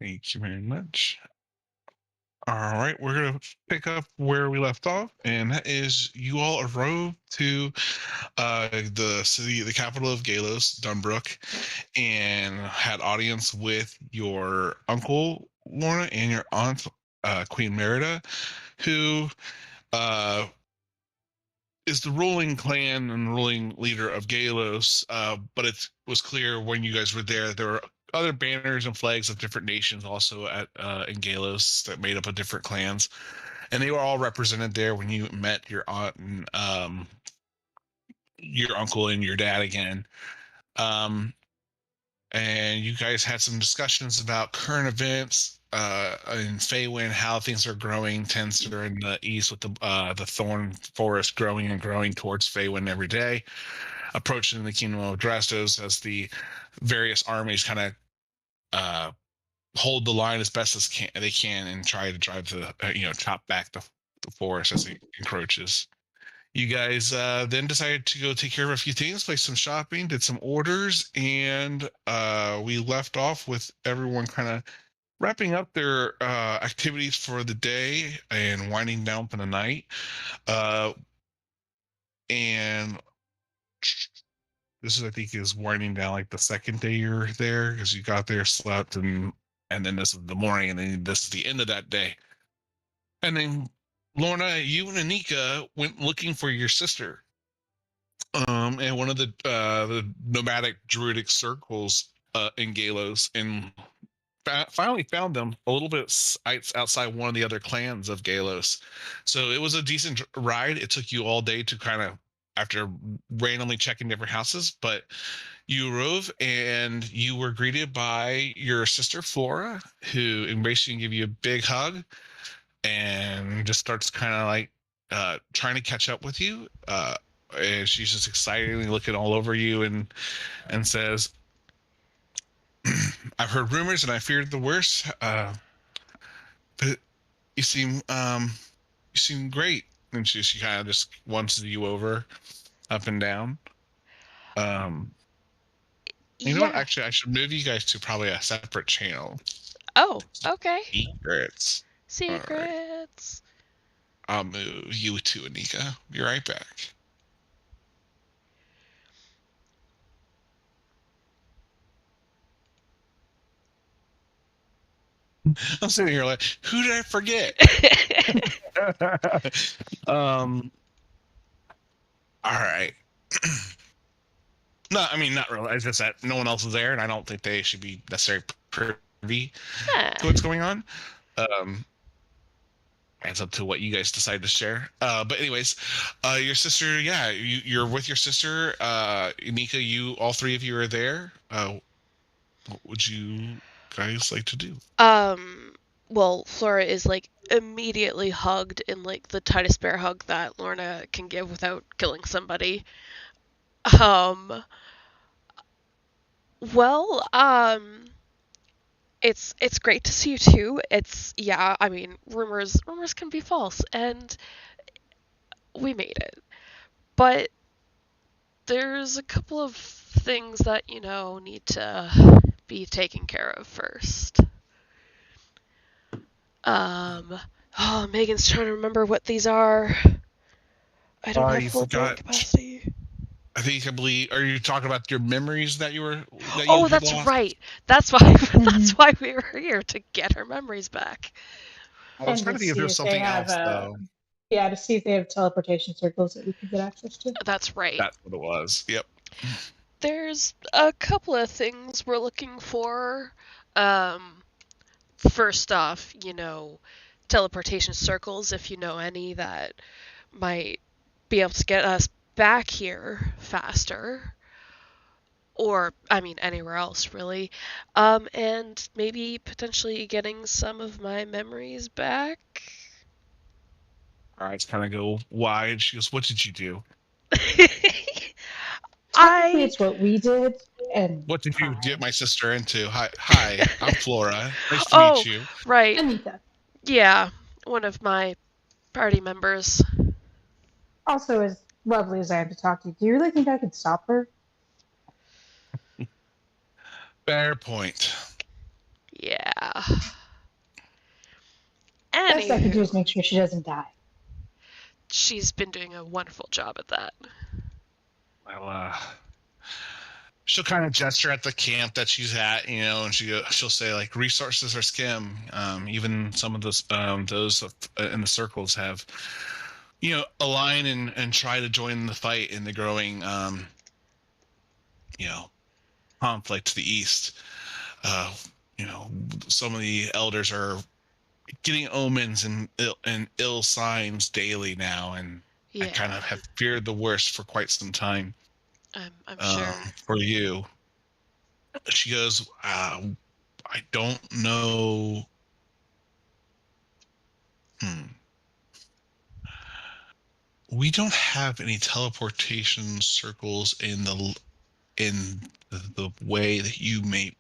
Thank you very much. All right, we're gonna pick up where we left off, and that is you all arrived to the city, the capital of Galos, Dunbrook, and had audience with your uncle Lorna and your aunt Queen Merida, who uh, is the ruling clan and ruling leader of Galos. But it was clear when you guys were there were other banners and flags of different nations also at in Galos that made up of different clans, and they were all represented there when you met your aunt and your uncle and your dad again. Um, and you guys had some discussions about current events in Feywind, how things are growing. Tensor in the east with the thorn forest growing and growing towards Feywind every day, approaching the kingdom of Drastos as the various armies kind of hold the line as best as they can and try to drive chop back the forest as it encroaches. You guys then decided to go take care of a few things, play some shopping, did some orders, and we left off with everyone kind of wrapping up their activities for the day and winding down for the night. And this is, I think, is winding down like the second day you're there because you got there, slept, and then this is the morning, and then this is the end of that day. And then Lorna, you and Anika went looking for your sister. And one of the nomadic druidic circles in Galos, and finally found them a little bit outside one of the other clans of Galos. So it was a decent ride. It took you all day to kind of, after randomly checking different houses, but you arrived and you were greeted by your sister Flora, who embraced you and gave you a big hug, and just starts kind of like trying to catch up with you. And she's just excitedly looking all over you and says, "I've heard rumors and I feared the worst. But you seem great." And she kind of just wants you over, up and down. You know what? Yeah. Actually, I should move you guys to probably a separate channel. Oh, okay. Secrets. All right. Secrets. I'll move you to Anika. Be right back. I'm sitting here like, who did I forget? um. All right. No, I mean not really. It's just that no one else is there, and I don't think they should be necessarily privy to what's going on. Um, it's up to what you guys decide to share. But anyways, your sister, yeah, you're with your sister, Nika. You, all three of you are there. What would you guys like to do? um, well, Flora is like immediately hugged in like the tightest bear hug that Lorna can give without killing somebody. Um, well, it's great to see you too. It's yeah, I mean, rumors can be false, and we made it. But there's a couple of things that, need to be taken care of first. Megan's trying to remember what these are. I don't have You full brain forgot. capacity. I believe. Are you talking about your memories that you Oh, had that's lost? right. That's why that's why we were here to get her memories back. I was And trying to to think if see there was if they something have else though. yeah, to see if they have teleportation circles that we can get access to. That's right. That's what it was. Yep. There's a couple of things we're looking for. First off, teleportation circles, if you know any that might be able to get us back here faster. Or, I mean, anywhere else, really. And maybe potentially getting some of my memories back. Our eyes kind of go wide. She goes, "What did you do? Technically, I. it's what we did, and What did you get fine. my sister into? Hi, I'm Flora. Nice to meet Oh, you." right. Anika. Yeah, one of my party members. Also, as lovely as I am to talk to you, do you really think I could stop her? Fair point. Yeah. Best I could do is Anywho, make sure she doesn't die. she's been doing a wonderful job at that. Well, she'll kind of gesture at the camp that she's at, and she'll say like resources are skim. Even some of those in the circles have, align and try to join the fight in the growing, you know, conflict to the east. Uh, some of the elders are getting omens and ill signs daily now, and I kind Yeah, of have feared the worst for quite some time. I'm sure. For you, she goes, I don't know. Hmm. We don't have any teleportation circles in the way that you may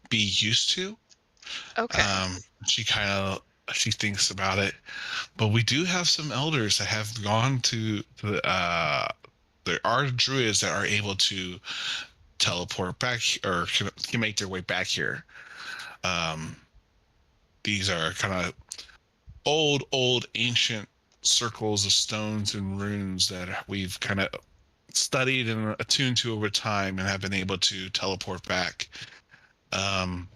be used to. Okay. Um, she thinks about it, but we do have some elders that have gone there are druids that are able to teleport back or can make their way back here. Um, these are kind of old ancient circles of stones and runes that we've kind of studied and attuned to over time and have been able to teleport back. Um,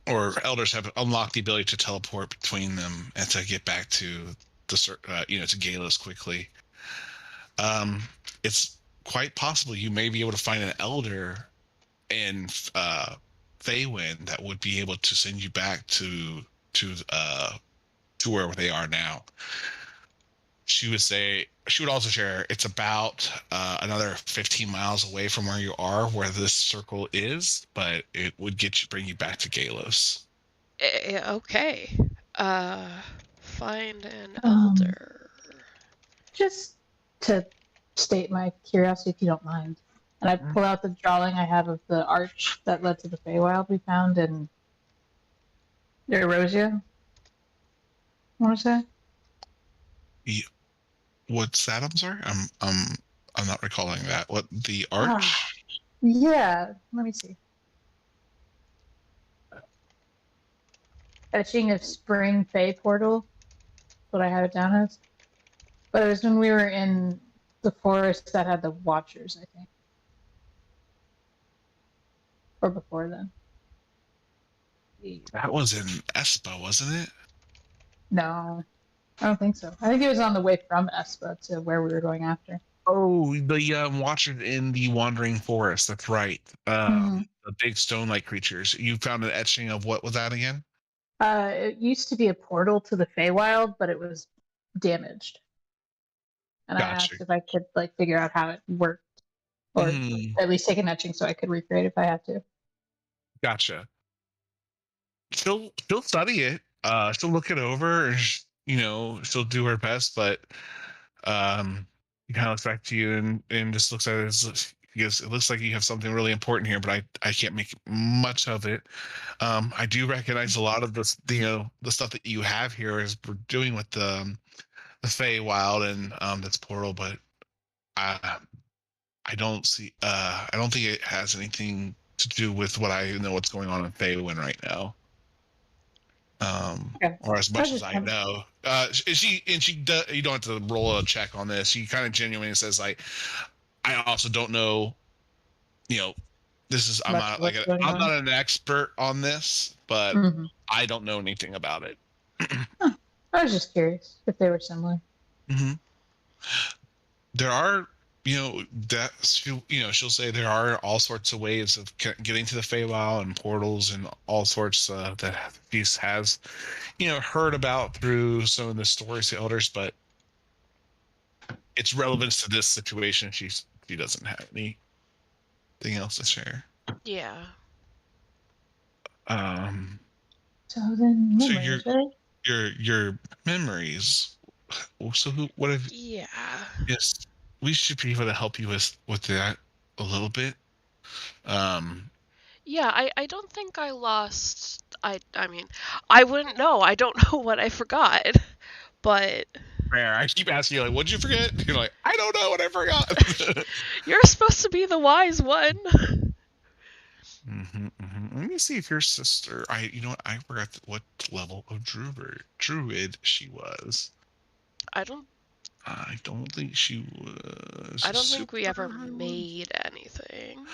or elders have unlocked the ability to teleport between them and to get back to to Galos quickly. Um, it's quite possible you may be able to find an elder in Feywind that would be able to send you back to where they are now. She would also share it's about another 15 miles away from where you are, where this circle is, but it would bring you back to Galos. Okay. Find an Um, elder. just to state my curiosity, if you don't mind. And I pull out the drawing I have of the arch that led to the Feywild we found in Erosia. I want to say. What's that? I'm sorry. I'm not recalling that. What the Ah, arch? yeah. Let me see. Etching of Spring Fey Portal. What I have it down as. But it was when we were in the forest that had the Watchers, I think. Or before then. That was in Espa, wasn't it? No, I don't think so. I think it was on the way from Espa to where we were going after. Oh, the Watcher in the Wandering Forest. That's right. Mm-hmm. The big stone-like creatures. You found an etching of what was that again? It used to be a portal to the Feywild, but it was damaged. And I Gotcha. asked if I could like figure out how it worked, or Mm, at least take an etching so I could recreate if I had to. gotcha. She'll study it. She'll look it over. And she'll do her best, but he kind of looks back to you and just looks at it as because it looks like you have something really important here, but I can't make much of it. I do recognize a lot of the stuff that you have here is we're doing with the Feywild and this portal, but I I don't think it has anything to do with what I know what's going on in Feywind right now. Okay. Or as I much was as just I know. You don't have to roll a check on this. She kind of genuinely says like, I also don't know, you know, this is much of what's going I'm on. not an expert on this, but Mm-hmm. I don't know anything about it. Huh. I was just curious if they were similar. Hmm. There are, she'll say there are all sorts of ways of getting to the Feywild and portals and all sorts that Beast has, heard about through some of the stories to elders, but its relevance to this situation, she doesn't have anything else to share. Yeah. Um, So then, so your memories, right? your memories. So what have Yeah. yes? We should be able to help you with that a little bit. Um, Yeah, I don't think I lost. I mean, I wouldn't know. I don't know what I forgot. But Rare. I keep asking you like, what'd you forget? You're like, I don't know what I forgot. you're supposed to be the wise one. Mm-hmm, mm-hmm. Let me see if your sister. You know what? I forgot what level of druid she was. I don't I don't think she was I a don't think we ever super. made anything.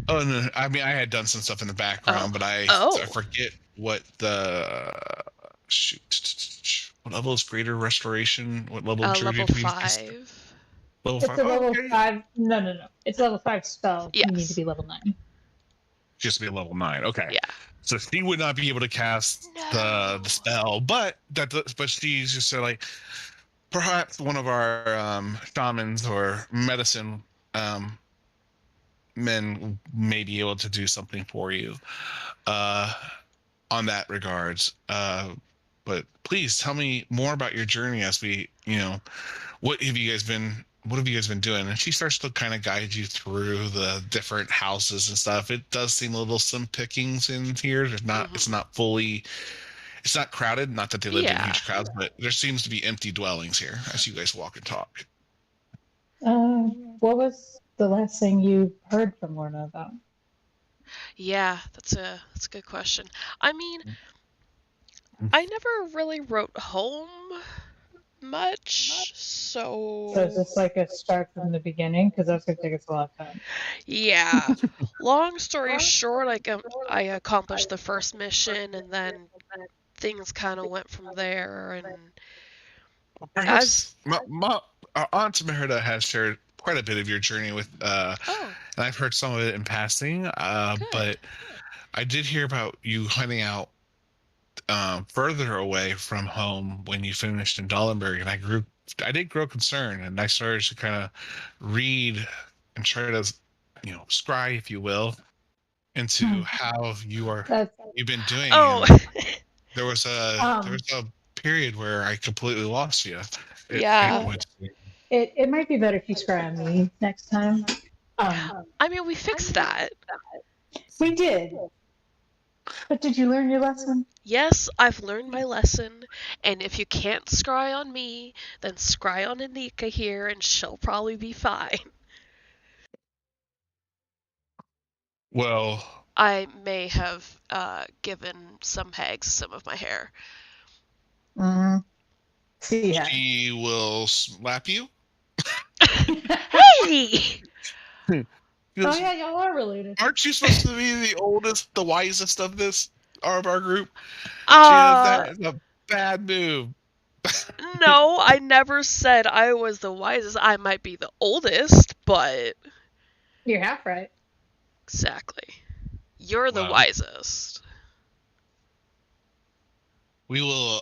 Oh no! I mean, I had done some stuff in the Oh. background, but I Oh. forget what the shoot. What level is greater restoration? What level of druid Level did we? 5. Level It's 5. a Oh, level okay. 5. No. It's a level 5 spell. You need to Yes. be level 9. Just be a level 9. Okay. Yeah. So she would not be able to cast No. the spell, but she's just like perhaps one of our shamans or medicine um, men may be able to do something for you uh, on that regards. But please tell me more about your journey as we, what have you guys been doing? And she starts to kind of guide you through the different houses and stuff. It does seem a little slim pickings in here. It's not fully, it's not crowded. Not that they lived in Yeah. huge crowds, but there seems to be empty dwellings here as you guys walk and talk. What was the last thing you heard from Lorna about? Yeah, that's a good question. I mean, I never really wrote home much, So is this so like a start from the beginning? Because that's going to take us a lot of time. yeah. Long story short, I accomplished the first mission, and then things kind of went from there. And as Perhaps our Aunt Merida has shared quite a bit of your journey with, oh, and I've heard some of it in passing. good. But I did hear about you hunting out further away from home when you finished in Dollenberg, and I did grow concerned, and I started to kind of read and try to, scry, if you will, into how That's you've been doing. Oh, And there um, was a period where I completely lost you. It yeah. would. it might be better if you scry on me next time. I mean, we fixed that. We did. But did you learn your lesson? Yes, I've learned my lesson, and if you can't scry on me, then scry on Anika here, and she'll probably be fine. Well, I may have given some hags some of my hair. See ya. she will slap you. Hey! Oh yeah, y'all are related. Aren't you supposed to be the oldest, the wisest of our group? That is a bad move. No, I never said I was the wisest. I might be the oldest, but You're half right. exactly. You're the Well, wisest. we will.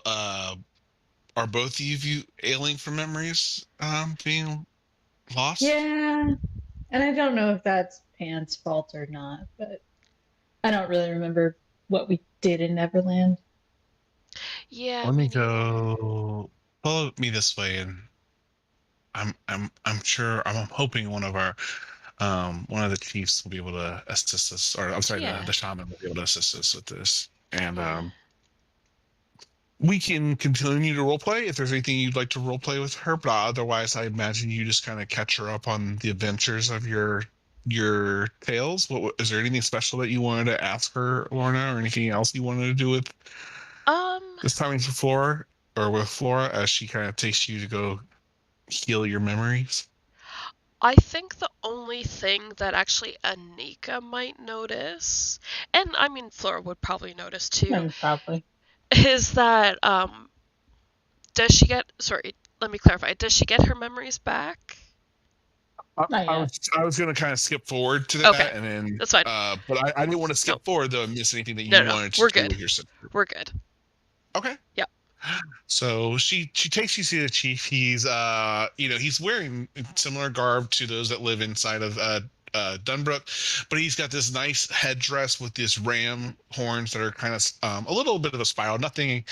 Are both of you ailing from memories being lost? Yeah, and I don't know if that's Pan's fault or not, but I don't really remember what we did in Neverland. Yeah, Let me me neither. go. Follow me this way, and I'm sure I'm hoping one of the chiefs will be able to assist us, or I'm sorry, Yeah. the shaman will be able to assist us with this, and Yeah. we can continue to roleplay if there's anything you'd like to roleplay with her. But otherwise, I imagine you just kind of catch her up on the adventures of your tales. Is there anything special that you wanted to ask her, Lorna, or anything else you wanted to do with Um, this time with Flora, or with Flora as she kind of takes you to go heal your memories? I think the only thing that actually Anika might notice, and I mean Flora would probably notice too, Probably. is that does she get sorry, let me clarify. Does she get her memories back? Not yet. I was going to kind of skip forward to Okay. that, and then That's fine. but I didn't want to skip No. forward though and miss anything that you No. wanted to We're do good. with your sister. We're good. Okay. Yeah. So she takes you to the chief. He's he's wearing similar garb to those that live inside of Dunbrook, but he's got this nice headdress with these ram horns that are kind of a little bit of a spiral. Nothing,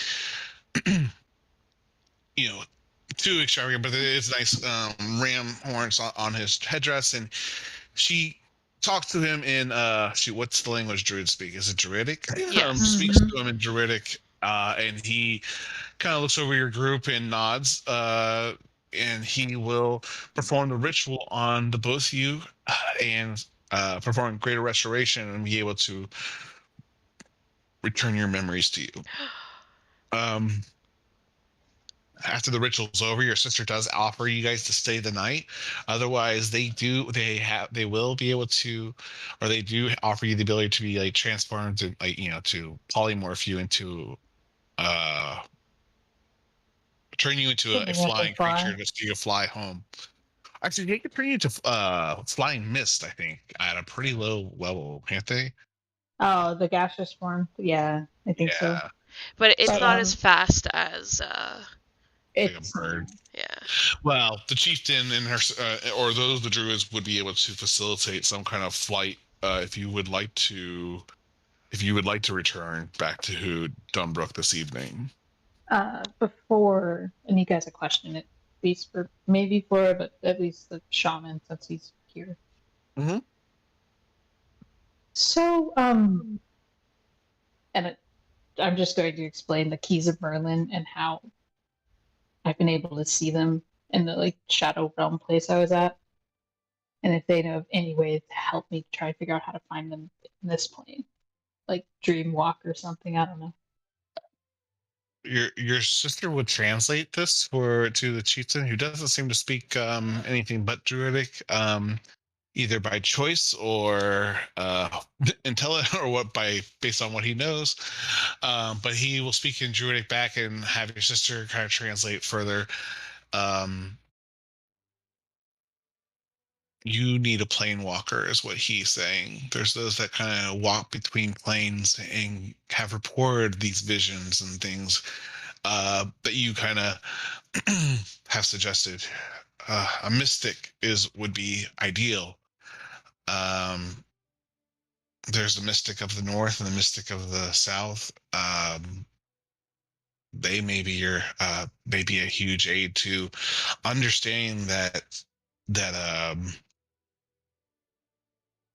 too extravagant, but it's nice ram horns on his headdress. And she talks to him in what's the language druids speak? Is it Druidic? Yes. Speaks to him in Druidic, and he kind of looks over your group and nods, and he will perform the ritual on the both of you, and perform greater restoration and be able to return your memories to you. Um, After the ritual's over, your sister does offer you guys to stay the night. Otherwise, they will be able to, or they do offer you the ability to be like transformed to to polymorph you into uh turn you into a Something that can flying creature fly. just so you fly home. Actually, they could turn you into flying mist, I think, at a pretty low level, can't they? Oh, the gaseous form. Yeah, I think so. Yeah, But it's But so not as fast as like a it's bird. not. yeah. Well, the chieftain and her, or those the druids would be able to facilitate some kind of flight if you would like to, return back to Dunbrook this evening. Before, and you guys a question, at least for maybe for, but at least the shaman since he's here. Mm-hmm. So, and I'm just going to explain the keys of Merlin and how I've been able to see them in the like Shadow Realm place I was at, and if they know of any way to help me try to figure out how to find them in this plane, like Dream Walk or something. I don't know. Your sister would translate this for to the chieftain, who doesn't seem to speak anything but Druidic, either by choice or intelligent, or what by based on what he knows. But he will speak in Druidic back and have your sister kind of translate further. Um, you need a plane walker, is what he's saying. There's those that kind of walk between planes and have reported these visions and things that you kind of have suggested. A mystic would be ideal. Um, there's the mystic of the north and the mystic of the south. They may be your maybe a huge aid to understanding that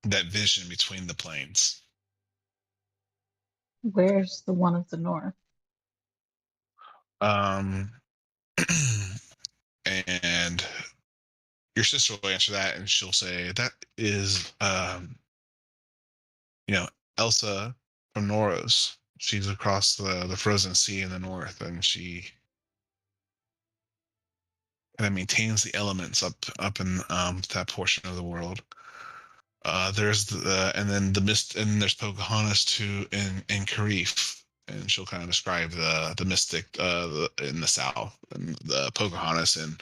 that vision between the planes. Where's the one of the north? Um, and your sister will answer that, and she'll say that is Elsa from Noros. She's across the frozen sea in the north, and she kind of maintains the elements up in that portion of the world. There's and then the mist, and there's Pocahontas too in Karif, and she'll kind of describe the mystic in the south, and the Pocahontas, and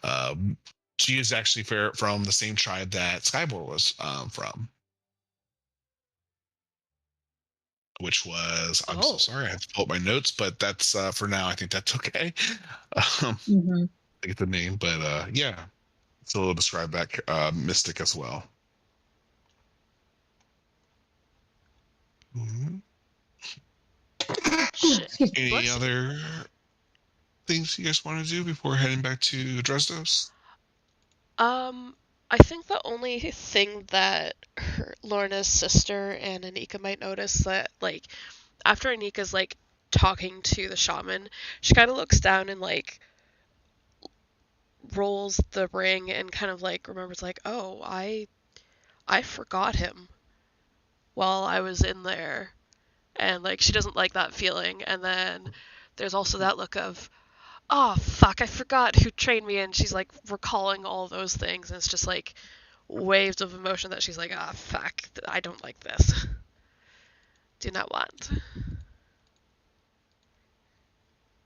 um, she is actually from the same tribe that Skybor was from, which was, I'm so Oh, sorry, I have to pull up my notes, but that's for now. I think that's okay. Mm-hmm. I get the name, but yeah, so we'll describe that mystic as well. Mhm. shit. Excuse me. Any Bless you. other things you guys want to do before heading back to Dresdos? Um, I think the only thing that Lorna's sister and Anika might notice that like after Anika's like talking to the shaman, she kind of looks down and like rolls the ring and kind of like remembers like, "Oh, I forgot him while I was in there." And like she doesn't like that feeling. And then there's also that look of, "Oh, fuck, I forgot who trained me." And she's like recalling all those things and it's just like waves of emotion that she's like, "Ah, fuck, I don't like this. Do not want."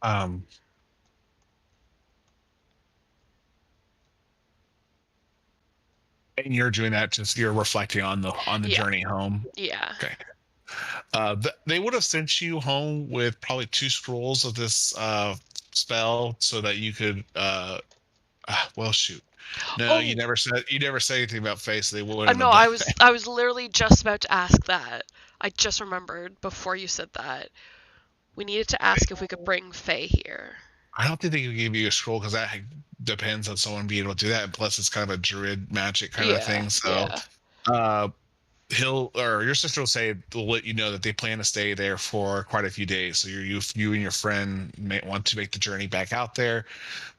Um, and you're doing that, just you're reflecting on the Yeah. journey home. Yeah. Okay. They would have sent you home with probably two scrolls of this spell so that you could well, shoot. No, Oh, you never said anything about face. So they wouldn't no, have done that. I was literally just about to ask that. I just remembered before you said that. We needed to ask if we could bring Faye here. I don't think they could give you a scroll because that depends on someone being able to do that. And plus, it's kind of a druid magic kind of Yeah, thing. So, yeah. uh, he'll or your sister will say they'll let you know that they plan to stay there for quite a few days. So you and your friend may want to make the journey back out there.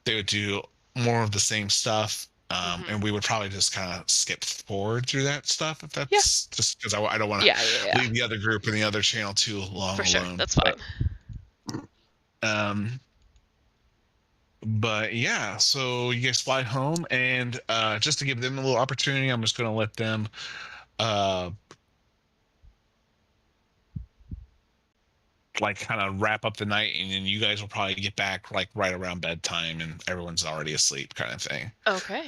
They would do more of the same stuff. And we would probably just kind of skip forward through that stuff if that's just because I don't want to leave the other group and the other channel too long For sure, alone. that's fine. But yeah, so you guys fly home, and just to give them a little opportunity, I'm just going to let them like kind of wrap up the night, and then you guys will probably get back like right around bedtime, and everyone's already asleep, kind of thing. Okay.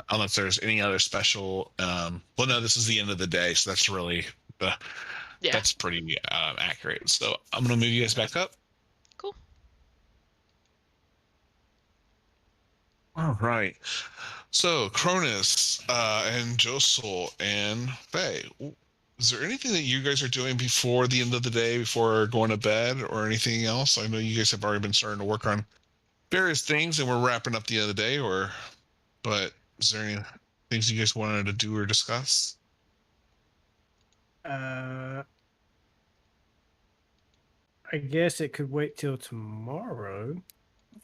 Unless there's any other special. Well, no, this is the end of the day, so that's really that's pretty accurate. So I'm gonna move you guys back up. Cool. All right. So Cronus and Josel and Faye, is there anything that you guys are doing before the end of the day, before going to bed, or anything else? I know you guys have already been starting to work on various things, and we're wrapping up the end of the day. But is there any things you guys wanted to do or discuss? I guess it could wait till tomorrow.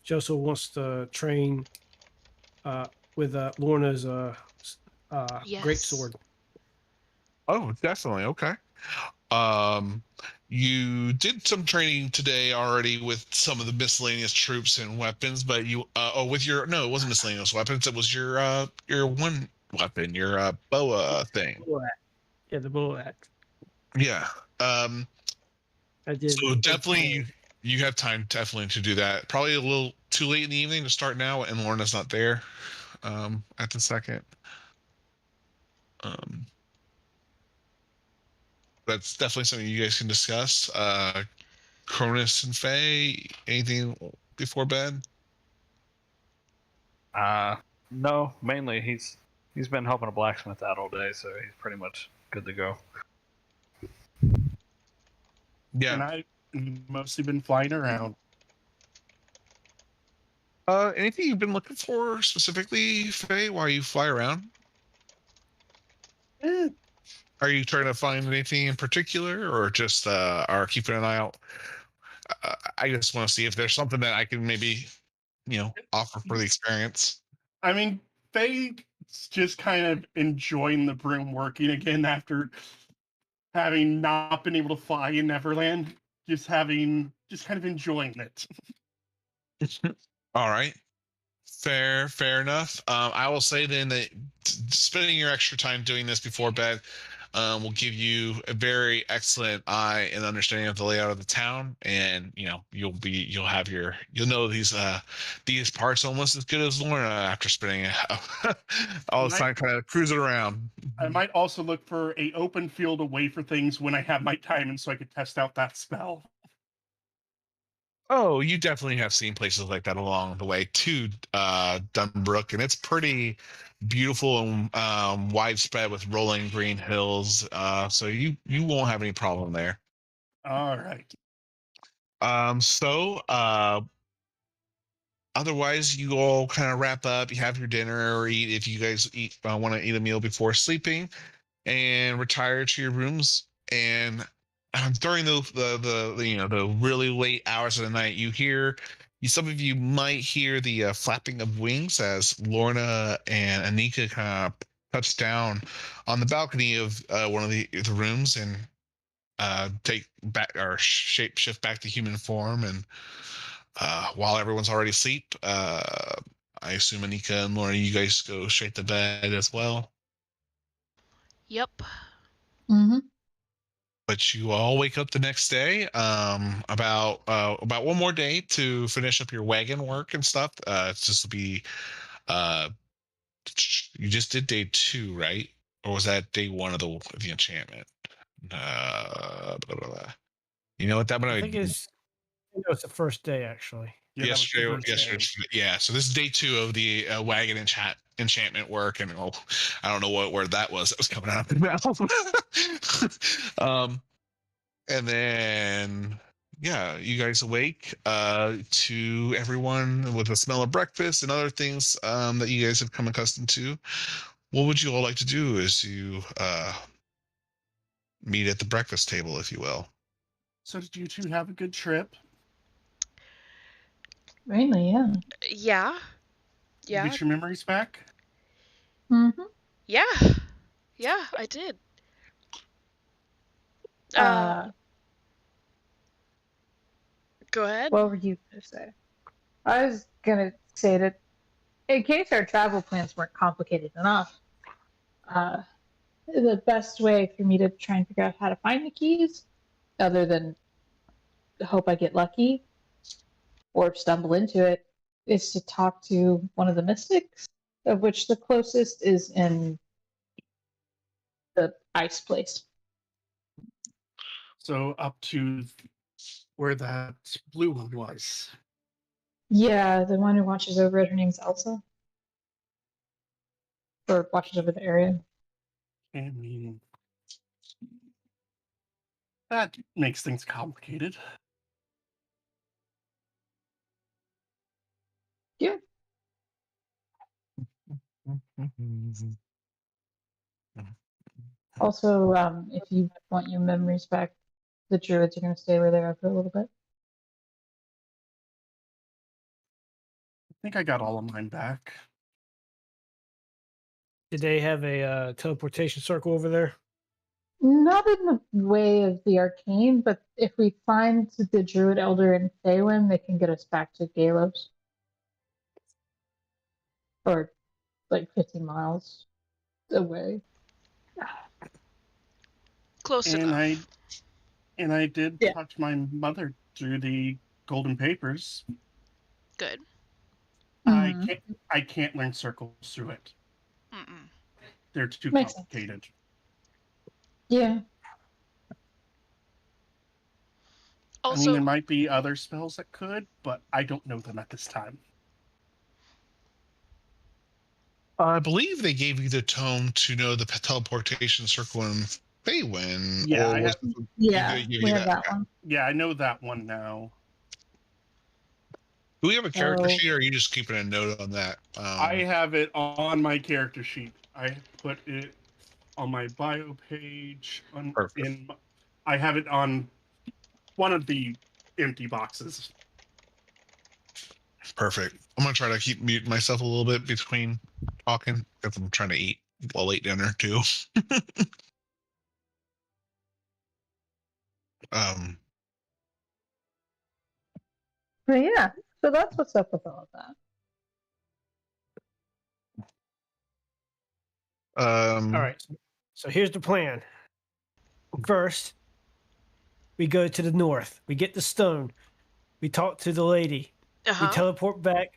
Joseph wants to train with Lorna's great sword. Oh, definitely. Okay. You did some training today already with some of the miscellaneous troops and weapons, but you with your it wasn't miscellaneous weapons. It was your one weapon, your boa thing. Yeah, the bow axe. Yeah. I did. So definitely you have time definitely to do that. Probably a little too late in the evening to start now, and Lorna's not there at the second. That's definitely something you guys can discuss. Cronus and Faye, anything before bed? No, mainly he's been helping a blacksmith out all day, so he's pretty much good to go. Yeah. And I've mostly been flying around. Anything you've been looking for specifically, Faye, while you fly around? Are you trying to find anything in particular, or just are keeping an eye out? I just want to see if there's something that I can maybe, offer for the experience. I mean, Faye's just kind of enjoying the broom working again after having not been able to fly in Neverland. Just kind of enjoying it. All right. Fair enough. I will say then that spending your extra time doing this before bed will give you a very excellent eye and understanding of the layout of the town, and you'll know these parts almost as good as Lorna after spending all the time kind of cruising around. I might also look for a open field away for things when I have my time, and so I could test out that spell. Oh, you definitely have seen places like that along the way to Dunbrook, and it's pretty beautiful and widespread with rolling green hills. So you won't have any problem there. All right. Otherwise, you all kind of wrap up. You have your dinner or eat if you guys want to eat a meal before sleeping, and retire to your rooms. And during the really late hours of the night, some of you might hear the flapping of wings as Lorna and Anika kind of touch down on the balcony of one of the rooms and take back or shape shift back to human form. And while everyone's already asleep, I assume Anika and Lorna, you guys go straight to bed as well. Yep. Mm-hmm. But you all wake up the next day, about one more day to finish up your wagon work and stuff. It's just to be, you just did day 2, right? Or was that day 1 of the enchantment? Blah, blah, blah. You know what that? I think it's the first day actually. Yeah, yesterday. Yeah. So this is day 2 of the wagon enchantment work, and I don't know what word that was. That was coming out of my mouth. And then you guys awake to everyone with the smell of breakfast and other things that you guys have come accustomed to. What would you all like to do as you meet at the breakfast table, if you will? So did you two have a good trip? Mainly, yeah. Yeah. Get your memories back? Mm-hmm. Yeah. Yeah, I did. Go ahead. What were you going to say? I was going to say that in case our travel plans weren't complicated enough, the best way for me to try and figure out how to find the keys, other than hope I get lucky or stumble into it, is to talk to one of the mystics, of which the closest is in the ice place. So up to where that blue one was. Yeah, the one who watches over it, her name's Elsa. Or watches over the area. I mean, that makes things complicated. Yeah. Also, if you want your memories back, the druids are going to stay where they are for a little bit. I think I got all of mine back. Did they have a teleportation circle over there? Not in the way of the arcane, but if we find the druid elder in Faywin, they can get us back to Galos. Or like 50 miles away. Close And enough. I did Yeah. talk to my mother through the golden papers. Good. I can't learn circles through it. Mm-mm. They're too Makes complicated. Yeah. I mean, Also, there might be other spells that could, but I don't know them at this time. I believe they gave you the tome to know the teleportation circle in Faywin. Yeah, or I was have- Yeah, did they give we you have that Okay. one. Yeah, I know that one now. Do we have a character So- sheet, or are you just keeping a note on that? I have it on my character sheet. I put it on my bio page. Perfect. I have it on one of the empty boxes. Perfect. I'm gonna try to keep muting myself a little bit between talking because I'm trying to eat while late dinner too. um, But yeah, so that's what's up with all of that. um, All right. So here's the plan. First, we go to the north. We get the stone. We talk to the lady. We teleport back.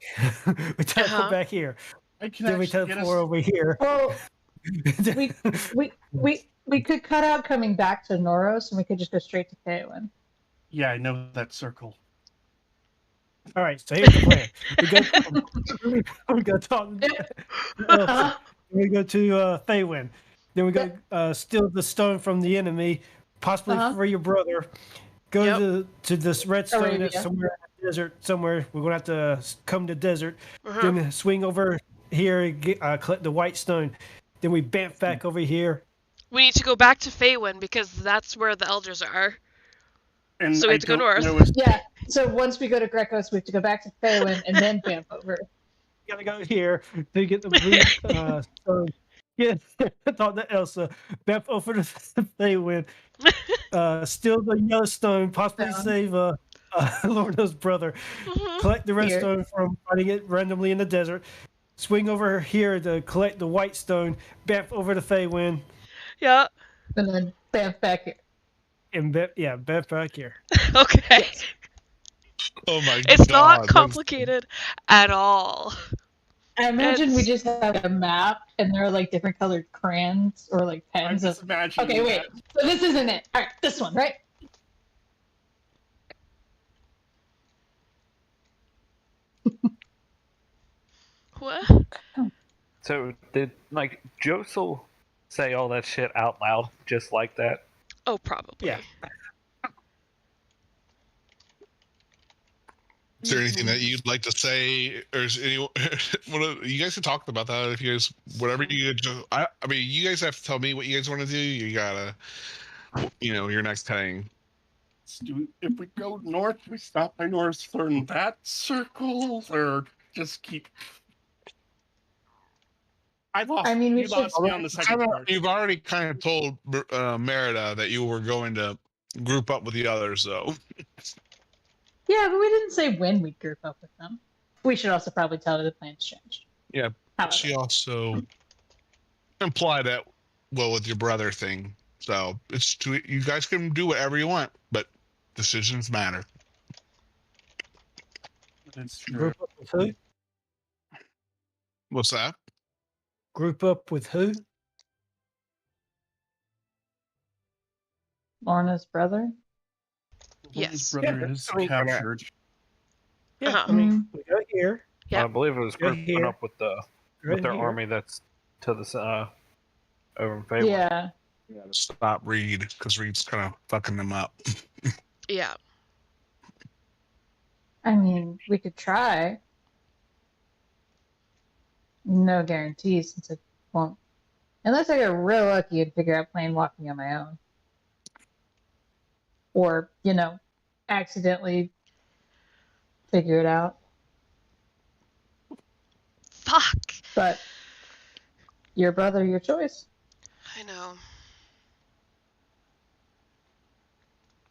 We teleport back here. I can Then we actually teleport get us. over here. Well, we could cut out coming back to Noros and we could just go straight to Faywin. Yeah, I know that circle. All right, so here's the plan. We go talk. We go to Faywin. Then we go steal the stone from the enemy, possibly free your brother. Go to this redstone that's somewhere in the desert. Somewhere we're gonna have to come to desert. Then swing over here and collect the white stone. Then we bamf back over here. we need to go back to Faywin because that's where the elders are. And So we have to go north. Yeah. So once we go to Grecos, we have to go back to Faywin and then bamf over. You gotta go here to get the blue stone. Yeah, talk to Elsa. Bamf over to Faywin. Steal the yellow stone. Possibly save Lorna's brother. Collect the red stone from finding it randomly in the desert. Swing over here to collect the white stone. Bamf over to Faywin. Yeah. And then bamf back here. And bamf back here. Okay. Yes. Oh my god. It's not complicated at all. I imagine we just have a map and there are like different colored crayons or like pens. I'm just imagining. Okay, wait. So this isn't it. All right, this one, right? What? So did Josel say all that shit out loud just like that? Oh, probably. Yeah. Is there anything that you'd like to say, or is any? You guys can talk about that if you guys, whatever you. I mean, you guys have to tell me what you guys want to do. You gotta, your next thing. If we go north, we stop by Northern that circle, or just keep. I lost. I mean, we you should- lost me on the second part. You've already kind of told Merida that you were going to group up with the others, though. Yeah, but we didn't say when we'd group up with them. We should also probably tell her the plans changed. Yeah. However, She also implied that, well, with your brother thing. So you guys can do whatever you want, but decisions matter. That's true. Group up with who? What's that? Group up with who? Lorna's brother. Yes. His brother Yeah, is I mean, captured. Yeah, Uh-huh. I mean, we go here. Yeah. I believe it was Right grouping here. up with the Right with their here. army that's to the over in Feywild. Yeah. Yeah, to stop Reed, because Reed's kind of fucking them up. Yeah. I mean, we could try. No guarantees since it won't. Unless I get real lucky and figure out plane walking on my own. Or, accidentally figure it out. Fuck. But your brother, your choice. I know.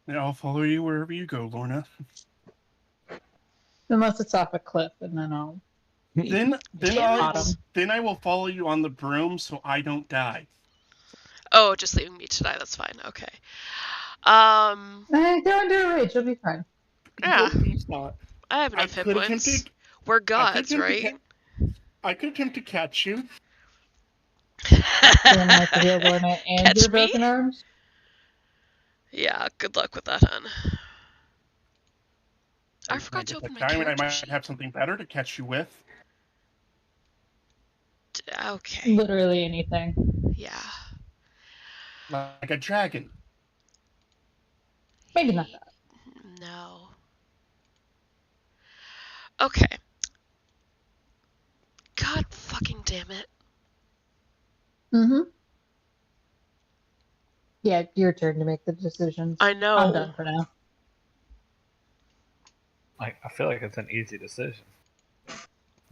Yeah, I'll follow you wherever you go, Lorna. Unless it's off a cliff, and then I'll. Then Damn it. then I will follow you on the broom so I don't die. Oh, just leaving me to die. That's fine. Okay. Go into a rage. You'll be fine. Yeah. No, please not. I have I enough hit could points. attempt We're I could gods, attempt right? I could attempt to catch you. Then I have to heal Lorna and Catch your me? broken arms. Yeah, good luck with that, hun. I forgot to At open the my time, and I character might sheet. have something better to catch you with. Okay. Literally anything. Yeah. Like a dragon. Maybe not that. No. Okay. God fucking damn it. Mm-hmm. Yeah, your turn to make the decisions. I know. I'm done for now. I feel like it's an easy decision.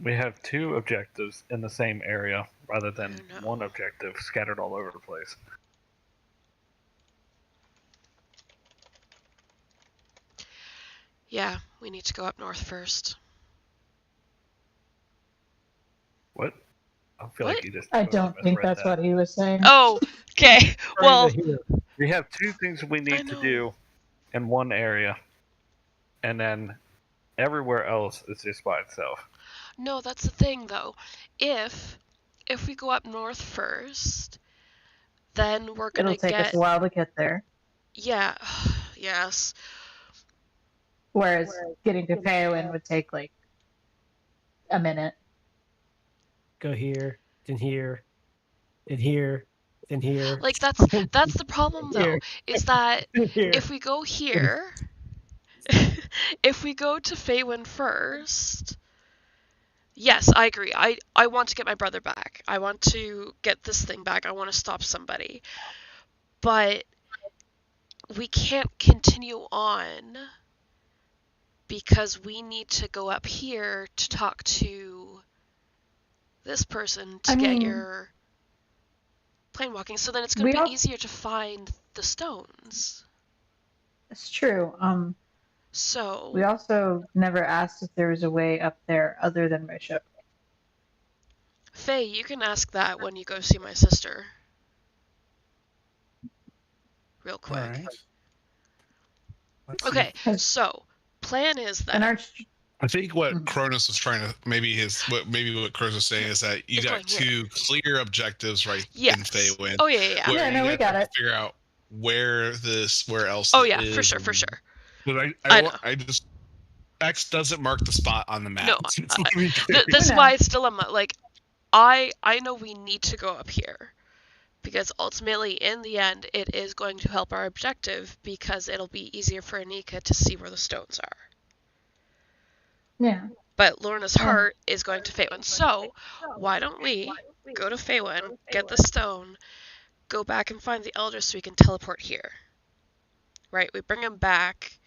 We have two objectives in the same area rather than I know. one objective scattered all over the place. Yeah, we need to go up north first. What? I feel What? like you just. I totally don't think misread that's that. what he was saying. Oh, okay. Well, We have two things we need to know. do in one area, and then everywhere else is just by itself. no, that's the thing though. If we go up north first, then we're gonna It'll take get us a while to get there. yeah, yes. Whereas getting to Faywin would take like a minute. Go here, then here, then here, then here. Like that's the problem though, Here. is that then here. if we go here, if we go to Faywin first, yes, I agree. I want to get my brother back. I want to get this thing back. I want to stop somebody. But we can't continue on because we need to go up here to talk to this person to I get mean, your plane walking. So then it's going to we be easier to find the stones. It's true. So We also never asked if there was a way up there other than my ship. Faye, you can ask that when you go see my sister. Real quick. All right. Let's see. Okay, so plan is And that our I think what Mhm. Cronus was trying to maybe what Cronus was saying is that you It's got going here. two clear objectives right yes. in Faywin. Oh yeah. where Yeah, no, you we have got to it. Figure out where else. Oh it yeah, is for sure, and- for sure. But I know. I just X doesn't mark the spot on the map. No, Let me be clear. This is No. why it's dilemma. Like, I know we need to go up here because ultimately, in the end, it is going to help our objective because it'll be easier for Anika to see where the stones are. yeah. But Lorna's heart is going to Faywin. So why don't we go to Faywin, get the stone, go back and find the Elder so we can teleport here. Right? We bring him back,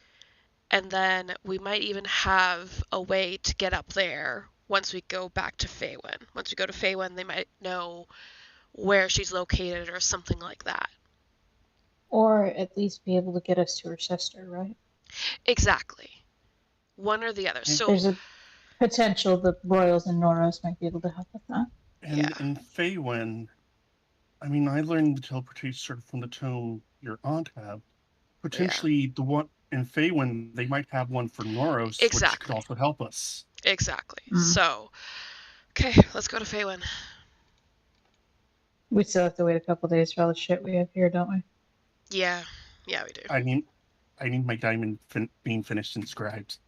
and then we might even have a way to get up there once we go back to Faywin. Once we go to Faywin, they might know where she's located or something like that. Or at least be able to get us to her sister, right? Exactly. One or the other. And So There's a potential the Royals and Noros might be able to help with that. And Yeah. in Faywin, I mean, I learned the teleportation circle from the tome your aunt had. Potentially, the one in Faywin, they might have one for Noros, which could Exactly. also help us. Exactly. Mm. So, okay, let's go to Faywin. We still have to wait a couple days for all the shit we have here, don't we? Yeah. Yeah, we do. I need my diamond being finished inscribed.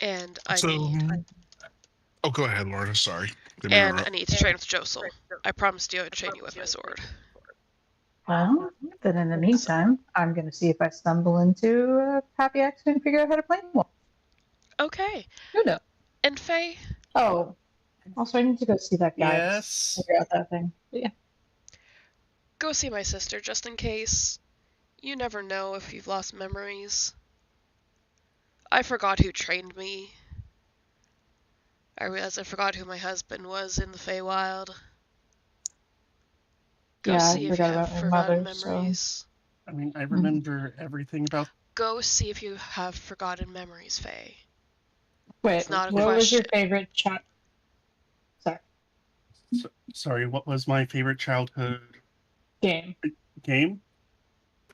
And I So, need oh, go ahead, Lorna. Sorry. Didn't mean to and I interrupt. need to train with Josel. I promised you I would train you with my sword. Well, then in the meantime, I'm going to see if I stumble into a happy accident and figure out how to play more. Okay. Who knows? And Faye, Oh, also, I need to go see that guy. Yes. Figure out that thing. But yeah. go see my sister just in case. You never know if you've lost memories. I forgot who trained me. I realized I forgot who my husband was in the Feywild. Go Yeah, I see if you forgot have about my forgotten mother, so- memories. I mean, I remember everything about. Go see if you have forgotten memories, Faye. Wait, It's not a what was your question. favorite chat? Sorry, Sorry, what was my favorite childhood game. game?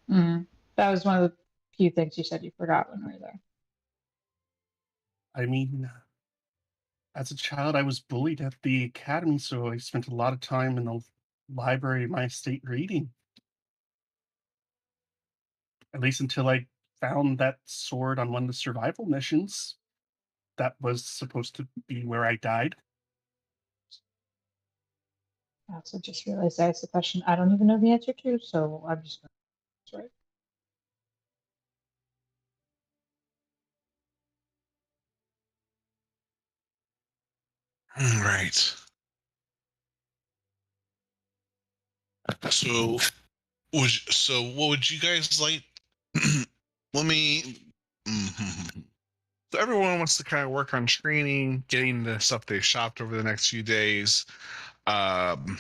That was one of the few things you said you forgot when we were there. I mean, as a child, I was bullied at the academy, so I spent a lot of time in the library of my estate reading. At least until I found that sword on one of the survival missions. That was supposed to be where I died. I also just realized I asked a question I don't even know the answer to, so I'm just going to answer it. Right. So, what would you guys like? Let me. So everyone wants to kind of work on training, getting the stuff they shopped over the next few days, um,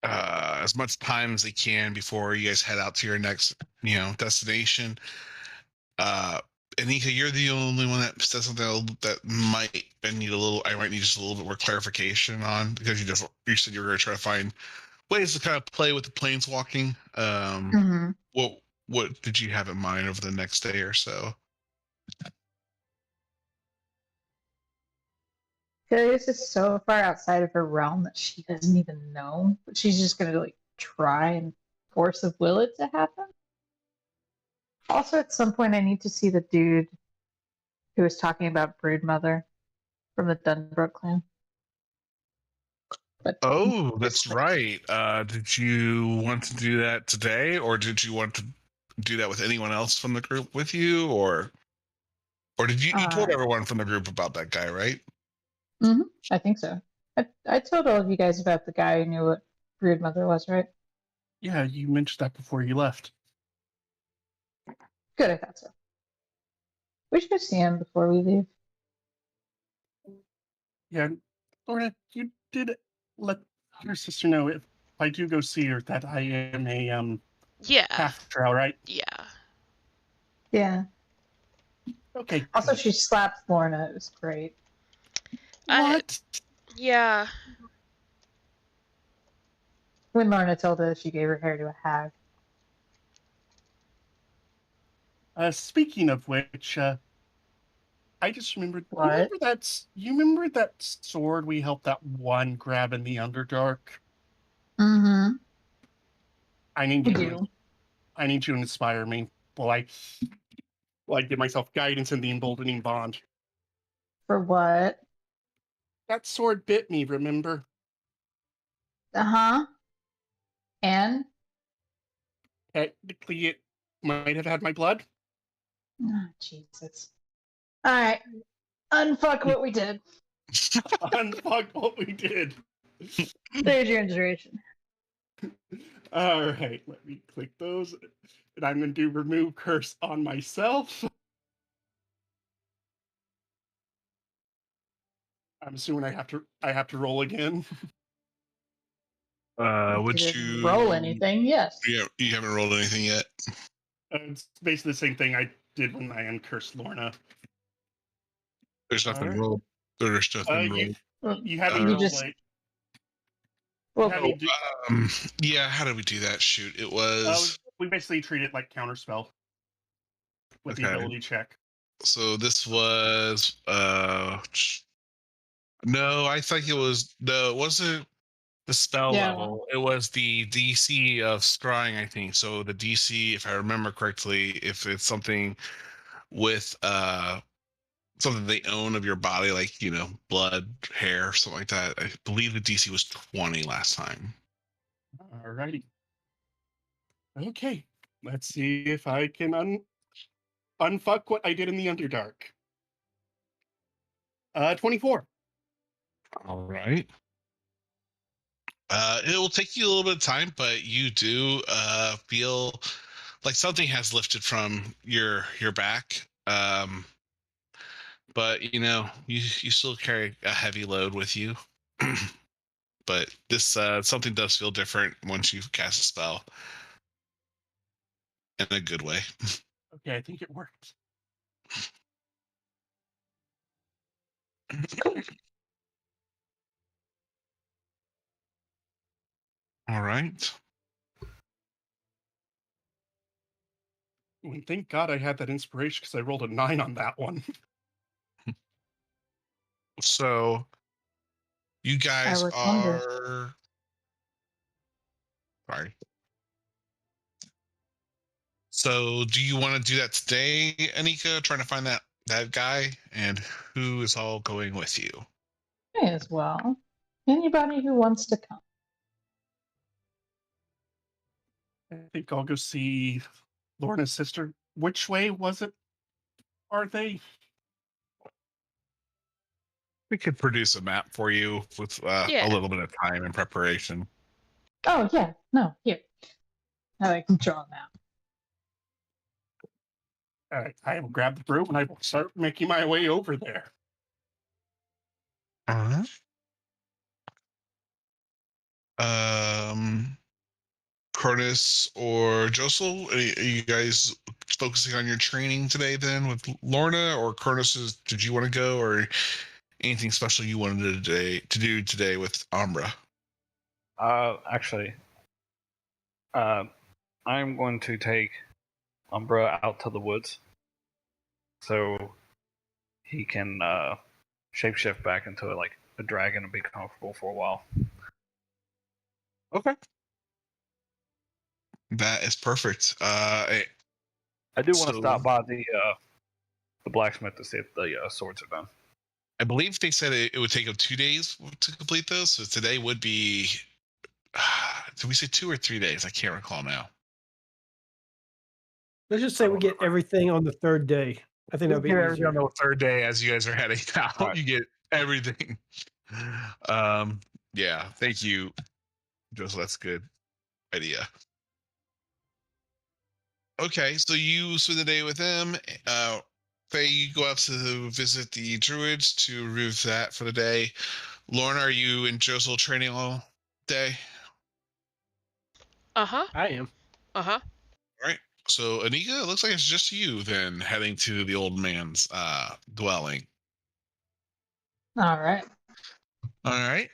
as much time as they can before you guys head out to your next, destination. Anika, you're the only one that said something that might I might need just a little bit more clarification on, because you said you were going to try to find ways to kind of play with the planeswalking. What did you have in mind over the next day or so? This is so far outside of her realm that she doesn't even know, but she's just going to like try and force of will it to happen. Also, at some point, I need to see the dude who was talking about Broodmother from the Dunbrook clan. But Oh, that's right. Did you want to do that today, or did you want to do that with anyone else from the group with you, or did you told everyone from the group about that guy, right? I think so. I told all of you guys about the guy who knew what Broodmother was, right? Yeah, you mentioned that before you left. Good, I thought so. We should go see him before we leave. Yeah, Lorna, you did let your sister know if I do go see her that I am a Yeah. half drow, right? Yeah. Yeah. Okay. Also, good. she slapped Lorna. It was great. What? Yeah. When Lorna told her she gave her hair to a hag. Speaking of which, I just remembered. What? You remember that sword we helped that one grab in the Underdark? Mm-hmm. I need We you. do. I need you to inspire me while I give myself guidance in the emboldening bond. For what? That sword bit me, remember? Uh-huh. And? Technically, it might have had my blood. Oh, Jesus. Alright. Unfuck what we did. Unfuck what we did. There's your inspiration. All right, let me click those. And I'm going to do remove curse on myself. I'm assuming I have to roll again. If Would you didn't you roll anything, yes. Yeah, you haven't rolled anything yet. It's basically the same thing I did when I uncursed Lorna. There's nothing Alright. rolled. There's nothing You rolled. Well, you had me You roll just- like Well, had me do, Yeah, how did we do that? Shoot, it was we basically treat it like counterspell with the okay. ability check. So this was no, I think it wasn't the spell Yeah. level. It was the DC of scrying, I think. So the DC, if I remember correctly, if it's something with something they own of your body, like blood, hair, something like that. I believe the DC was 20 last time. Alrighty. Okay. Let's see if I can unfuck what I did in the Underdark. 24. All right. It will take you a little bit of time, but you do feel like something has lifted from your back. But you still carry a heavy load with you. But this something does feel different once you cast a spell in a good way. Okay, I think it worked. All right. And thank God I had that inspiration because I rolled a 9 on that one. So you guys work wonders. are sorry. So do you want to do that today, Anika? Trying to find that guy, and who is all going with you? May as well. Anybody who wants to come. I think I'll go see Lorna's sister. Which way was it? Are they? We could produce a map for you with a Yeah. little bit of time and preparation. Oh, yeah. No, here. Now I can draw them out. All right, I will grab the broom and I will start making my way over there. Uh-huh. Curtis or Josel, are you guys focusing on your training today then with Lorna, or Curtis, did you want to go, or anything special you wanted to do today with Umbra? Actually, I'm going to take Umbra out to the woods so he can shapeshift back into a dragon and be comfortable for a while. Okay. That is perfect. I do want to So- stop by the blacksmith to see if the swords are done. I believe they said it would take them 2 days to complete those. So today would be, did we say 2 or 3 days? I can't recall now. Let's just say we get everything on the third day. I think that'd be easier. On the third day as you guys are heading out. Right. You get everything. Yeah, thank you, Joseph. That's a good idea. Okay, so you spend the day with them. Faye, you go out to visit the druids to remove that for the day. Lorna, are you and Joseph training all day? Uh-huh. I am. Uh-huh. All right. So Anika, it looks like it's just you then heading to the old man's dwelling. All right. All right.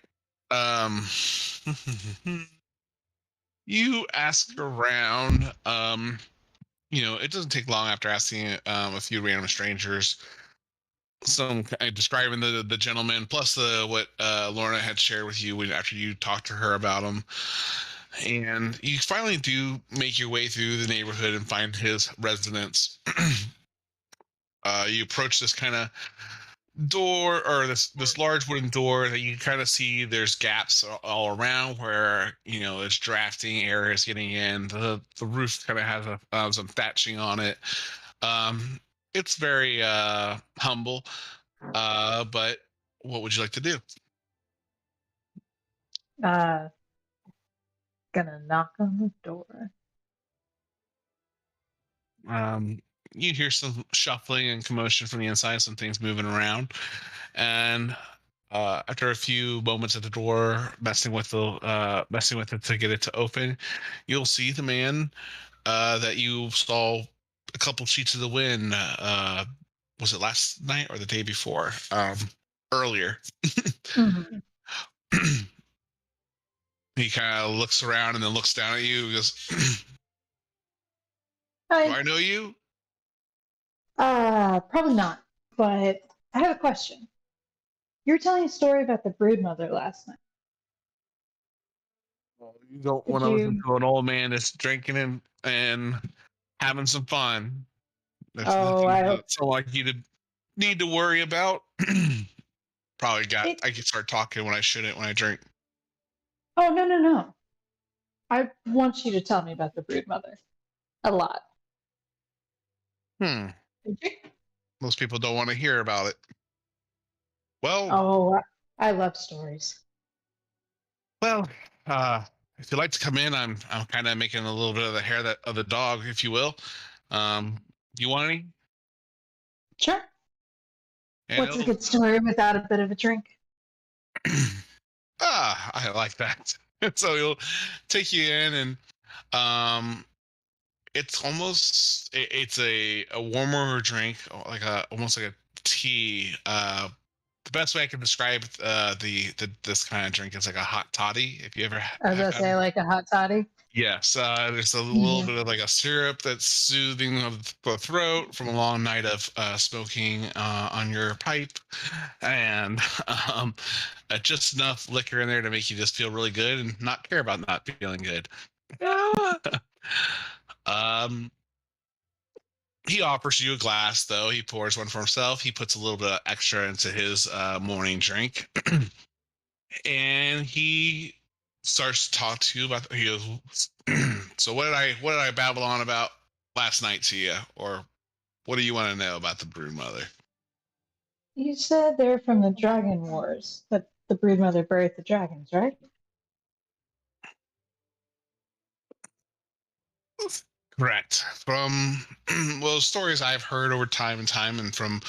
You ask around. It doesn't take long after asking a few random strangers. Some describing the gentleman, plus what Lorna had shared with you after you talked to her about him. And you finally do make your way through the neighborhood and find his residence. You approach this kind of door, or this large wooden door that you kind of see there's gaps all around where it's drafting air is getting in. The roof kind of has some thatching on it. It's very humble, but what would you like to do? Gonna knock on the door. You hear some shuffling and commotion from the inside, some things moving around, and after a few moments at the door, messing with it to get it to open, you'll see the man that you saw a couple sheets of the wind. Was it last night or the day before? Earlier. Mhm. He kind of looks around and then looks down at you. He goes, Hi. "Do I know you?" Probably not. But I have a question. You were telling a story about the broodmother last night. Well, you don't Did want to listen you? to an old man that's drinking and having some fun. That's Oh, nothing I that hope someone like you to need to worry about. Probably got. it. I can start talking when I shouldn't when I drink. Oh, no, no, no. I want you to tell me about the broodmother. A lot. Hmm. Did you? Most people don't want to hear about it. Well, Oh, I love stories. well. Uh, if you'd like to come in, I'm kind of making a little bit of the hair that of the dog, if you will. Um, you want any? Sure. And What's a good story without a bit of a drink? I like that. So he'll take you in, and um, it's almost it's a warmer drink, like a almost like a tea. The best way I can describe the this kind of drink is like a hot toddy. If you ever I was have gonna had say like a hot toddy. yes, there's a little Yeah. bit of like a syrup that's soothing of the throat from a long night of smoking on your pipe, and um, just enough liquor in there to make you just feel really good and not care about not feeling good. um, he offers you a glass, though. He pours one for himself. He puts a little bit of extra into his morning drink, and he starts to talk to you about. He goes, "So what did I babble on about last night to you, or what do you want to know about the brood mother?" You said they're from the Dragon Wars. That the broodmother buried the dragons, right? Correct. From well, stories I've heard over time and time, and from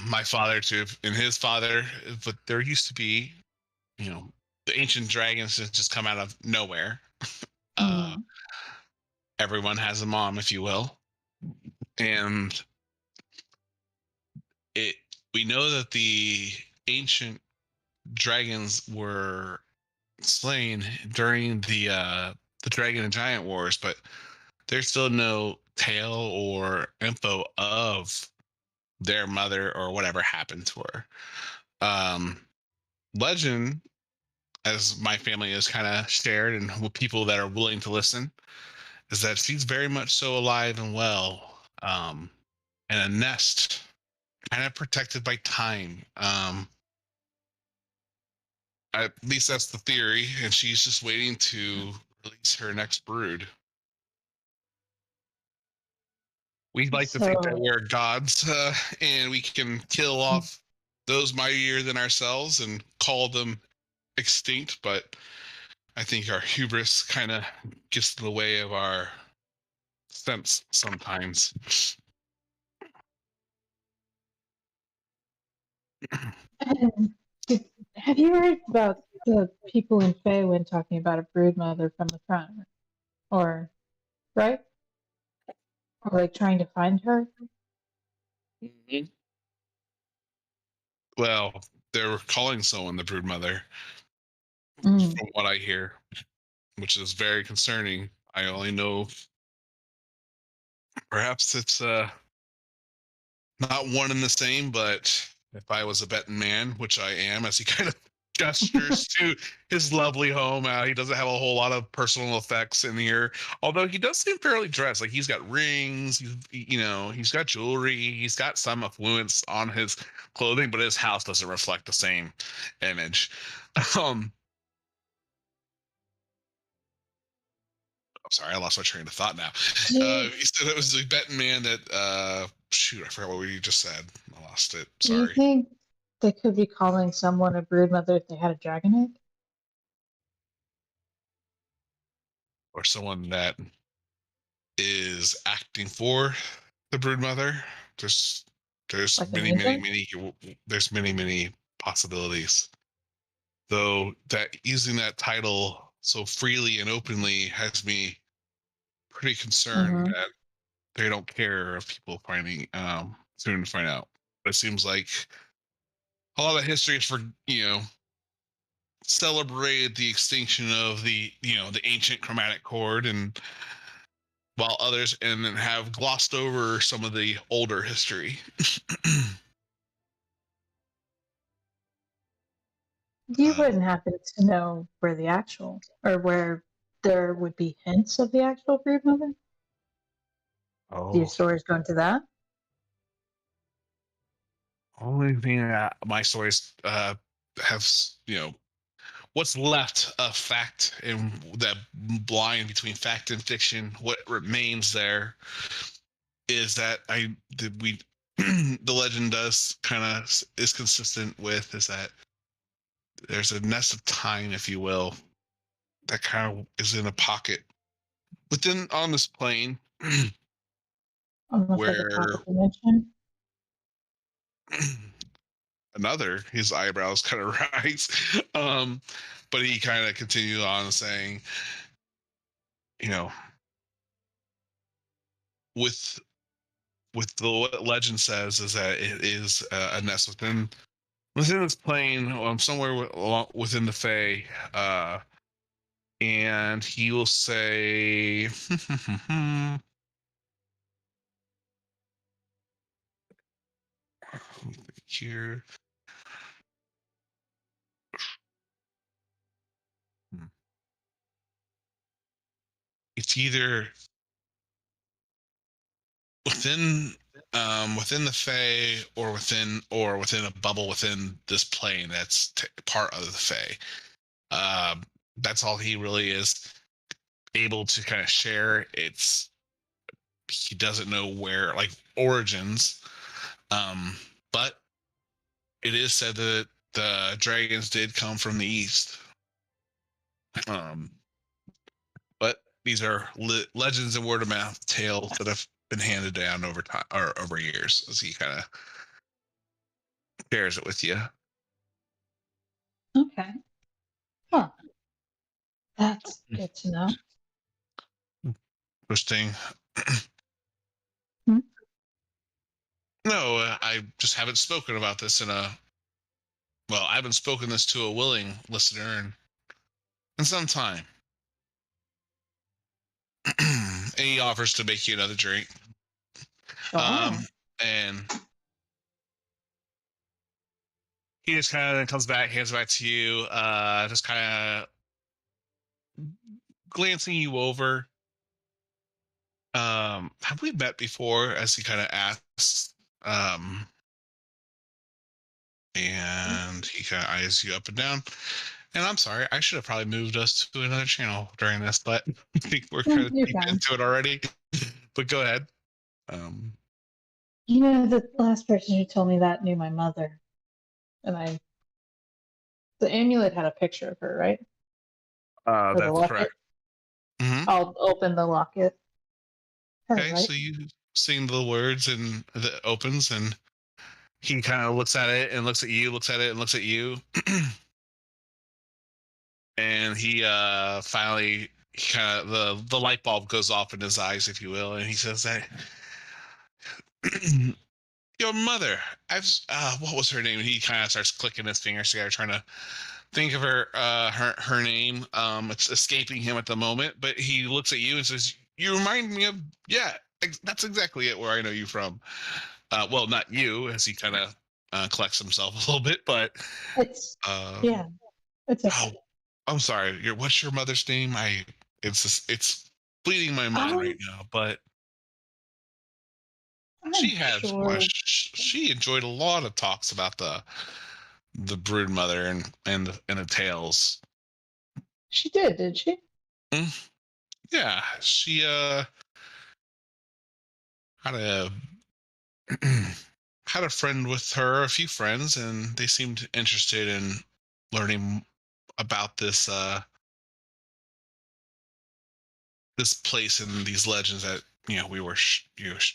my father to and his father, but there used to be, the ancient dragons that just come out of nowhere. Uh, Mm. everyone has a mom, if you will, and it. We know that the ancient dragons were slain during the Dragon and Giant Wars, but there's still no tale or info of their mother or whatever happened to her. Um, Legend, as my family is kind of shared, and with people that are willing to listen, is that she's very much so alive and well, in a nest, kind of protected by time. At least that's the theory, and she's just waiting to release her next brood. We like to think that So, we're gods, and we can kill off those mightier than ourselves and call them extinct, but I think our hubris kind of gets in the way of our sense sometimes. and have you heard about the people in Faywin talking about a broodmother from the front, or right, or like trying to find her? Mhm. Well, they're calling someone the broodmother, Mm. from what I hear, which is very concerning. I only know perhaps it's not one and the same, but if I was a betting man, which I am, as he kind of gestures to his lovely home, he doesn't have a whole lot of personal effects in here. Although he does seem fairly dressed, like he's got rings, he's got jewelry, he's got some affluence on his clothing, but his house doesn't reflect the same image. Um, I'm sorry, I lost my train of thought now. Do you, He said it was the betting man that shoot, I forgot what you just said. I lost it. do you Sorry. think they could be calling someone a broodmother if they had a dragon egg? Or someone that is acting for the brood mother. There's there's Like an many many agent? many there's many many possibilities. Though that using that title so freely and openly has me pretty concerned Mhm. that they don't care if people finding soon to find out. But it seems like a lot of history is for celebrated the extinction of the ancient chromatic chord, and while others and then have glossed over some of the older history. You uh, wouldn't happen to know where the actual, or where there would be hints of the actual broodmother? Do your oh, stories go into that? only thing that my stories have what's left of fact and that line between fact and fiction. What remains there is that we the legend does kind of is consistent with is that there's a nest of time, if you will, that kind of is in a pocket within on this plane Almost like a where pocket dimension. his eyebrows kind of rise, but he kind of continued on saying, you know, with the what legend says is that it is a nest within this plane, somewhere within the Fae, and he will say, here, it's either within within the Fae or within a bubble within this plane that's part of the Fae. That's all he really is able to kind of share. He doesn't know where like origins, but it is said that the dragons did come from the east. Um, but these are legends and word of mouth tales that have been handed down over time or over years, as he kind of shares it with you. Okay. Huh. That's good to know. Interesting. Hmm? No, I just haven't spoken about this I haven't spoken this to a willing listener in some time. And he offers to make you another drink. Sure. And he just kind of comes back, hands it back to you, just kind of glancing you over. Have we met before? As he kind of asks. Um, and he kind of eyes you up and down. And I'm sorry, I should have probably moved us to another channel during this, but I think we're kind of You're deep fine. into it already. But go ahead. Um, You know, the last person who told me that knew my mother. And the amulet had a picture of her, right? Or the that's locket. correct. Hmm. I'll open the locket. Her, Okay, right? so you sing the words and it opens, and he kind of looks at it and looks at you, looks at it and looks at you. And he finally he kind of the light bulb goes off in his eyes, if you will, and he says that your mother, what was her name? And he kind of starts clicking his fingers together, trying to think of her name. It's escaping him at the moment, but he looks at you and says, "You remind me of that's exactly it. Where I know you from. Well, not you," as he kind of collects himself a little bit, but It's, uh, yeah, it's oh, okay. I'm sorry. What's your mother's name? It's bleeding my mind Um, right now, but I'm she had sure she enjoyed a lot of talks about the brood mother and the tales. she did she? Mm, yeah, she had a had a friend with her, a few friends, and they seemed interested in learning about this place and these legends that we were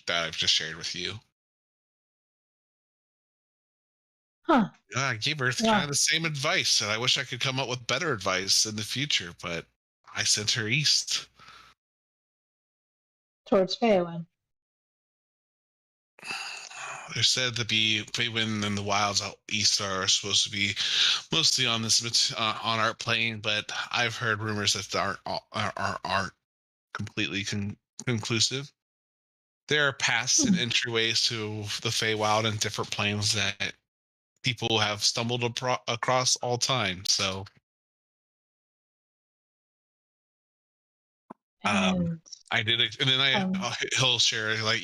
that I've just shared with you. Huh. I gave her Yeah. kind of the same advice, and I wish I could come up with better advice in the future, but I sent her east. Towards Faywin. They're said to be Feywind and the wilds out east are supposed to be mostly on this on our plane, but I've heard rumors that aren't completely conclusive. There are paths and entryways to the Feywild and different planes that people have stumbled across all time. So, And I did, and then he'll share like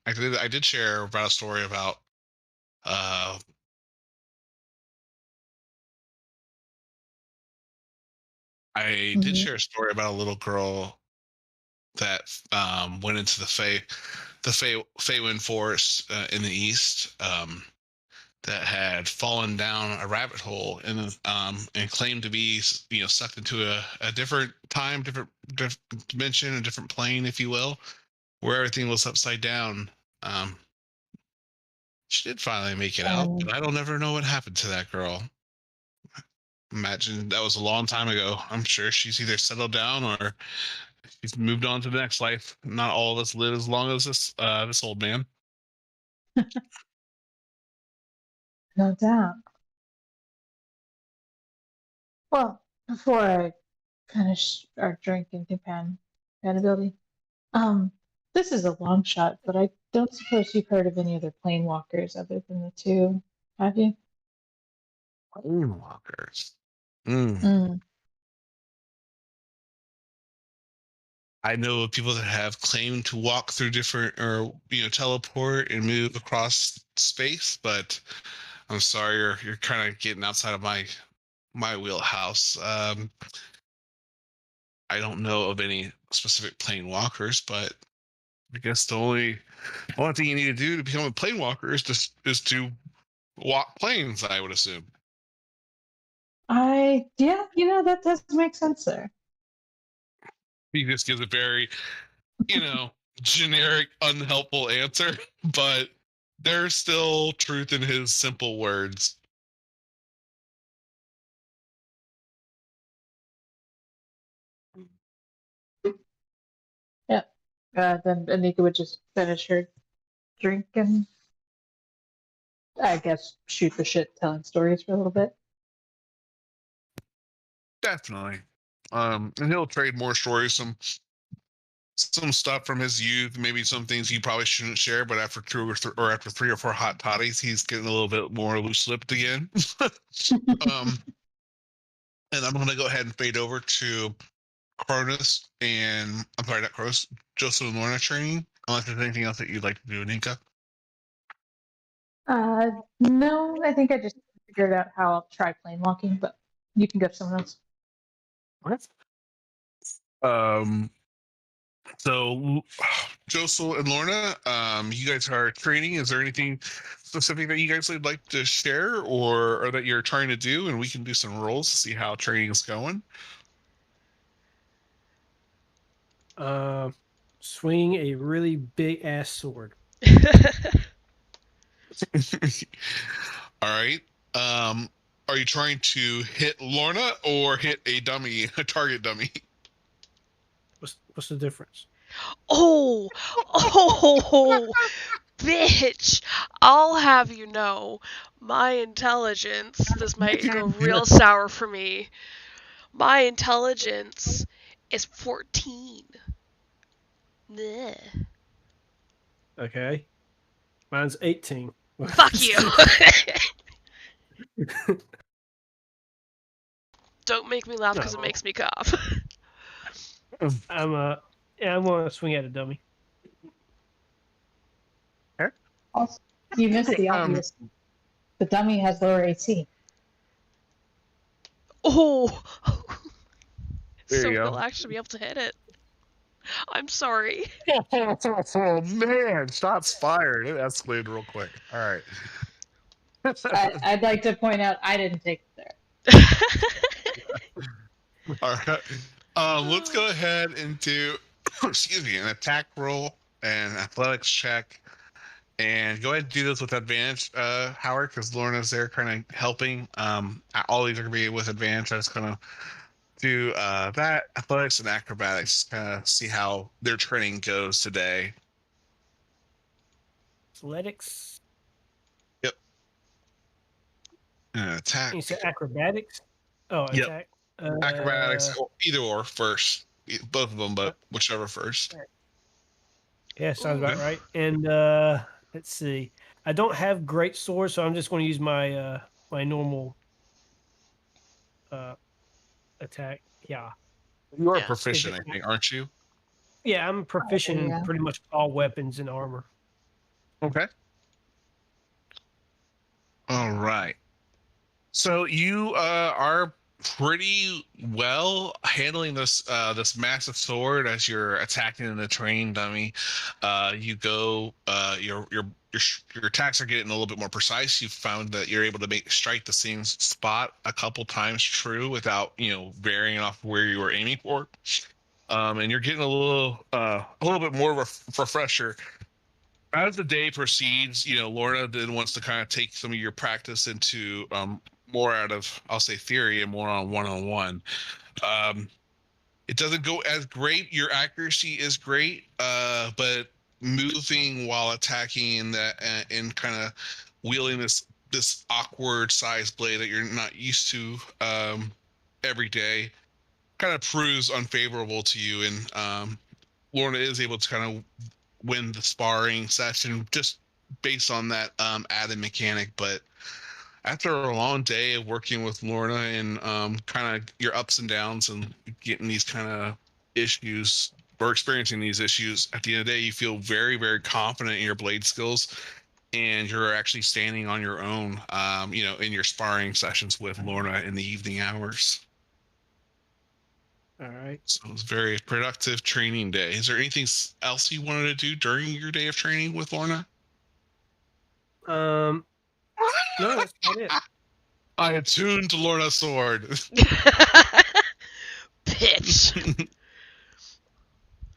I did share about a story about I did share a story about a little girl that went into the Feywind forest in the east that had fallen down a rabbit hole and claimed to be sucked into a different time, different dimension, a different plane, if you will, where everything was upside down. She did finally make it out, but I don't ever know what happened to that girl. Imagine that was a long time ago. I'm sure she's either settled down or she's moved on to the next life. Not all of us live as long as this old man. no doubt. Well, before I finish our drink and compatibility, this is a long shot, but I don't suppose you've heard of any other planewalkers other than the two, have you? Planewalkers. I know of people that have claimed to walk through different, or teleport and move across space, but I'm sorry, you're kind of getting outside of my wheelhouse. I don't know of any specific plane walkers, but I guess the only thing you need to do to become a plane walker is to walk planes, I would assume. That does make sense there. He just gives a very, generic, unhelpful answer, but there's still truth in his simple words. Yeah. Then Anika would just finish her drink and I guess shoot the shit telling stories for a little bit. Definitely. And he'll trade more stories, some stuff from his youth, maybe some things he probably shouldn't share, but after after 3 or 4 hot toddies, he's getting a little bit more loose-lipped again. And I'm going to go ahead and fade over to Cronus and I'm sorry, not Cronus, Joseph and Lorna training. Unless there's anything else that you'd like to do, Ninka. No, I think I just figured out how I'll try plane walking, but you can go to someone else. What? So Josel and Lorna, you guys are training. Is there anything specific that you guys would like to share or that you're trying to do? And we can do some rolls to see how training is going. Swing a really big ass sword. All right. Are you trying to hit Lorna or hit a dummy, a target dummy? What's the difference? Oh, bitch! I'll have you know, my intelligence, this might go real sour for me. My intelligence is 14. Bleh. Okay. Mine's 18. Fuck you! Don't make me laugh because it makes me cough. I'm gonna swing at a dummy. Also, you missed the obvious. The dummy has lower AC. Oh! There So you go. we'll actually be able to hit it. I'm sorry. Oh man, shots fired. It escalated real quick. All right. I'd like to point out I didn't take it there. All right. Let's go ahead and do, excuse me, an attack roll and athletics check. And go ahead and do this with advantage, Howard, because Lorna's there kind of helping. All these are going to be with advantage. I just kind of do that, athletics and acrobatics, kind of see how their training goes today. Athletics. Yep. Attack. You said acrobatics? Oh, Yep. attack. Acrobatics, either or first. Both of them, but whichever first. Yeah, sounds about Okay. right. And let's see. I don't have great sword, so I'm just going to use my my normal attack. Yeah. You are Yeah. proficient, I think, aren't you? Yeah, I'm proficient yeah. in pretty much all weapons and armor. Okay. All right. So you are pretty well handling this massive sword as you're attacking the train dummy. You go your attacks are getting a little bit more precise. You've found that you're able to strike the same spot a couple times true without varying off where you were aiming for. And you're getting a little bit more of a refresher as the day proceeds. Lorna then wants to kind of take some of your practice into more out of, I'll say, theory and more on one-on-one. It doesn't go as great. Your accuracy is great, but moving while attacking in that and kind of wielding this awkward sized blade that you're not used to every day kind of proves unfavorable to you. And Lorna is able to kind of win the sparring session just based on that added mechanic. But after a long day of working with Lorna and kind of your ups and downs and getting these kind of issues or experiencing these issues, at the end of the day, you feel very, very confident in your blade skills, and you're actually standing on your own, in your sparring sessions with Lorna in the evening hours. All right. So it was a very productive training day. Is there anything else you wanted to do during your day of training with Lorna? No, that's about it. I attuned to Lorna's sword. Bitch.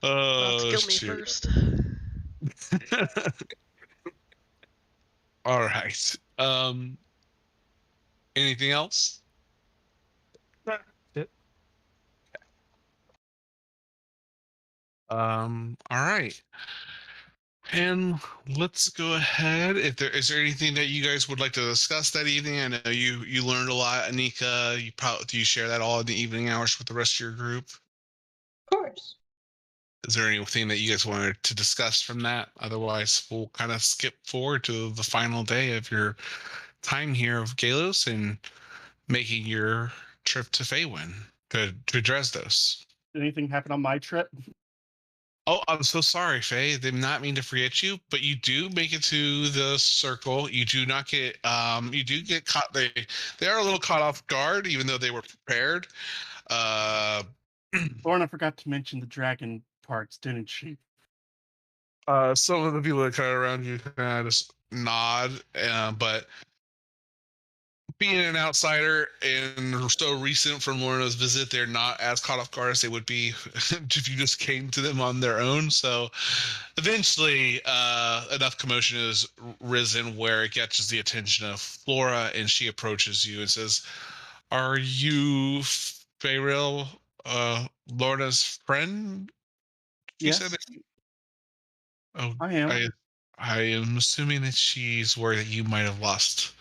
Oh, Kill me shoot. first. All right. Anything else? Yep. All right. And let's go ahead. Is there anything that you guys would like to discuss that evening? I know you learned a lot, Anika. Do you share that all in the evening hours with the rest of your group? Of course. Is there anything that you guys wanted to discuss from that? Otherwise, we'll kind of skip forward to the final day of your time here of Galos and making your trip to Faywin, to Dresdos. Did anything happen on my trip? Oh, I'm so sorry, Faye. Did not mean to forget you, but you do make it to the circle. You do not get you do get caught. They are a little caught off guard, even though they were prepared. Lorna forgot to mention the dragon parts, didn't she? Some of the people that kind of around you kind of just nod, but being an outsider and so recent from Lorna's visit, they're not as caught off guard as they would be if you just came to them on their own. So eventually, enough commotion has risen where it catches the attention of Flora, and she approaches you and says, "Are you Fayril, Lorna's friend?" She Yes, said, "Oh, I am. I am assuming that she's worried that you might have lost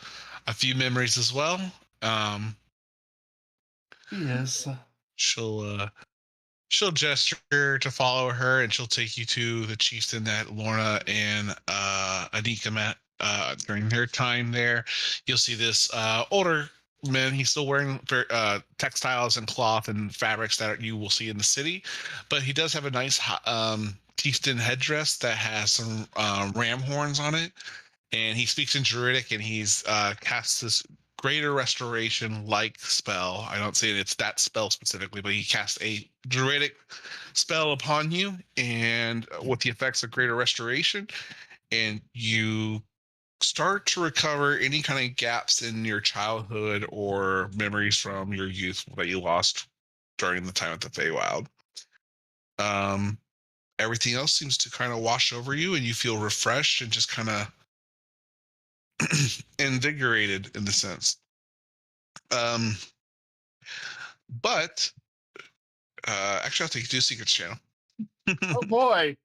a few memories as well." Yes. She'll gesture to follow her, and she'll take you to the chieftain that Lorna and Anika met during their time there. You'll see this older man. He's still wearing textiles and cloth and fabrics that you will see in the city, but he does have a nice chieftain headdress that has some ram horns on it. And he speaks in Druidic, and he's casts this greater restoration like spell. I don't say it's that spell specifically, but he casts a Druidic spell upon you, and with the effects of greater restoration, and you start to recover any kind of gaps in your childhood or memories from your youth that you lost during the time at the Feywild. everything else seems to kind of wash over you, and you feel refreshed and just kind of invigorated in the sense. Um, but actually, I'll take you to Secrets channel. Oh boy.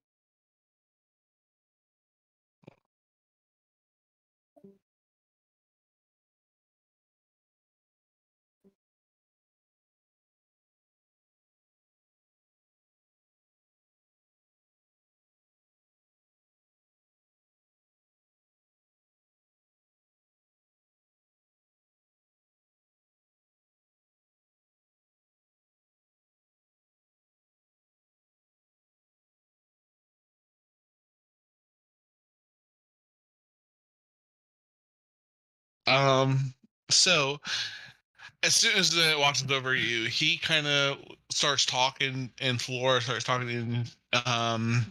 Um, so as soon as it watches over you, he kind of starts talking, and Flora starts talking, and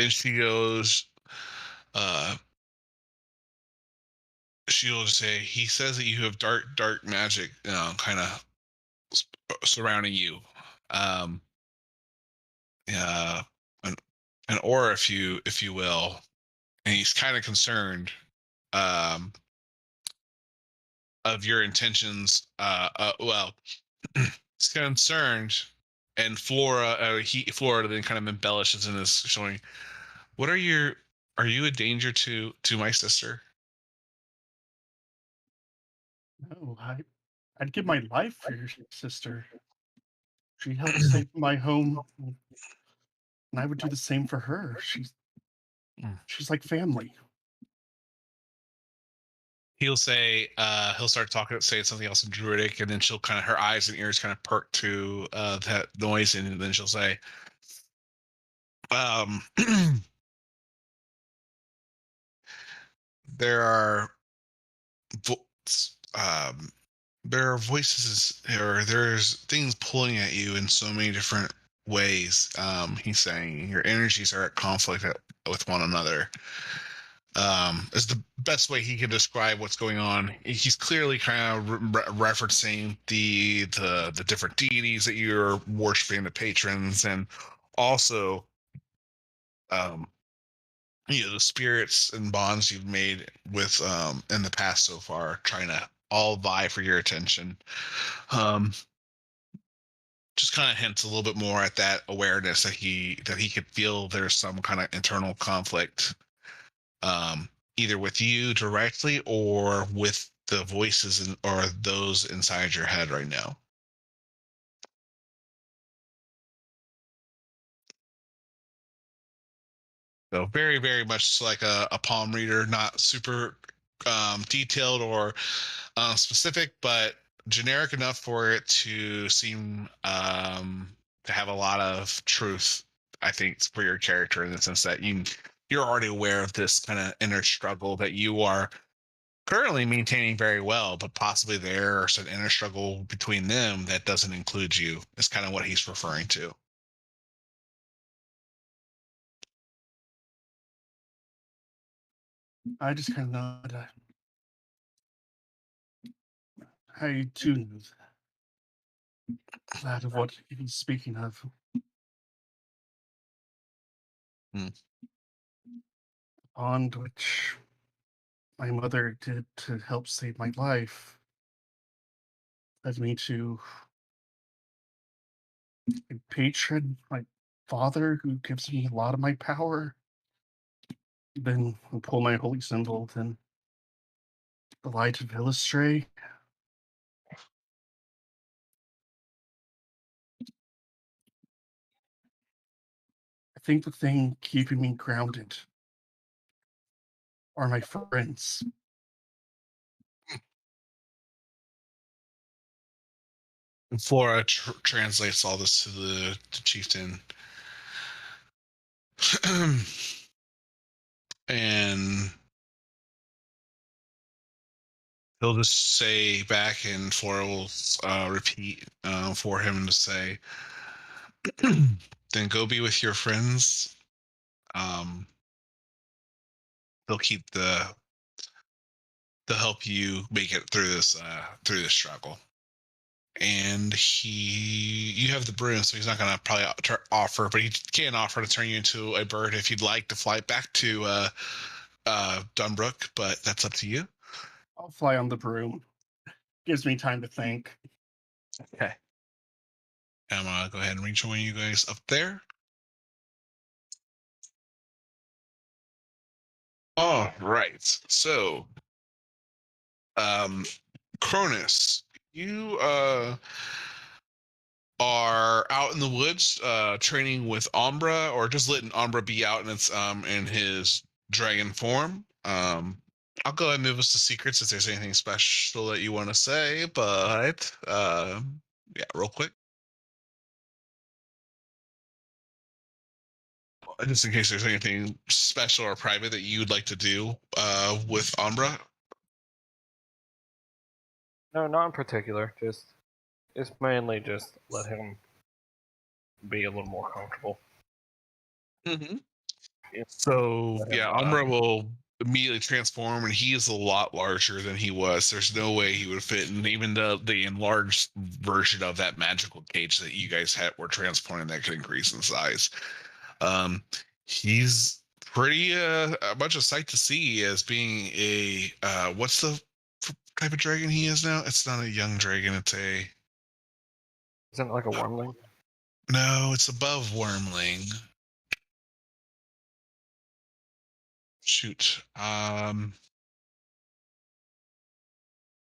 she goes, uh, she'll say, he says that you have dark magic, kind of surrounding you, um, uh, an, an aura, if you will, and he's kind of concerned, um, of your intentions. Well, he's concerned, and Flora then kind of embellishes in this, showing, what are your, are you a danger to my sister? No, I'd give my life for your sister. She helped save my home, and I would do the same for her. She's like family. He'll start talking, say something else in Druidic, and then she'll kind of, her eyes and ears kind of perk to that noise, and then she'll say, um, there are vo- um, there are voices, or there's things pulling at you in so many different ways. He's saying your energies are at conflict with one another. Is the best way he can describe what's going on. He's clearly kind of referencing the different deities that you're worshiping, the patrons, and also, um, the spirits and bonds you've made with, in the past so far, trying to all vie for your attention. Um, just kind of hints a little bit more at that awareness that he could feel there's some kind of internal conflict, um, either with you directly or with the voices or those inside your head right now. So very, very much like a palm reader, not super detailed or specific, but generic enough for it to seem, to have a lot of truth. I think for your character, in the sense that you're already aware of this kind of inner struggle that you are currently maintaining very well, but possibly there's an inner struggle between them that doesn't include you. Is kind of what he's referring to. I just kind of know that I too knew that of what he's speaking of. Hmm. Bond which my mother did to help save my life led me to a patron, my father, who gives me a lot of my power. Then I pull my holy symbol, then the light of Illustray. I think the thing keeping me grounded are my friends. And Flora translates all this to the chieftain. And he'll just say back, and Flora will repeat for him to say, then go be with your friends. Um, they'll keep they'll help you make it through this struggle. and you have the broom, so he's not gonna probably offer, but he can offer to turn you into a bird if you'd like to fly back to Dunbrook, but that's up to you. I'll fly on the broom. Gives me time to think. Okay. I'm gonna go ahead and rejoin you guys up there. All right. So, Cronus, you are out in the woods training with Umbra, or just letting Umbra be out in his dragon form. I'll go ahead and move us to secrets if there's anything special that you want to say, but yeah, real quick. Just in case there's anything special or private that you'd like to do with Umbra. No, not in particular. It's mainly just let him be a little more comfortable. Mm-hmm. Yeah. So Let him, yeah, Umbra will immediately transform, and he is a lot larger than he was. There's no way he would fit in even the enlarged version of that magical cage that you guys were transporting that could increase in size. He's pretty much a sight to see as being a what's the type of dragon he is now? It's not a young dragon. It's a Isn't it like a wormling? no. It's above wormling. Shoot.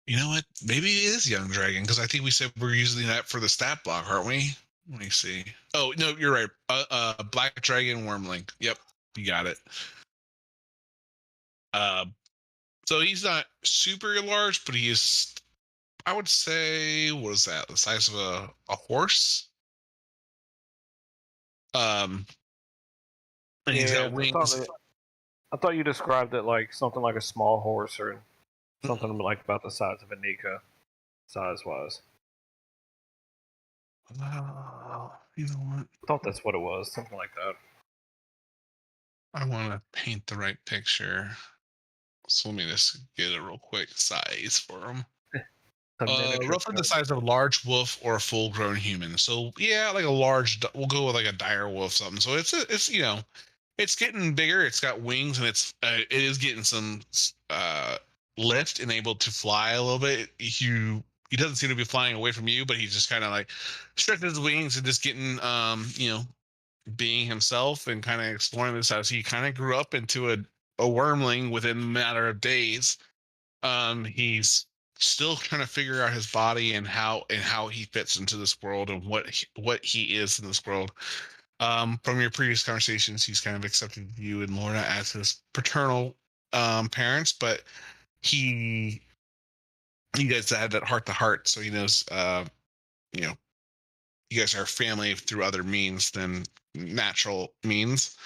You know what? Maybe it is Young Dragon, because I think we said we're using that for the stat block, aren't we? Let me see. Oh no, you're right. Black Dragon Wormling. Yep, you got it. So he's not super large, but he is. I would say, what is that? The size of a horse. And he's got wings. I thought you described it like something like a small horse or something like about the size of a Nika, size-wise. You know what? I thought that's what it was, something like that. I want to paint the right picture. So let me just get a real quick size for him. Roughly the size of a large wolf or a full-grown human. So yeah, like a large. We'll go with like a dire wolf, something. So it's it's getting bigger. It's got wings, and it is getting some lift and able to fly a little bit. He doesn't seem to be flying away from you, but he's just kind of like stretching his wings and just getting being himself and kind of exploring this as he kind of grew up into a wormling within a matter of days. He's still trying to figure out his body and how he fits into this world and what he is in this world. From your previous conversations, he's kind of accepted you and Lorna as his paternal parents, but you guys had that heart to heart, so he knows you guys are family through other means than natural means.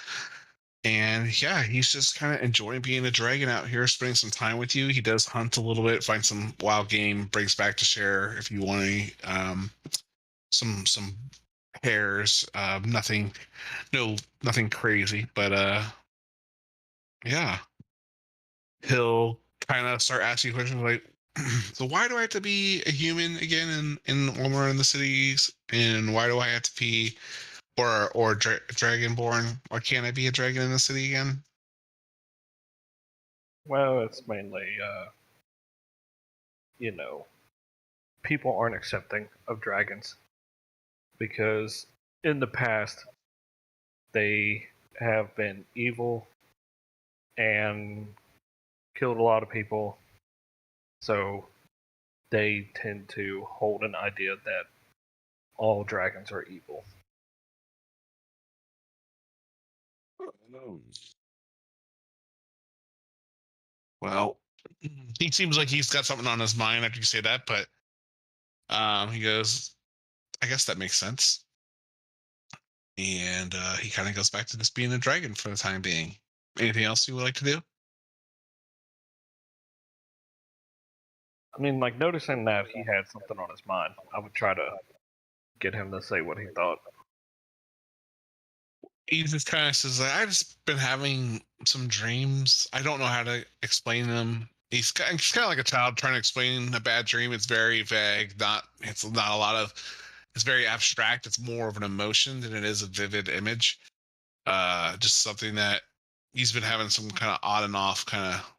And yeah, he's just kind of enjoying being a dragon out here, spending some time with you. He does hunt a little bit, find some wild game, brings back to share if you want any, some hares. Nothing crazy, but yeah, he'll kind of start asking questions like, so why do I have to be a human again in Walmart in the cities, and why do I have to be dragonborn? Why can't I be a dragon in the city again? Well, it's mainly, people aren't accepting of dragons because in the past they have been evil and killed a lot of people, so they tend to hold an idea that all dragons are evil. Well, he seems like he's got something on his mind after you say that, but he goes, I guess that makes sense. And he kind of goes back to just being a dragon for the time being. Anything else you would like to do? I mean, like, noticing that he had something on his mind, I would try to get him to say what he thought. He just kind of says, I've just been having some dreams. I don't know how to explain them. he's kind of like a child trying to explain a bad dream. It's very vague. It's not a lot of. It's very abstract. It's more of an emotion than it is a vivid image. Just something that he's been having some kind of on and off kind of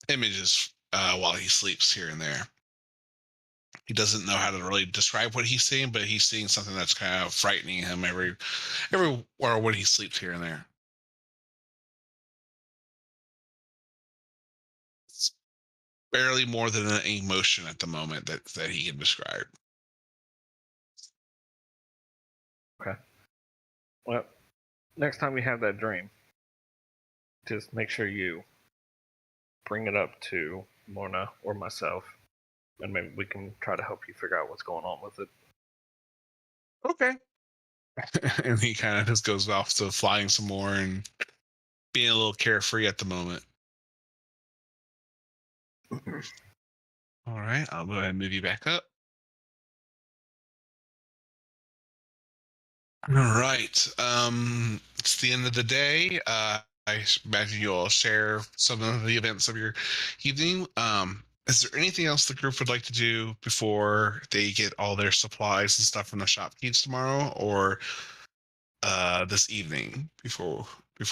images while he sleeps here and there. He doesn't know how to really describe what he's seeing, but he's seeing something that's kind of frightening him everywhere when he sleeps here and there. It's barely more than an emotion at the moment that he can describe. Okay. Well, next time you have that dream, just make sure you bring it up to Mona or myself, and maybe we can try to help you figure out what's going on with it. Okay. And he kind of just goes off to flying some more and being a little carefree at the moment. All right, I'll go ahead and move you back up. All right. It's the end of the day. I imagine you all share some of the events of your evening. Is there anything else the group would like to do before they get all their supplies and stuff from the shopkeepers tomorrow, or this evening before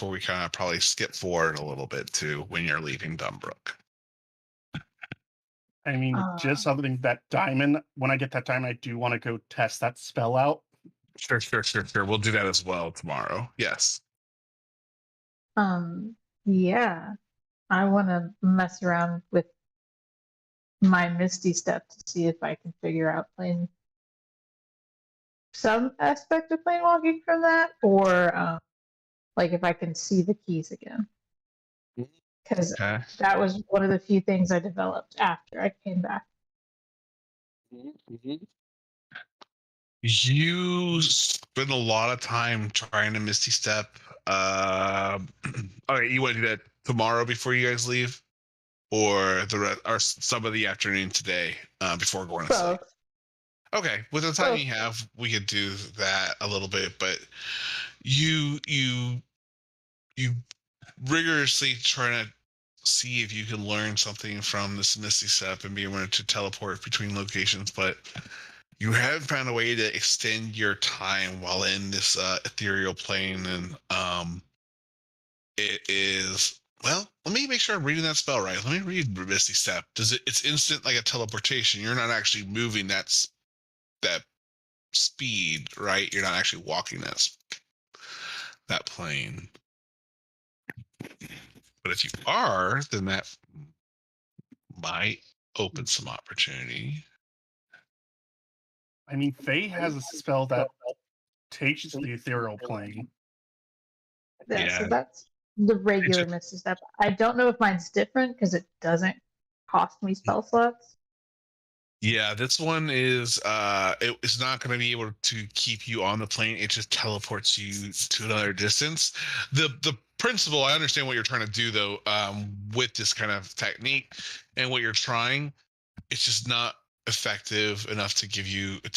we kind of probably skip forward a little bit to when you're leaving Dunbrook? I mean, just something that diamond. When I get that diamond, I do want to go test that spell out. Sure. We'll do that as well tomorrow. Yes. Yeah, I want to mess around with my Misty Step to see if I can figure out playing some aspect of plane walking from that, or like if I can see the keys again. Because Okay. that was one of the few things I developed after I came back. You spend a lot of time trying to Misty Step. Okay, you want to do that tomorrow before you guys leave, or or some of the afternoon today before going to sleep? Both. Okay, with the time Both. you have, we could do that a little bit, but you rigorously trying to see if you can learn something from this Misty Step and be able to teleport between locations, but you haven't found a way to extend your time while in this ethereal plane, and it is, well, let me make sure I'm reading that spell right. Let me read Misty Step. It's instant, like a teleportation. You're not actually moving that speed, right? You're not actually walking that plane. But if you are, then that might open some opportunity. I mean, Faye has a spell that takes you to the ethereal plane. Yeah, so Yeah. that's the regular just- Misty Step. I don't know if mine's different because it doesn't cost me spell slots. Yeah, this one is it's not going to be able to keep you on the plane. It just teleports you to another distance. The principle, I understand what you're trying to do though, with this kind of technique and what you're trying. It's just not effective enough to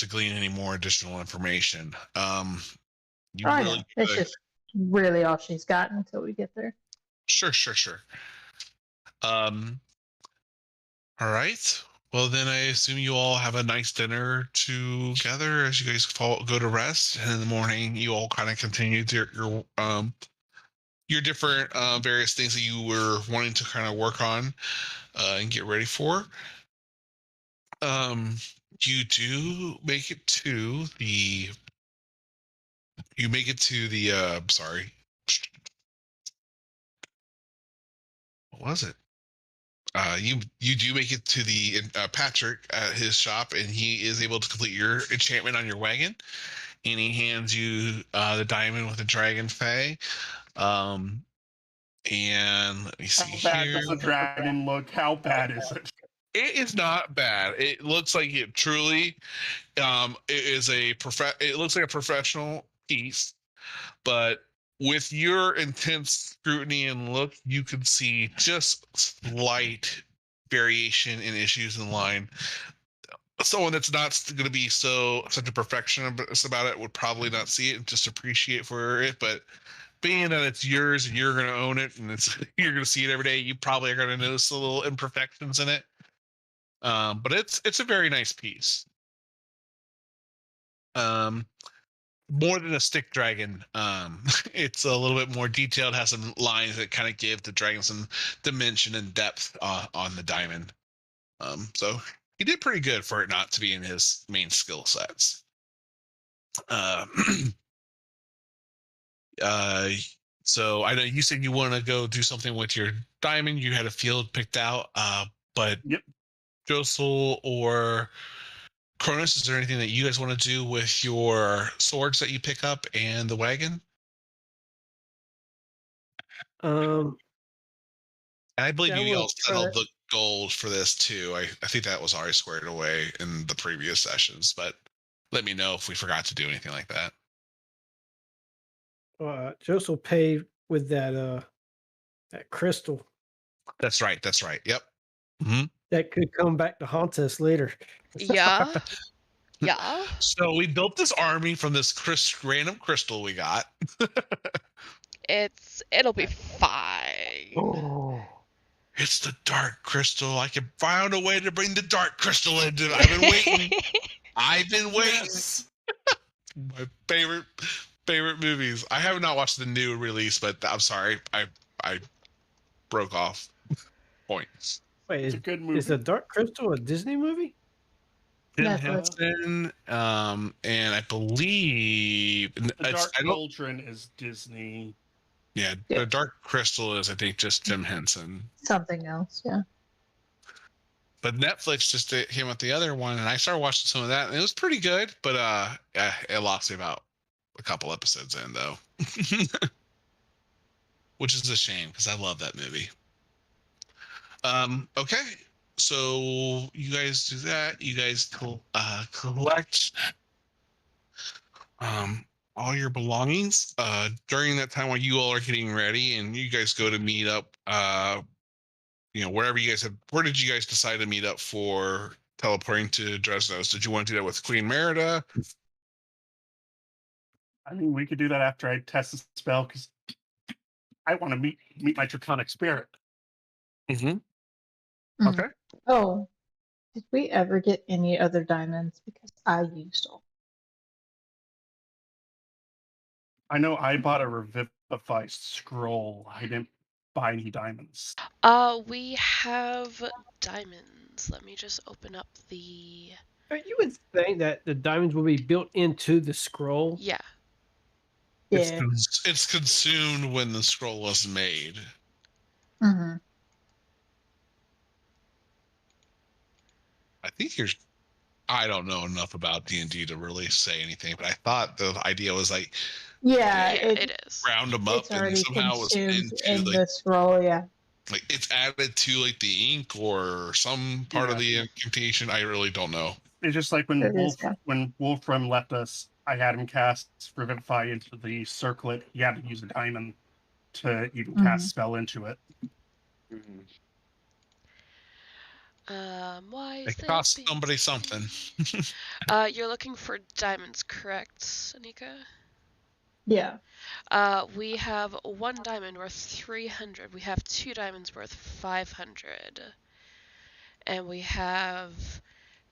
glean any more additional information. You I really know. It's gotta- just really all she's got until we get there. Sure. All right. Well, then I assume you all have a nice dinner together as you guys go to rest, and in the morning you all kind of continue to your different various things that you were wanting to kind of work on and get ready for. You do make it to the. You make it to the. Sorry. What was it? You do make it to the Patrick at his shop, and he is able to complete your enchantment on your wagon, and he hands you the diamond with the dragon fay. And let me see How bad here. does the dragon look? How bad is it? It is not bad. It looks like it truly. It is It looks like a professional piece, but with your intense scrutiny and look, you can see just slight variation in issues in line. Someone that's not going to be such a perfectionist about it would probably not see it and just appreciate for it, but being that it's yours and you're going to own it and you're going to see it every day, you probably are going to notice the little imperfections in it. But it's a very nice piece. More than a stick dragon. It's a little bit more detailed, has some lines that kind of give the dragon some dimension and depth on the diamond. So he did pretty good for it not to be in his main skill sets. Uh, so I know you said you want to go do something with your diamond. You had a field picked out, but Yep. Josel or Cronus, is there anything that you guys want to do with your swords that you pick up and the wagon? Um, And I believe Yeah, you we'll all settled the gold for this too. I think that was already squared away in the previous sessions, but let me know if we forgot to do anything like that. Joseph will pay with that crystal That's right. That's right. Yep. Mm-hmm. that could come back to haunt us later. Yeah. Yeah. So we built this army from this random crystal we got. It'll be fine. Oh, It's the dark crystal. I can find a way to bring the dark crystal into it. I've been waiting. I've been waiting. Yes. My favorite movies. I have not watched the new release, but I'm sorry. I broke off points. Wait, It's a good movie. is the Dark Crystal a Disney movie? Tim Netflix. Henson, and I believe The Dark I don't. Cauldron is Disney. Yeah, Yeah. the Dark Crystal is I think just Tim Henson. Something else, yeah. But Netflix just came out the other one, and I started watching some of that, and it was pretty good. But it lost me about a couple episodes in, though, which is a shame because I love that movie. Okay, so you guys do that. You guys collect all your belongings during that time while you all are getting ready, and you guys go to meet up. Wherever you guys have. Where did you guys decide to meet up for teleporting to Dresnos? Did you want to do that with Queen Merida? I mean, we could do that after I test the spell because I want to meet my draconic spirit. Mm-hmm. Mm. Okay. Oh, did we ever get any other diamonds? Because I used all. I know I bought a revivify scroll. I didn't buy any diamonds. We have diamonds. Let me just open up the. You would think that the diamonds will be built into the scroll. Yeah. Yeah. It's consumed when the scroll was made. Mm-hmm. I think I don't know enough about D&D to really say anything, but I thought the idea was like Yeah, it is. round them up it's and already somehow it was consumed into in like the scroll, yeah. like it's added to like the ink or some part of the incantation. I really don't know. It's just like when It is, yeah. when Wolfram left us, I had him cast Revivify into the circlet. He had to use a diamond to even cast spell into it. Why is It costs this somebody something. You're looking for diamonds, correct, Anika? Yeah. We have 1 diamond worth 300. We have 2 diamonds worth 500. And we have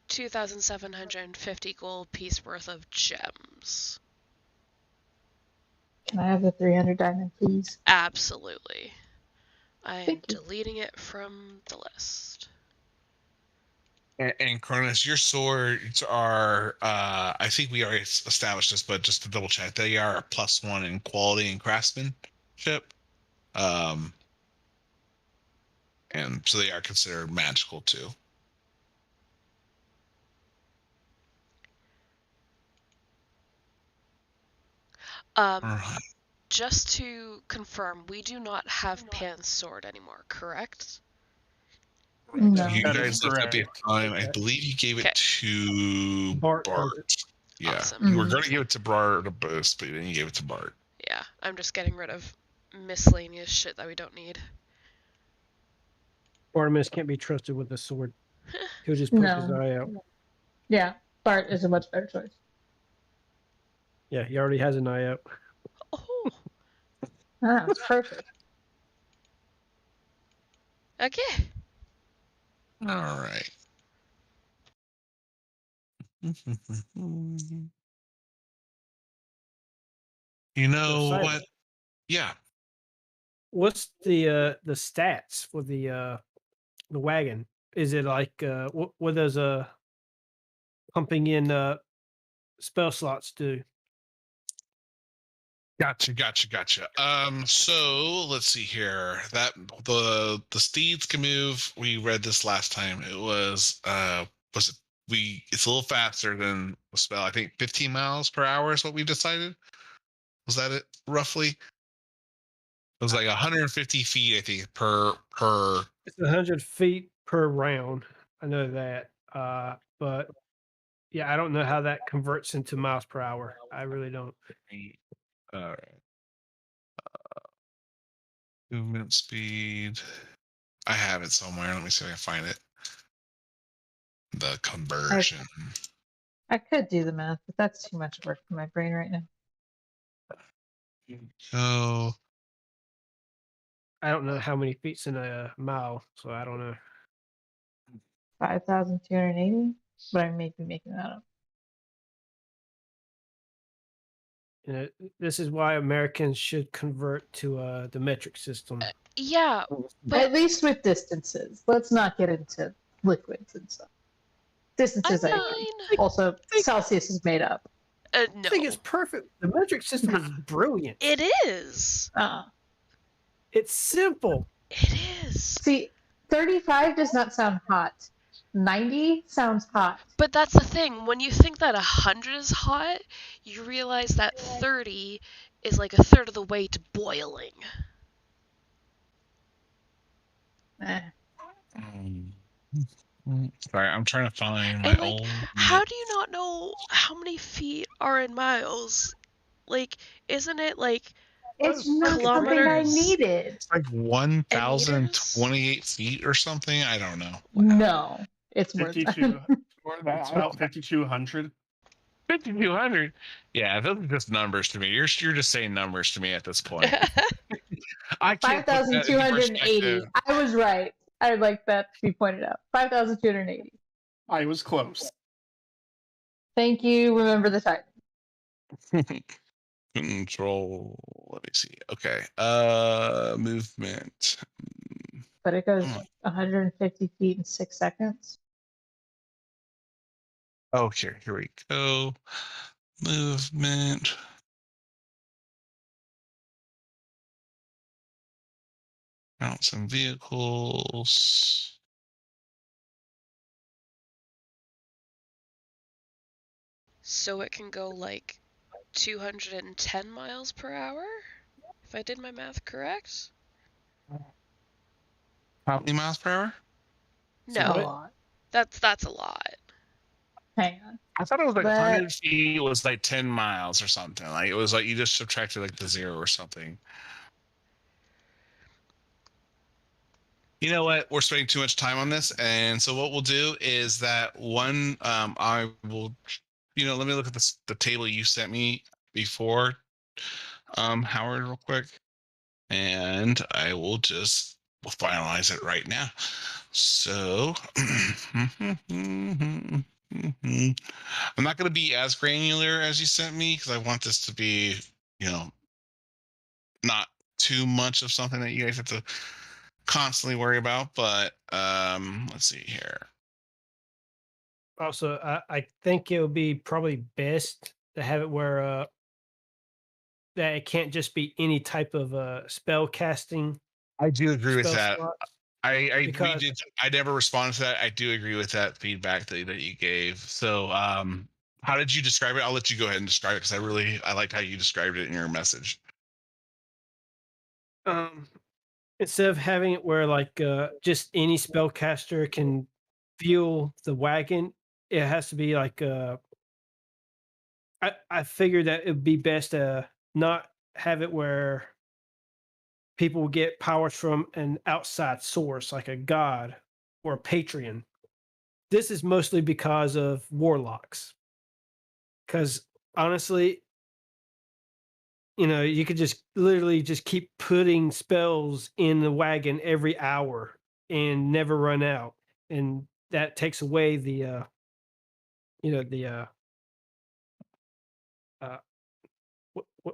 2,750 gold piece worth of gems. Can I have the 300 diamond, please? Absolutely. I am Thank you. deleting it from the list. And Cronus, your swords are, I think we already established this, but just to double check, they are a +1 in quality and craftsmanship. And so they are considered magical too. Right. Just to confirm, we do not have Pan's sword anymore, correct? No. You That guys is looked at the correct. time. I believe you gave it Okay. to Bart. Yeah, Awesome. you were going to give it to Barnabas, but then you gave it to Bart. Yeah, I'm just getting rid of miscellaneous shit that we don't need. Bartimaeus can't be trusted with a sword. He'll just poke his No. eye out. Yeah. Bart is a much better choice. Yeah, he already has an eye out. Oh, Ah, it's perfect. Okay. All right. You know Simon, what? Yeah. what's the stats for the wagon? Is it like what does pumping in spell slots do? Gotcha. So let's see here. That the steeds can move. We read this last time. It was it it's a little faster than the spell. I think 15 miles per hour is what we decided. Was that it roughly? It was like 150 feet, I think, per. It's 100 feet per round. I know that, but yeah, I don't know how that converts into miles per hour. I really don't. All right. Movement speed. I have it somewhere. Let me see if I can find it. The conversion. I could do the math, but that's too much work for my brain right now. So I don't know how many feet's in a mile, so I don't know. 5,280, but I may be making that up. You know, this is why Americans should convert to the metric system. Yeah, but At least with distances. Let's not get into liquids and stuff. Distances, I agree. fine. Also, Celsius is made up. No. I think it's perfect. The metric system is brilliant. It is. It's simple. It is. See, 35 does not sound hot. 90 sounds hot. But that's the thing. When you think that 100 is hot, you realize that 30 is like a third of the way to boiling. Sorry, I'm trying to find my And like, old. how do you not know how many feet are in miles? Like, isn't it like It's not something I kilometers? needed. It's like 1,028 feet or something. I don't know. No, it's more than 52. that. It's about 5,200. 5,200. Yeah, those are just numbers to me. You're just saying numbers to me at this point. I can't put that into 5,280. perspective. I was right. I'd like that to be pointed out. 5,280. I was close. Thank you. Remember the time. Control. Let me see. Okay. Movement. But it goes 150 feet in 6 seconds. Okay, here we go. Movement. Mount some vehicles. So it can go like 210 miles per hour? If I did my math correct? How many miles per hour? A No, lot. that's a lot. Hang on. I thought it was like But- 100 feet was like 10 miles or something. Like it was like you just subtracted like the 0 or something. You know what? We're spending too much time on this, and so what we'll do is that one. I will, let me look at the table you sent me before, Howard, real quick, and I will just finalize it right now. So, I'm not going to be as granular as you sent me because I want this to be, not too much of something that you guys have to constantly worry about. But let's see here. Also, I think it would be probably best to have it where that it can't just be any type of spell casting. I do agree with spell that. slots. I Because- I never responded to that. I do agree with that feedback that you gave. So how did you describe it? I'll let you go ahead and describe it because I liked how you described it in your message. Instead of having it where like just any spellcaster can fuel the wagon, it has to be like I figured that it'd be best to not have it where people will get powers from an outside source like a god or a patron. This is mostly because of warlocks. Because honestly, you could just literally just keep putting spells in the wagon every hour and never run out, and that takes away the uh,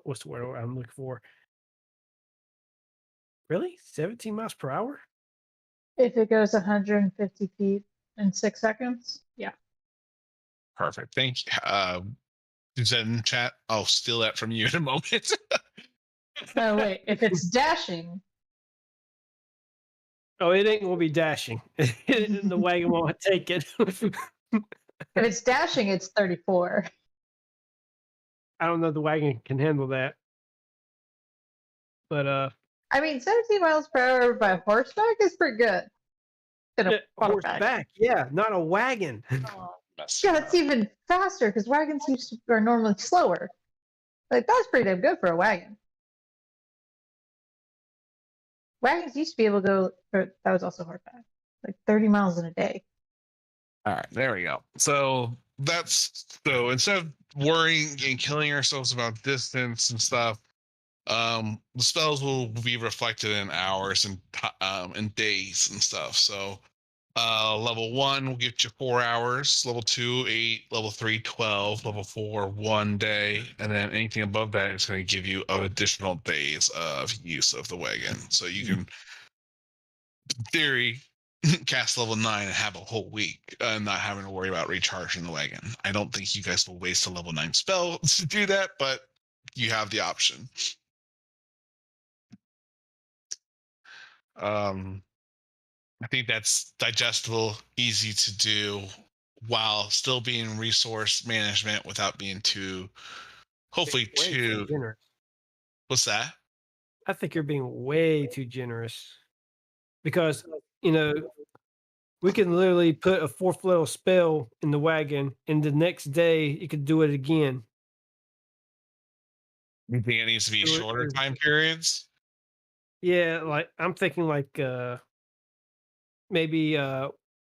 what's the word I'm looking for? Really, 17 miles per hour? If it goes 150 feet in 6 seconds, yeah. Perfect. Thank you. You said in chat. I'll steal that from you in a moment. Oh wait, if it's dashing, Oh, it ain't gonna be dashing. The wagon won't take it. if it's dashing, it's 34. I don't know if the wagon can handle that. But I mean, 17 miles per hour by horseback is pretty good. horseback, yeah, not a wagon. Yeah, that's even faster because wagons are normally slower. Like that's pretty damn good for a wagon. Wagons used to be able to go. That was also horseback, like 30 miles in a day. All right, there we go. So instead of worrying and killing ourselves about distance and stuff, the spells will be reflected in hours and days and stuff. So level 1 will get you 4 hours, level 2 8, level 3 12, level 4 1 day, and then anything above that is going to give you additional days of use of the wagon. So you can, in theory, cast level 9 and have a whole week not having to worry about recharging the wagon. I don't think you guys will waste a level 9 spell to do that, but you have the option. I think that's digestible, easy to do, while still being resource management without being hopefully Way too generous. What's that? I think you're being way too generous because we can literally put a 4th level spell in the wagon, and the next day you could do it again. You think it needs to be shorter time periods? Yeah, like I'm thinking like maybe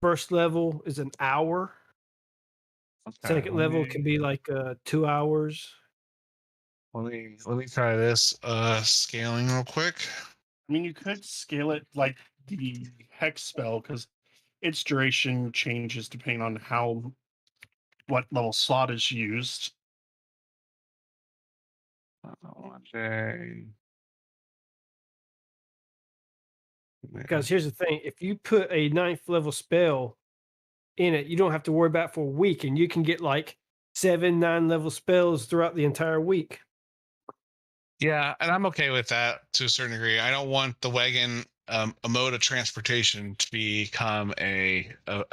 first level is an hour. Okay, Second level can be like 2 hours. Let me try this scaling real quick. I mean, you could scale it like the hex spell because its duration changes depending on what level slot is used. Because here's the thing, if you put a 9th level spell in it, you don't have to worry about it for a week, and you can get like 7, 9 level spells throughout the entire week. Yeah, and I'm okay with that to a certain degree. I don't want the wagon, a mode of transportation, to become a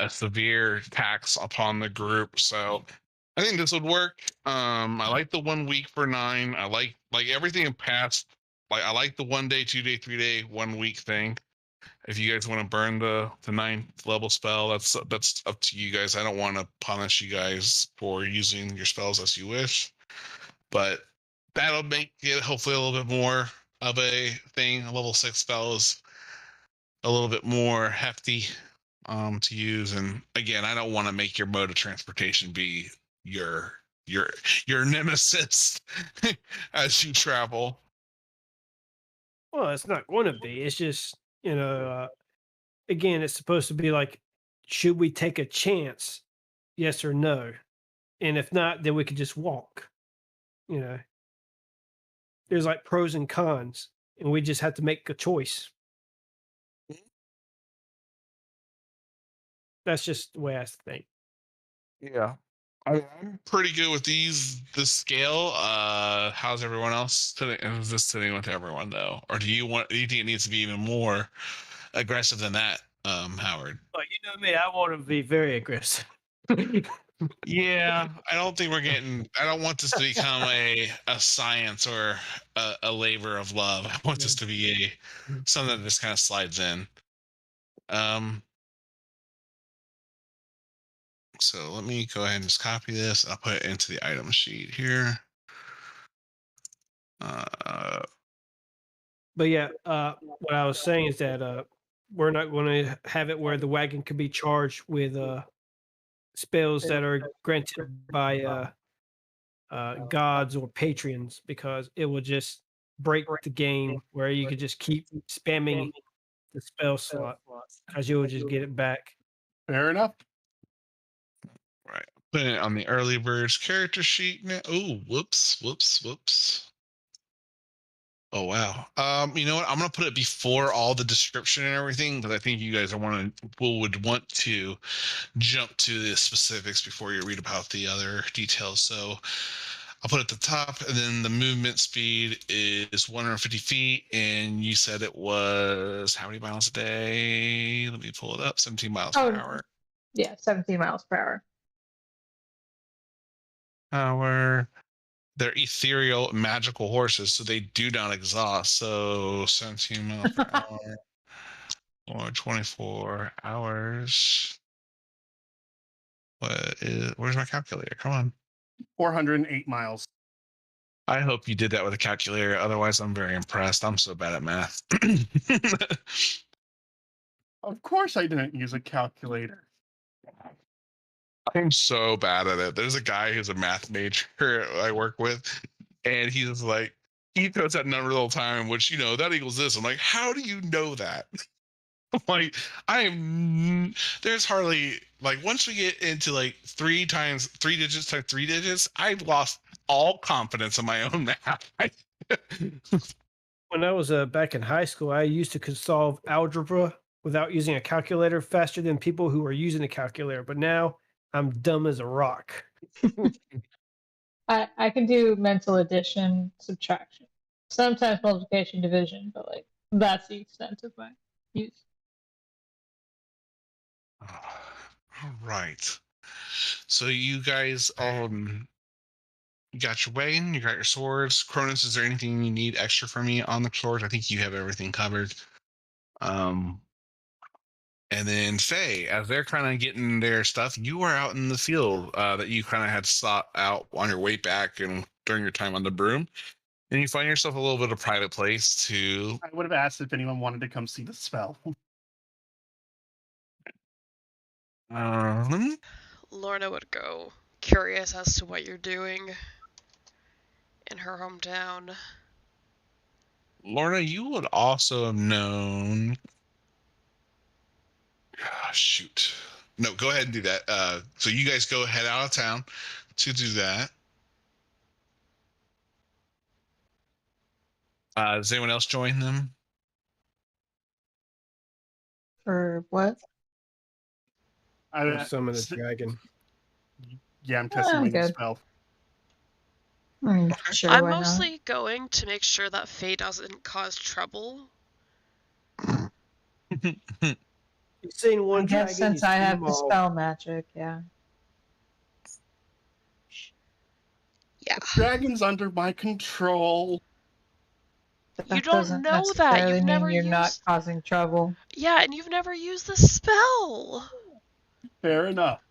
severe tax upon the group. So I think this would work. I like the 1 week for 9. I like everything in past. Like I like the 1 day, 2 day, 3 day, 1 week thing. If you guys want to burn the 9th level spell, that's up to you guys. I don't want to punish you guys for using your spells as you wish, but that'll make it hopefully a little bit more of a thing. A level 6 spell is a little bit more hefty to use, and again, I don't want to make your mode of transportation be your nemesis as you travel. Well, it's not going to be. It's just, again, it's supposed to be like, should we take a chance? Yes or no? And if not, then we could just walk. There's like pros and cons, and we just have to make a choice. That's just the way I think. Yeah. I'm pretty good with this scale. How's everyone else sitting? Is this sitting with everyone though, or do you think it needs to be even more aggressive than that, Howard? But you know me, I want to be very aggressive. Yeah, I don't think I don't want this to become a science or a labor of love. I want this to be something that just kind of slides in. So let me go ahead and just copy this. I'll put it into the item sheet here. But yeah, what I was saying is that we're not going to have it where the wagon could be charged with spells that are granted by gods or patrons, because it will just break the game where you could just keep spamming the spell slot because you'll just get it back. Fair enough. Right. Putting it on the early birds character sheet now. Oh, whoops. Oh wow. You know what? I'm gonna put it before all the description and everything because I think you guys would want to jump to the specifics before you read about the other details. So I'll put it at the top, and then the movement speed is 150 feet, and you said it was how many miles a day? Let me pull it up. 17 miles per hour. Yeah, 17 miles per hour. They're ethereal magical horses, so they do not exhaust. So 17 miles per hour or 24 hours. Where's my calculator? Come on. 408 miles. I hope you did that with a calculator. Otherwise, I'm very impressed. I'm so bad at math. Of course I didn't use a calculator. I'm so bad at it. There's a guy who's a math major I work with, and he's like, he throws that number the whole time, which, that equals this. I'm like, how do you know that? I'm like, there's hardly, like, once we get into like 3 digits times 3 digits, I've lost all confidence in my own math. When I was back in high school, I used to solve algebra without using a calculator faster than people who were using a calculator. But now I'm dumb as a rock. I can do mental addition, subtraction, sometimes multiplication, division, but like that's the extent of my use. All right. So you guys you got your wagon, you got your swords. Cronus, is there anything you need extra from me on the swords? I think you have everything covered. And then Faye, as they're kind of getting their stuff, you are out in the field that you kind of had sought out on your way back and during your time on the broom. And you find yourself a little bit of private place to... I would have asked if anyone wanted to come see the spell. Lorna would go, curious as to what you're doing in her hometown. Lorna, you would also have known... shoot. No, go ahead and do that. So you guys go head out of town to do that. Does anyone else join them? For what? Or summon a dragon. Yeah, I'm testing my new spell. Sure, I'm why mostly not? going to make sure that Faye doesn't cause trouble. You've seen one I dragon. guess since I have the spell magic, yeah. Yeah. The dragon's under my control. But You don't know that. You've never you're used... not causing trouble. Yeah, and you've never used the spell. Fair enough.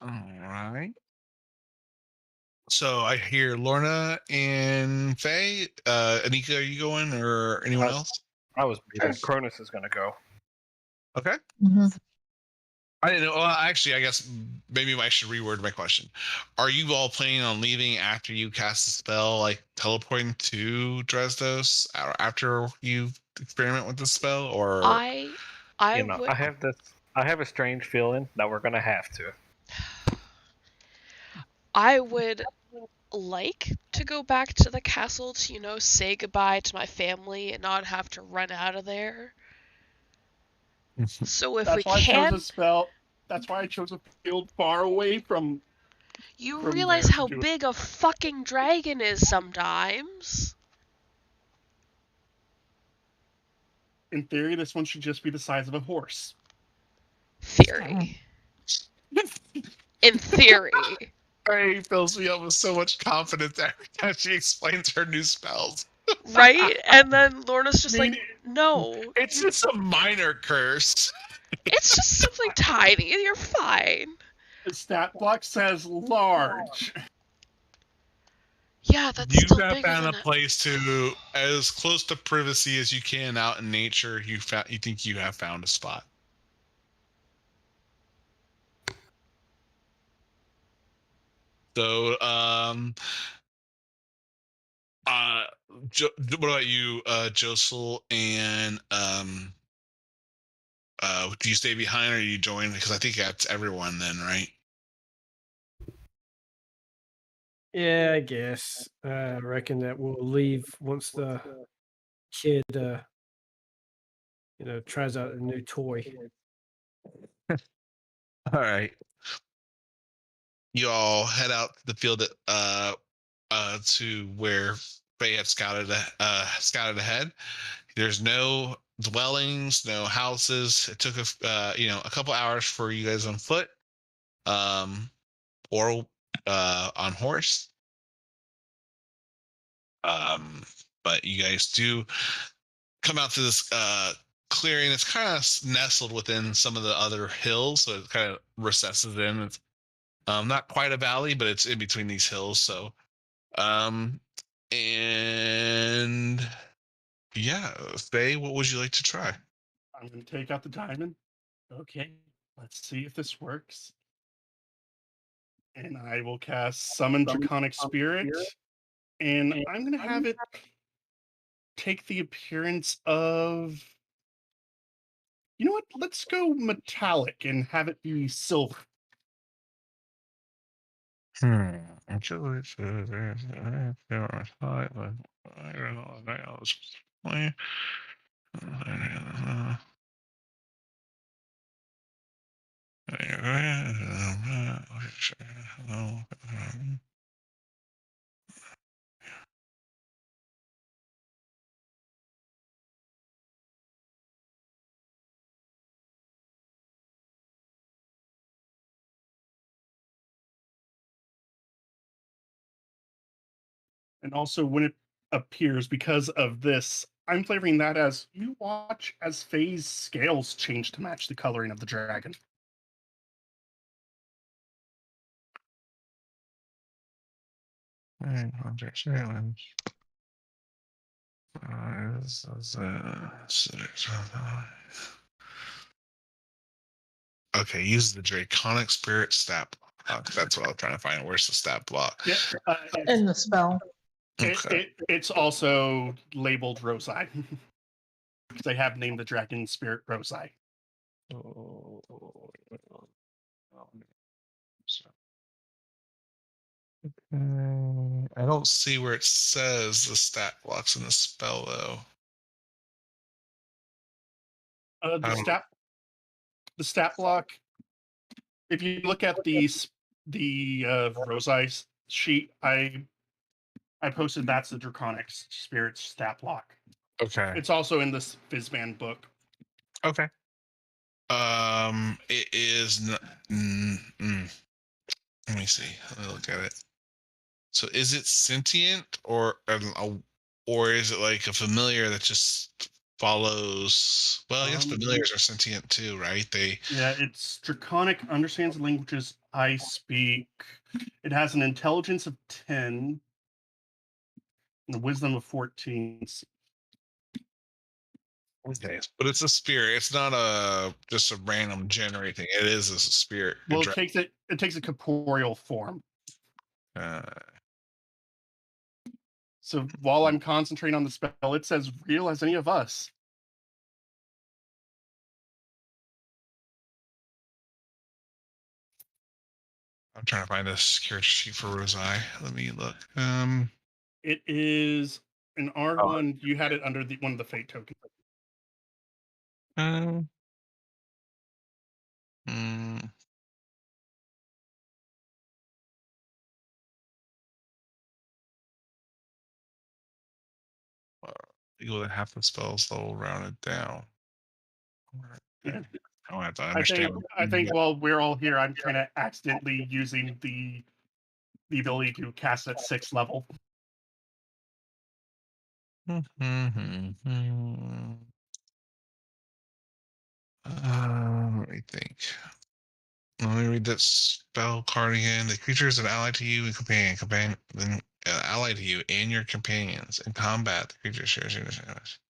All right. So I hear Lorna and Faye. Anika, are you going, or anyone else? I was muted. Cronus is going to go. Okay. Mm-hmm. I didn't know. Well, actually, I guess maybe I should reword my question. Are you all planning on leaving after you cast the spell, like teleporting to Dresdos after you experiment with the spell, or I would... I have a strange feeling that we're going to have to. I would like to go back to the castle to, say goodbye to my family and not have to run out of there. So if That's we why can... I chose a spell. That's why I chose a field far away from... You realize how big a fucking dragon is sometimes? In theory, this one should just be the size of a horse. Theory. In theory. Faye fills me up with so much confidence every time she explains her new spells. Right? And then Lorna's just like, no. It's just a minor curse. It's just something tiny. You're fine. The stat block says large. Yeah, that's you still have bigger found than a place to, as close to privacy as you can out in nature. You think you have found a spot. So, what about you, Josel and do you stay behind or you join? Because I think that's everyone then, right? Yeah, I guess. I reckon that we'll leave once the kid, tries out a new toy. All right. You all head out to the field to where Faye had scouted ahead. There's no dwellings, no houses. It took a couple hours for you guys on foot, um, or on horse. But you guys do come out to this clearing. It's kind of nestled within some of the other hills, so it kind of recesses in. It's not quite a valley, but it's in between these hills. So, um, and yeah, Faye, what would you like to try? I'm going to take out the diamond. Okay, let's see if this works. And I will cast Summon Draconic Spirit. And I'm going to have it take the appearance of. You know what? Let's go metallic and have it be silver. And also, when it appears, because of this, I'm flavoring that as you watch as Faye's scales change to match the coloring of the dragon. Okay, use the Draconic Spirit stat block. That's what I was trying to find. Where's the stat block? Yeah, In the spell. it's also labeled Rosai. Because I have named the dragon spirit Rosai. I don't see where it says the stat blocks in the spell though. The stat block. If you look at the Rosai sheet, I posted that's the Draconic Spirit stat block. Okay. It's also in this Fizzman book. Okay. It is. Let me see. Let me look at it. So, is it sentient or is it like a familiar that just follows? Well, I guess familiars are sentient too, right? Yeah, it's Draconic, understands the languages I speak. It has an intelligence of 10 and a wisdom of 14. Okay, but it's a spirit. It's not just a random generating. It is a spirit. Well, it takes a corporeal form. So while I'm concentrating on the spell, it's as real as any of us. I'm trying to find a character sheet for Rosai. Let me look. It is an R1. You had it under one of the fate tokens. Mm, equal to half the spells level rounded down. Yeah. I don't have to understand. I think while we're all here, I'm kind of accidentally using the ability to cast at 6th level. Let me think. Let me read that spell card again. The creature is an ally to you and companion, ally to you and your companions in combat. The creature shares your damage.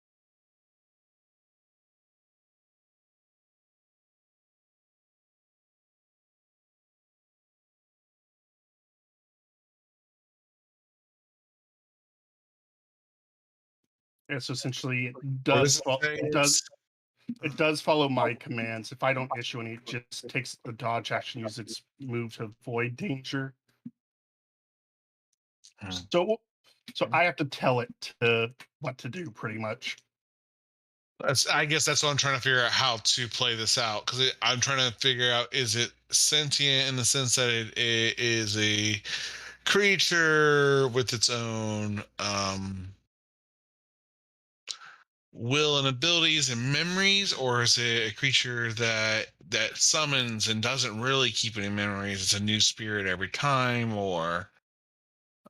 It's essentially it What does does it fo- say? it does follow my commands. If I don't issue any, it just takes the dodge action, use its move to avoid danger. Hmm. So I have to tell it what to do, pretty much. I guess that's what I'm trying to figure out how to play this out, because I'm trying to figure out, is it sentient in the sense that it is a creature with its own will and abilities and memories, or is it a creature that summons and doesn't really keep any memories? It's a new spirit every time, or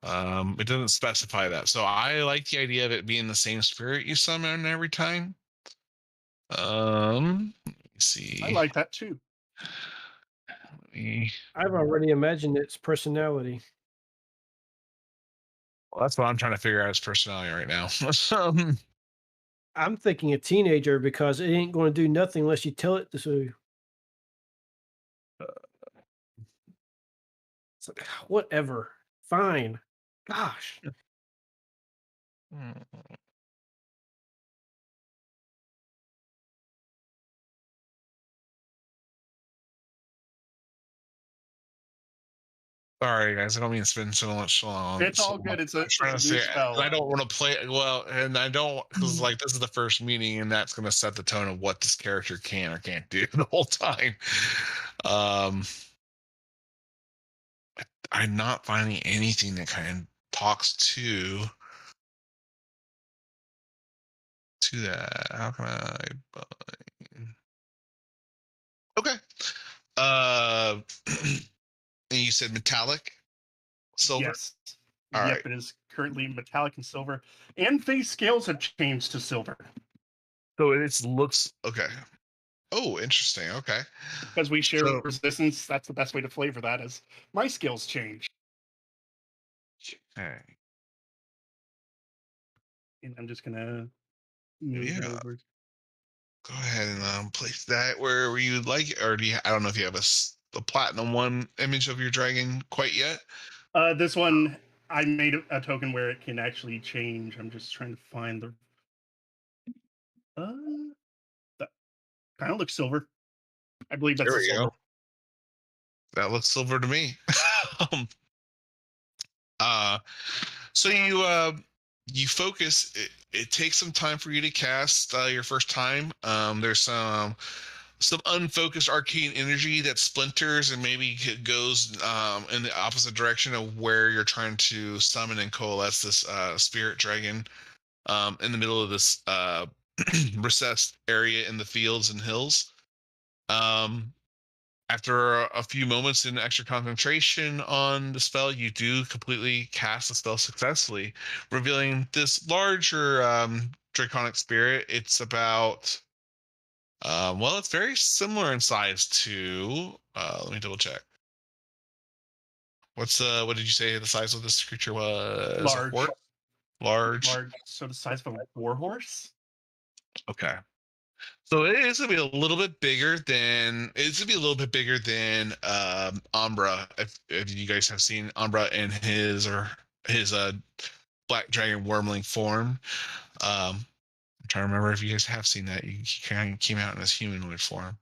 it doesn't specify that. So I like the idea of it being the same spirit you summon every time. Let me see. I like that too. I've already imagined its personality. Well, that's what I'm trying to figure out, his personality right now. I'm thinking a teenager because it ain't going to do nothing unless you tell it to. It's like, whatever. Fine. Gosh. Sorry, guys. I don't mean to spend so long. It's all good. It's a trying to new say, spell. I don't want to play well, and I don't, because like this is the first meeting, and that's going to set the tone of what this character can or can't do the whole time. I'm not finding anything that kind of talks to that. How can I buy? Okay. And you said metallic, silver. Yes. All Yep, right. it is currently metallic and silver, and phase scales have changed to silver So it looks okay. Oh, interesting. Okay. because we share So resistance. That's the best way to flavor that. Is my skills change, okay. and I'm just gonna move it Yeah. over. Go ahead and place that where you would like it, or do you? I don't know if you have a platinum one image of your dragon quite yet. This one I made a token where it can actually change. I'm just trying to find the. That kind of looks silver. I believe that's There a we silver. go. That looks silver to me. um, uh, so you focus. It takes some time for you to cast your first time. There's some unfocused arcane energy that splinters and maybe goes in the opposite direction of where you're trying to summon and coalesce this spirit dragon in the middle of this recessed area in the fields and hills. After a few moments in extra concentration on the spell, you do completely cast the spell successfully, revealing this larger draconic spirit. It's about well, it's very similar in size to. Let me double check. What did you say the size of this creature was? Large. A horse? Large. So the size of a warhorse. Okay. So it is gonna be a little bit bigger than Umbra. If you guys have seen Umbra in his black dragon wormling form. I'm trying to remember if you guys have seen that. He kind of came out in his humanoid form.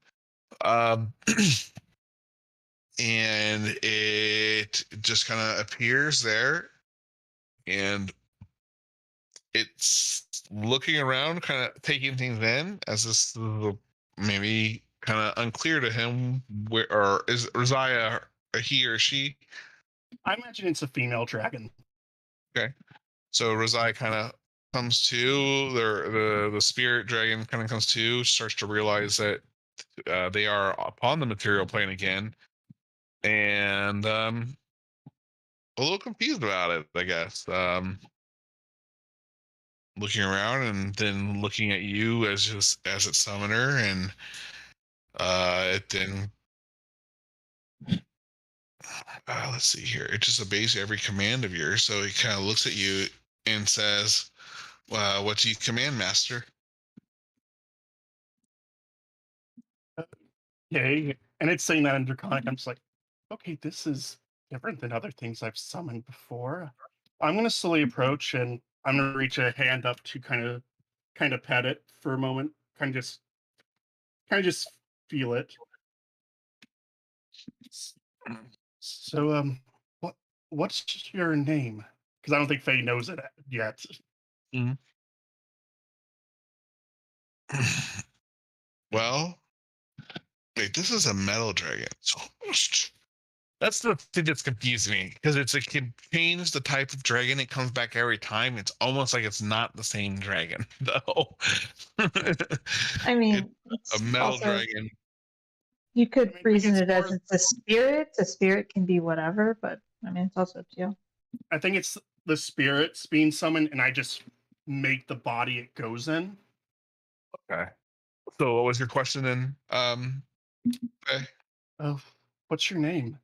And it just kind of appears there, and it's looking around, kind of taking things in, as this maybe kind of unclear to him where, or is Rosiah a he or she? I imagine it's a female dragon. Okay, so Rosiah kind of comes to, the spirit dragon kind of comes to, starts to realize that they are upon the material plane again, and a little confused about it, I guess. Looking around and then looking at you as its summoner, and it then let's see here. It just obeys every command of yours. So it kind of looks at you and says, "What do you command, Master?" Okay, and it's saying that in Draconic. I'm just like, okay, this is different than other things I've summoned before. I'm going to slowly approach and I'm gonna reach a hand up to kind of pet it for a moment, kind of just feel it. So, what what's your name? Because I don't think Faye knows it yet. Mhm. Well, wait, this is a metal dragon. So that's the thing that's confusing me because it can change the type of dragon. It comes back every time. It's almost like it's not the same dragon, though. I It's mean, a it's metal also dragon. you I could mean, I think reason it's it as more. it's a spirit. A spirit can be whatever, but I mean, it's also up to you. I think it's the spirits being summoned, and I just make the body it goes in. Okay. So, what was your question then? Okay. Oh, what's your name?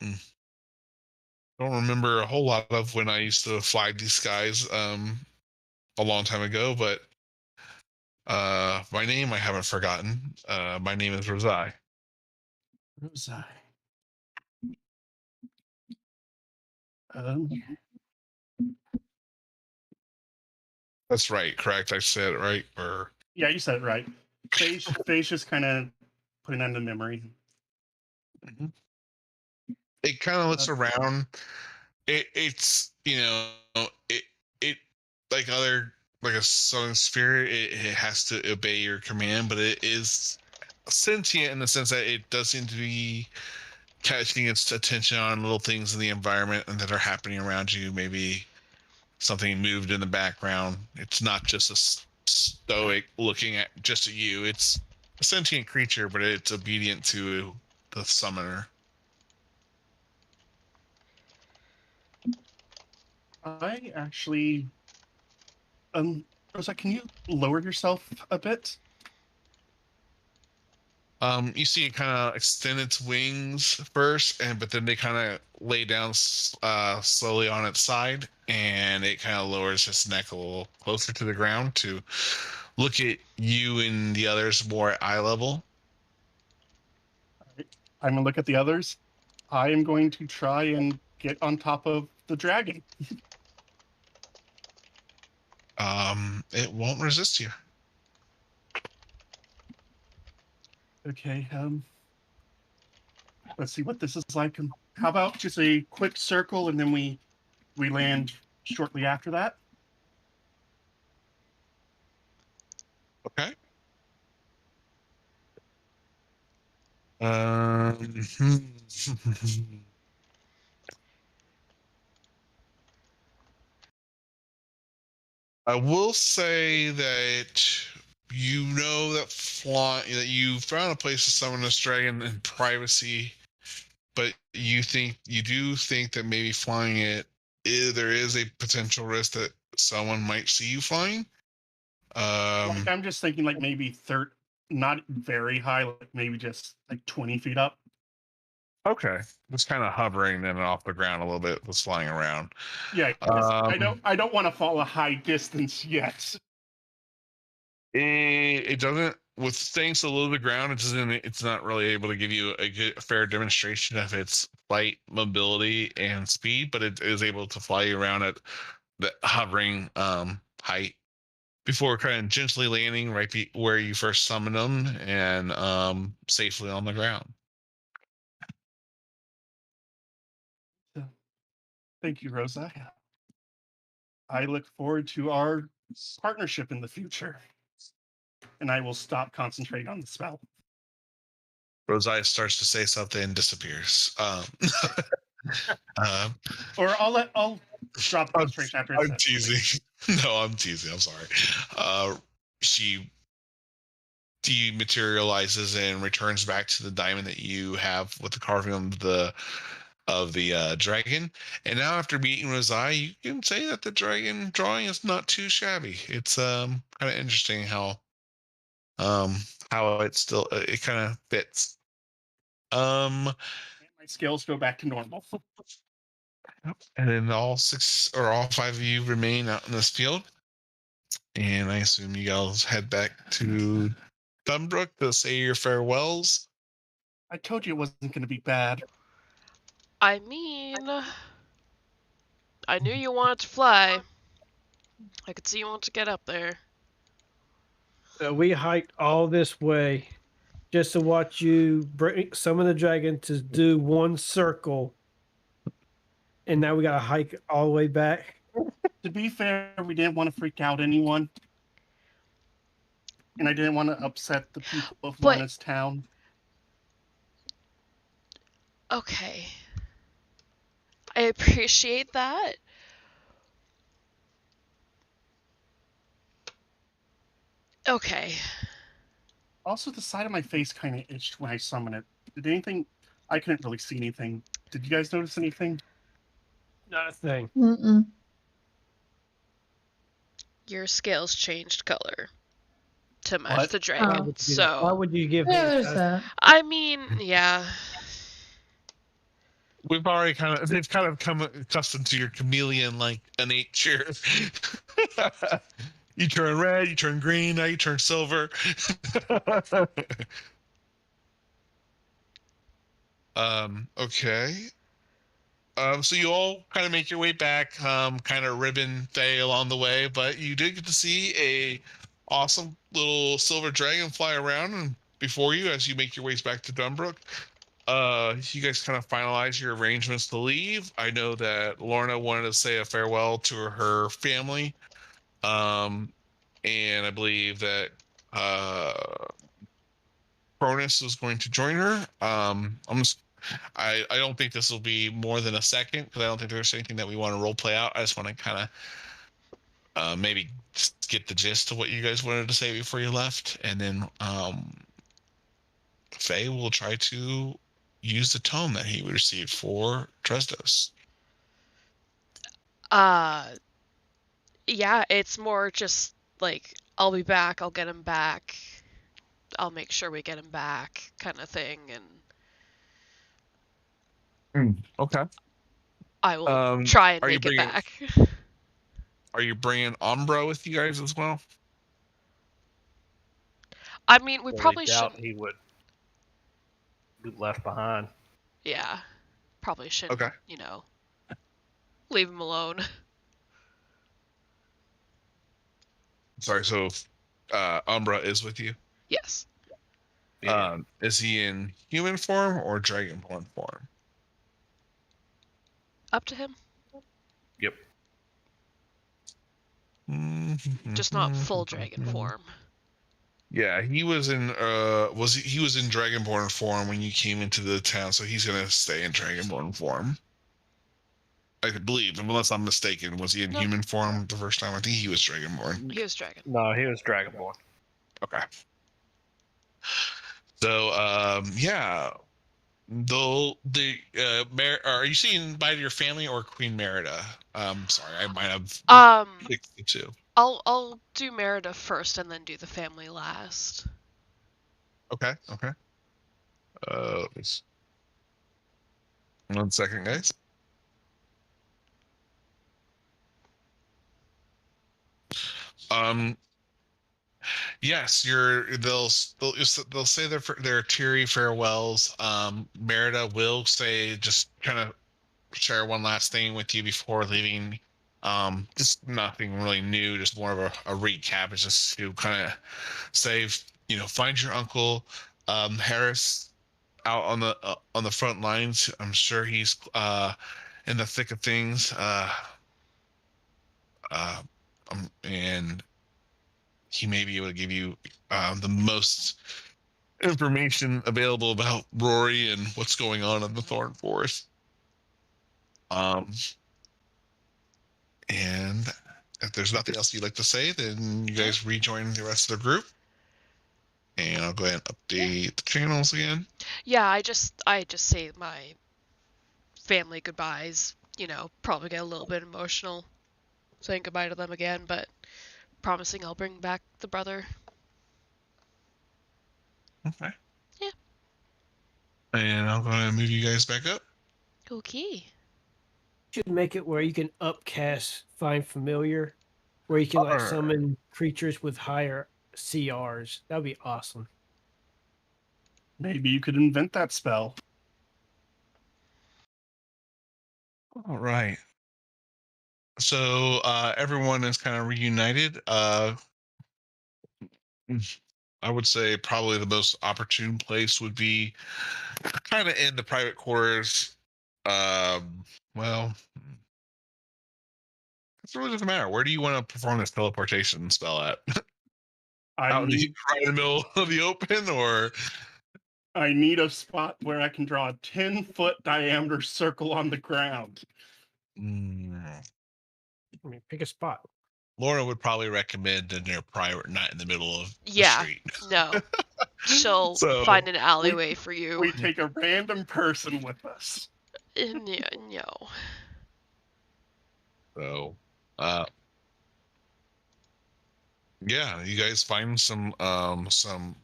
Don't remember a whole lot of when I used to fly these guys a long time ago, but my name I haven't forgotten. My name is Rosai. Rosai. Um, That's right, correct? I said it right, or yeah, you said it right. Faye's just kind of putting on the memory. Mhm. It kind of looks Uh, around. It's it it like other like a southern spirit. It has to obey your command, but it is sentient in the sense that it does seem to be catching its attention on little things in the environment and that are happening around you. Maybe something moved in the background. It's not just a stoic looking at just at you. It's a sentient creature, but it's obedient to the summoner. I actually, Rosa, can you lower yourself a bit? You see it kind of extend its wings first, but then they kind of lay down slowly on its side, and it kind of lowers its neck a little closer to the ground to look at you and the others more at eye level. I'm gonna look at the others. I am going to try and get on top of the dragon. It won't resist you. Okay. Let's see what this is like. How about just a quick circle, and then we land shortly after that? Okay. Hmm. I will say that that you found a place to summon this dragon in privacy, but you do think that maybe flying there is a potential risk that someone might see you flying. Like, I'm just thinking, like, maybe not very high, like maybe just like 20 feet up. Okay, just kind of hovering then off the ground a little bit, was flying around. Yeah, because I don't want to fall a high distance yet. It doesn't with staying so low to the ground. It's not really able to give you a fair demonstration of its flight mobility and speed, but it is able to fly you around at the hovering height before kind of gently landing where you first summoned them and safely on the ground. So, thank you, Rosa. I look forward to our partnership in the future, and I will stop concentrating on the spell. Rosai starts to say something and disappears. Um, Or I'll drop I'm, concentration after it I'm says something. teasing. No, I'm teasing. I'm sorry. She dematerializes and returns back to the diamond that you have with the carving of the dragon. And now, after meeting Rosai, you can say that the dragon drawing is not too shabby. It's kind of interesting um how it kind of fits. Um, And my skills go back to normal. and then all five of you remain out in this field. And I assume you guys head back to Dunbrook to say your farewells. I told you it wasn't going to be bad. I mean, I knew you wanted to fly. I could see you want to get up there. We hiked all this way just to watch you bring some of the dragon to do one circle, and now we got to hike all the way back. To be fair, we didn't want to freak out anyone, and I didn't want to upset the people of But- Lorna's town. Okay. I appreciate that. Okay. Also, the side of my face kind of itched when I summoned it. Did anything? I couldn't really see anything. Did you guys notice anything? Not a thing. Mm-mm. Your scales changed color to match What? the Why dragon. would you do that? Why So, would you give Yeah, me there's a that. I mean, yeah. We've already they've kind of come accustomed to your chameleon-like nature. You turn red, you turn green, now you turn silver. Okay. So you all kind of make your way back, kind of ribbon day along the way, but you did get to see a awesome little silver dragon fly around and before you as you make your ways back to Dunbrook. You guys kind of finalize your arrangements to leave. I know that Lorna wanted to say a farewell to her family, and I believe that Cronus was going to join her. I don't think this will be more than a second because I don't think there's anything that we want to role play out. I just want to kind of maybe just get the gist of what you guys wanted to say before you left, and then Faye will try to use the tome that he received for Dresdos. Yeah, it's more just like, I'll be back, I'll get him back, I'll make sure we get him back, kind of thing, and Okay. I will try and are you make it bringing- back. Are you bringing Umbra with you guys as well? I mean, we Really probably doubt shouldn't. he would be left behind. Yeah, probably shouldn't. Okay. Leave him alone. Sorry. So, Umbra is with you. Yes. Yeah. Is he in human form or dragonborn form? Up to him. Yep. Just not full dragon form. Yeah, he was in he was in dragonborn form when you came into the town, so he's gonna stay in dragonborn form. I believe, unless I'm mistaken. Was he in Nope. human form the first time? I think he was dragonborn. He was dragon. No, he was Dragonborn. Okay. So yeah. Though are you seeing by your family or Queen Merida? Sorry, I might have picked the two. I'll do Merida first and then do the family last. Okay. Let's- 1 second, guys. Yes, they'll say their teary farewells. Merida will say just kind of share one last thing with you before leaving. Just nothing really new, just more of a recap. It's just to kind of say, find your uncle, Harris, out on the front lines. I'm sure he's in the thick of things. And he may be able to give you the most information available about Rory and what's going on in the Thorn Forest. And if there's nothing else you'd like to say, then you guys rejoin the rest of the group. And I'll go ahead and update the channels again. Yeah, I just say my family goodbyes. Probably get a little bit emotional saying goodbye to them again, but promising I'll bring back the brother. Okay. Yeah. And I'm going to move you guys back up. Okay. Should make it where you can upcast find familiar, where you can like Alright. summon creatures with higher CRs. That'd be awesome. Maybe you could invent that spell. All right. So everyone is kind of reunited. I would say probably the most opportune place would be kind of in the private quarters. Well, it really doesn't matter. Where do you want to perform this teleportation spell at? I Out in the need right in the middle of the open, or I need a spot where I can draw a 10-foot diameter circle on the ground. Mm, I mean, pick a spot. Laura would probably recommend in their private, not in the middle of the Yeah, street. no. She'll So find an alleyway for you. We take a random person with us. No. So, uh, yeah, you guys find some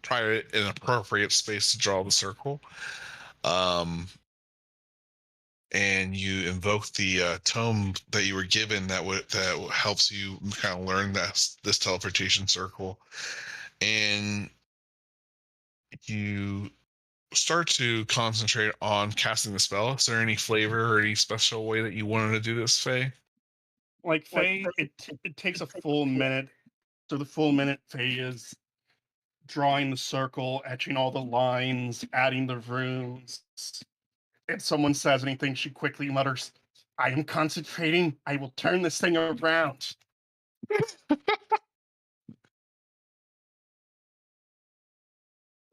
private and appropriate space to draw the circle, um, and you invoke the tome that you were given that helps you kind of learn this teleportation circle, and you start to concentrate on casting the spell. Is there any flavor or any special way that you wanted to do this, Faye? Like Faye, it takes a full minute. So the full minute Faye is drawing the circle, etching all the lines, adding the runes. If someone says anything, she quickly mutters, "I am concentrating. I will turn this thing around."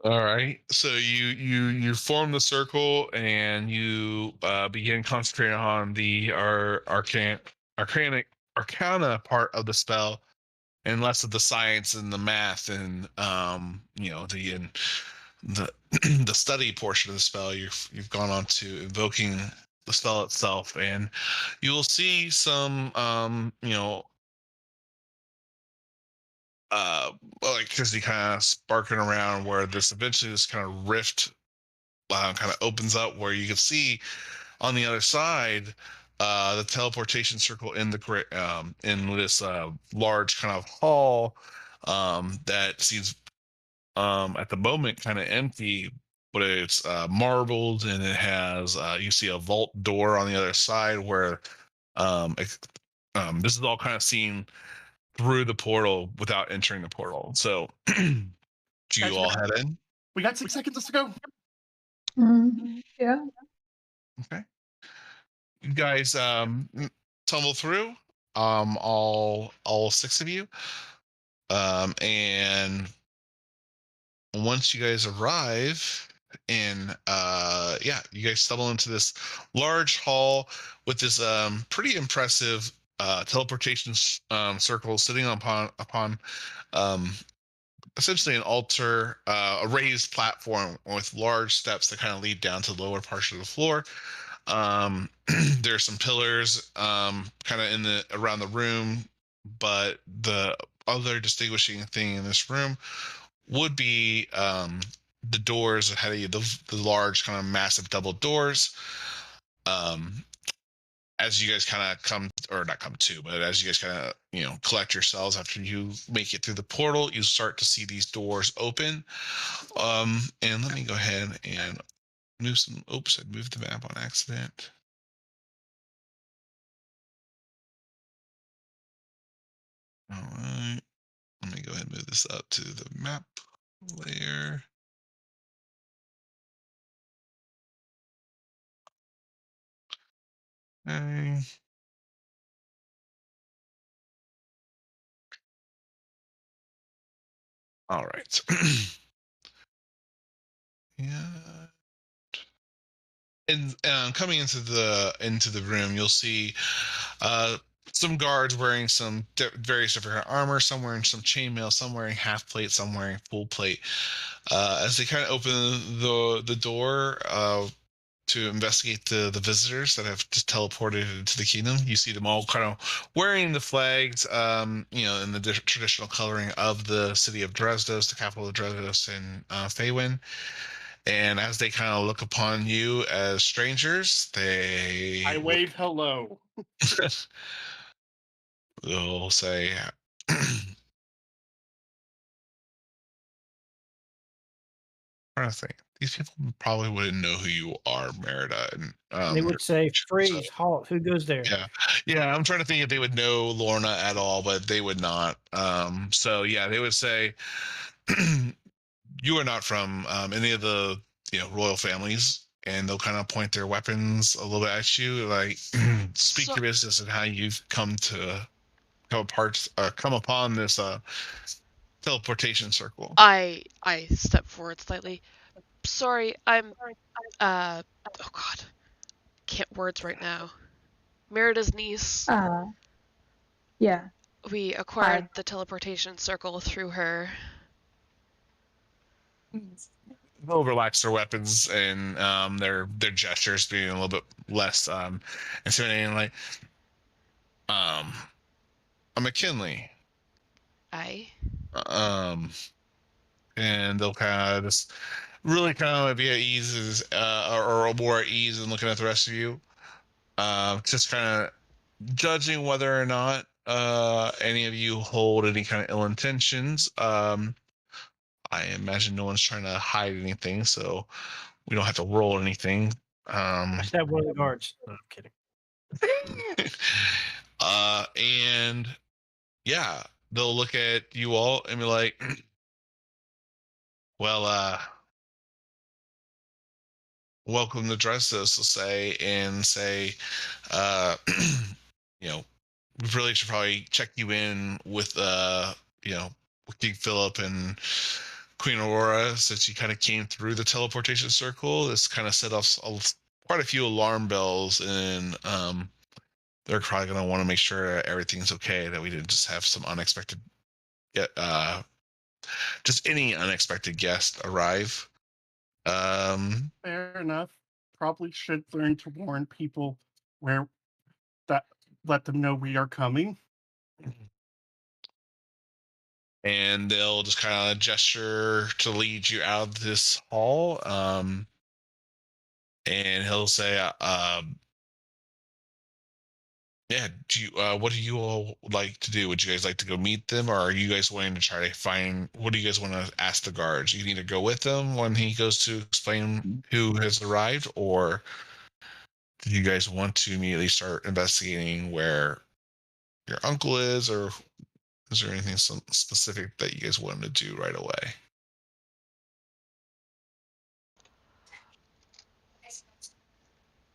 All right. So you form the circle and you begin concentrating on the arcana part of the spell, and less of the science and the math and the the study portion of the spell. You've gone on to invoking the spell itself, and you will see some uh electricity kind of sparking around where this kind of rift kind of opens up where you can see on the other side the teleportation circle in in this large kind of hall that seems at the moment kind of empty, but it's marbled, and it has you see a vault door on the other side where this is all kind of seen through the portal without entering the portal. So do Guys, you all head in? we got 6 seconds to go. Yeah. Okay. You guys tumble through, all six of you, and once you guys arrive in yeah, you guys stumble into this large hall with this pretty impressive teleportation circle sitting upon um essentially an altar, a raised platform with large steps that kind of lead down to the lower portion of the floor. There's some pillars kind of in the around the room, but the other distinguishing thing in this room would be the doors ahead of you, the large kind of massive double doors. Um, as you guys kind of come, or not come to, but as you guys kind of collect yourselves after you make it through the portal, you start to see these doors open. And let me go ahead and move some. Oops, I moved the map on accident. All right, let me go ahead and move this up to the map layer. Okay. All right. Yeah. And coming into the room, you'll see uh, some guards wearing some various different armor. Some wearing some chainmail, some wearing half plate, some wearing full plate. As they kind of open the door to investigate the visitors that have just teleported into the kingdom, you see them all kind of wearing the flags, in the traditional coloring of the city of Dresdos, the capital of Dresdos in Faywin. And as they kind of look upon you as strangers, I wave hello. they'll say, trying to think. these people probably wouldn't know who you are, Merida. And They would say, so freeze, halt, who goes there? yeah, yeah. I'm trying to think if they would know Lorna at all, but they would not. So yeah, they would say you are not from any of the royal families, and they'll kind of point their weapons a little bit at you, like speak So your business and how you've come upon this teleportation circle. I step forward slightly. Sorry, I'm oh god, can't words right now. Merida's niece. Yeah. We acquired the teleportation circle through her. They'll relax their weapons and their gestures being a little bit less intimidating, like a McKinley. I. Um, and they'll kind of just really kind of be at ease or more at ease in looking at the rest of you. Just kind of judging whether or not any of you hold any kind of ill intentions. I imagine no one's trying to hide anything, so we don't have to roll anything. I stabbed one of the guards. No, I'm kidding. And yeah, they'll look at you all and be like, well, welcome to Dresses, to say, and say, uh, we really should probably check you in with, with King Philip and Queen Aurora, since you kind of came through the teleportation circle. This kind of set off quite a few alarm bells, and they're probably going to want to make sure everything's okay, that we didn't just have some unexpected, just any unexpected guest arrive. Fair enough. Probably should learn to warn people where that let them know we are coming. And they'll just kind of gesture to lead you out of this hall. And he'll say, yeah, what do you all like to do? Would you guys like to go meet them, or are you guys wanting to try to find, what do you guys want to ask the guards? You need to go with them when he goes to explain who has arrived, or do you guys want to immediately start investigating where your uncle is, or is there anything specific that you guys want to do right away?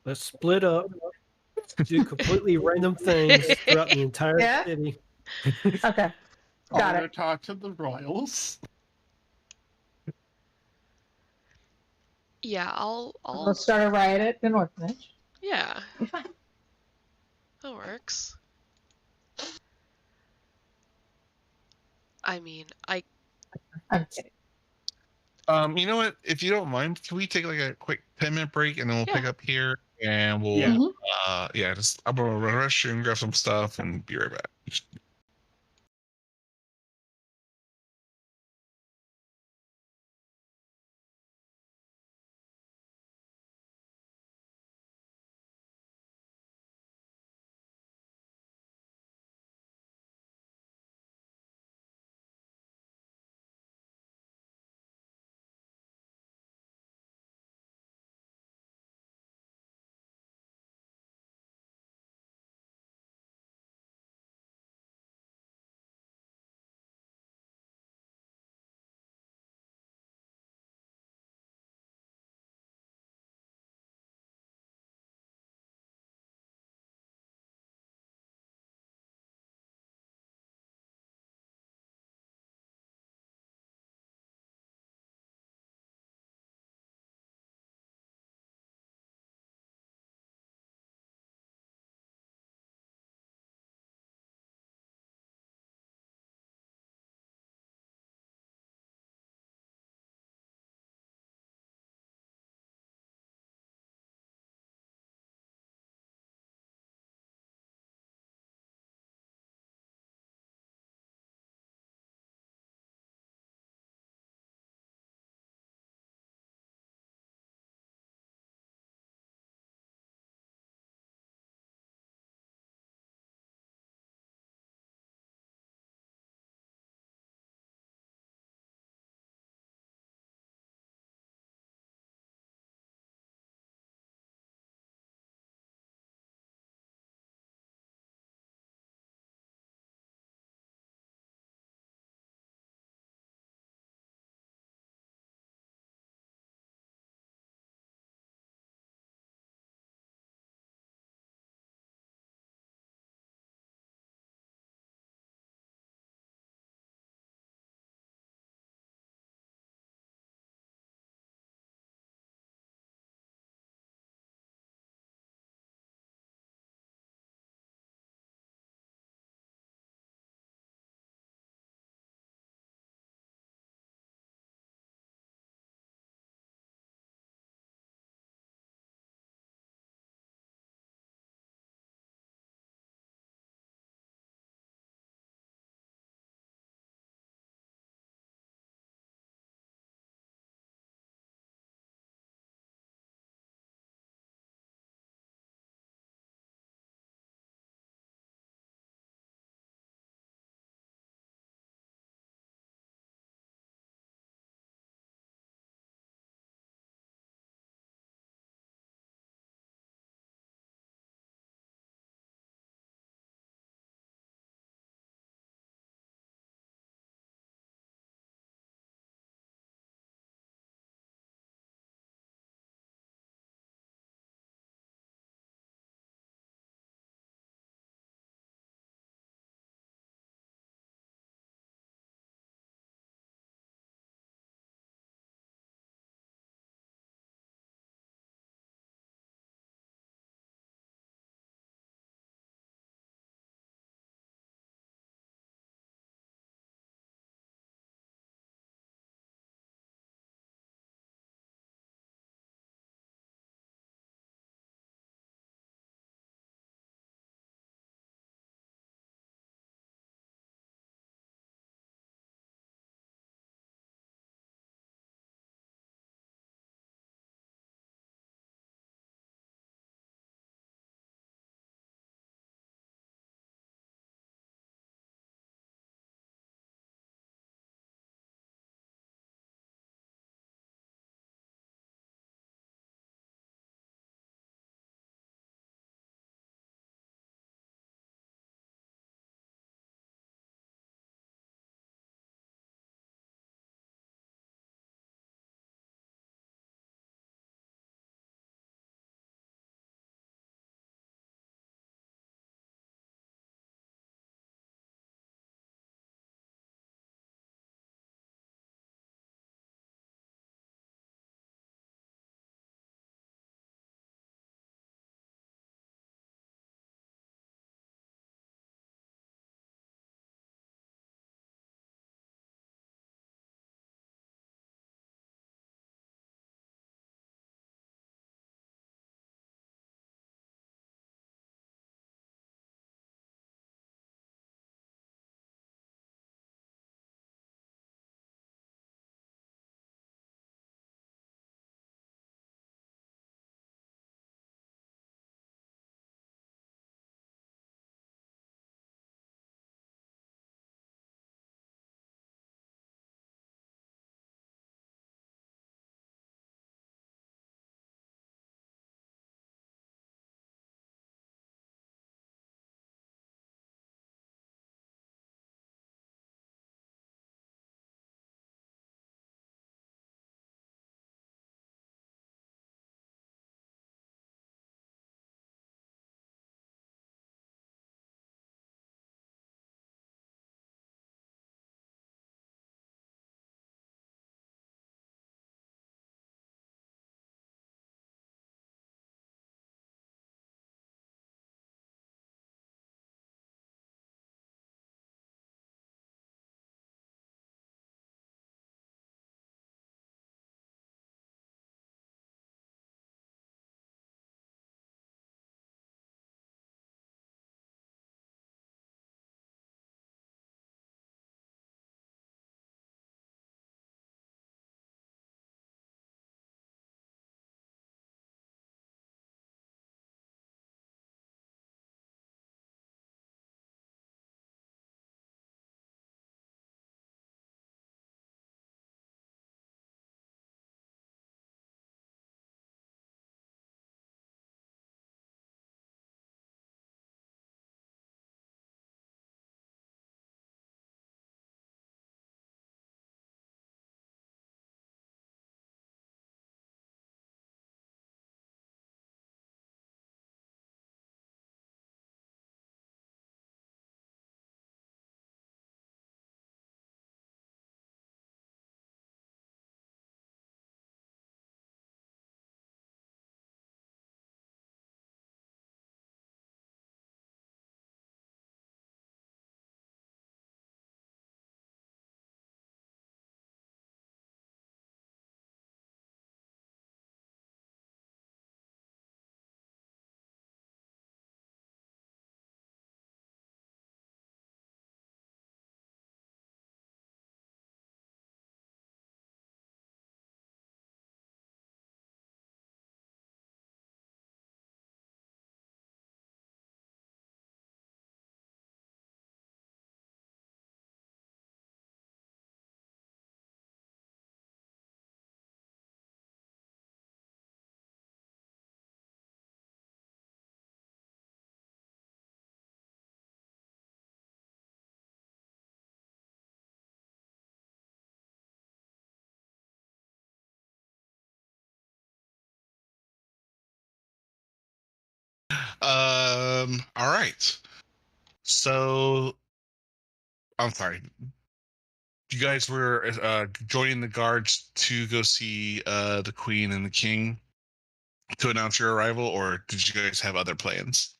Let's split up, do completely random things throughout the entire Yeah? city. Okay. I'll Got go it. talk to the royals. Yeah, I'll Let's start a riot at an orphanage. yeah, Be fine. that works. I mean, I'm kidding. You know what? If you don't mind, can we take like a quick 10-minute break, and then we'll Yeah. pick up here, and we'll Yeah. just I'm gonna run to the restroom, grab some stuff, and be right back. All right. So, I'm sorry. You guys were joining the guards to go see the queen and the king to announce your arrival, or did you guys have other plans?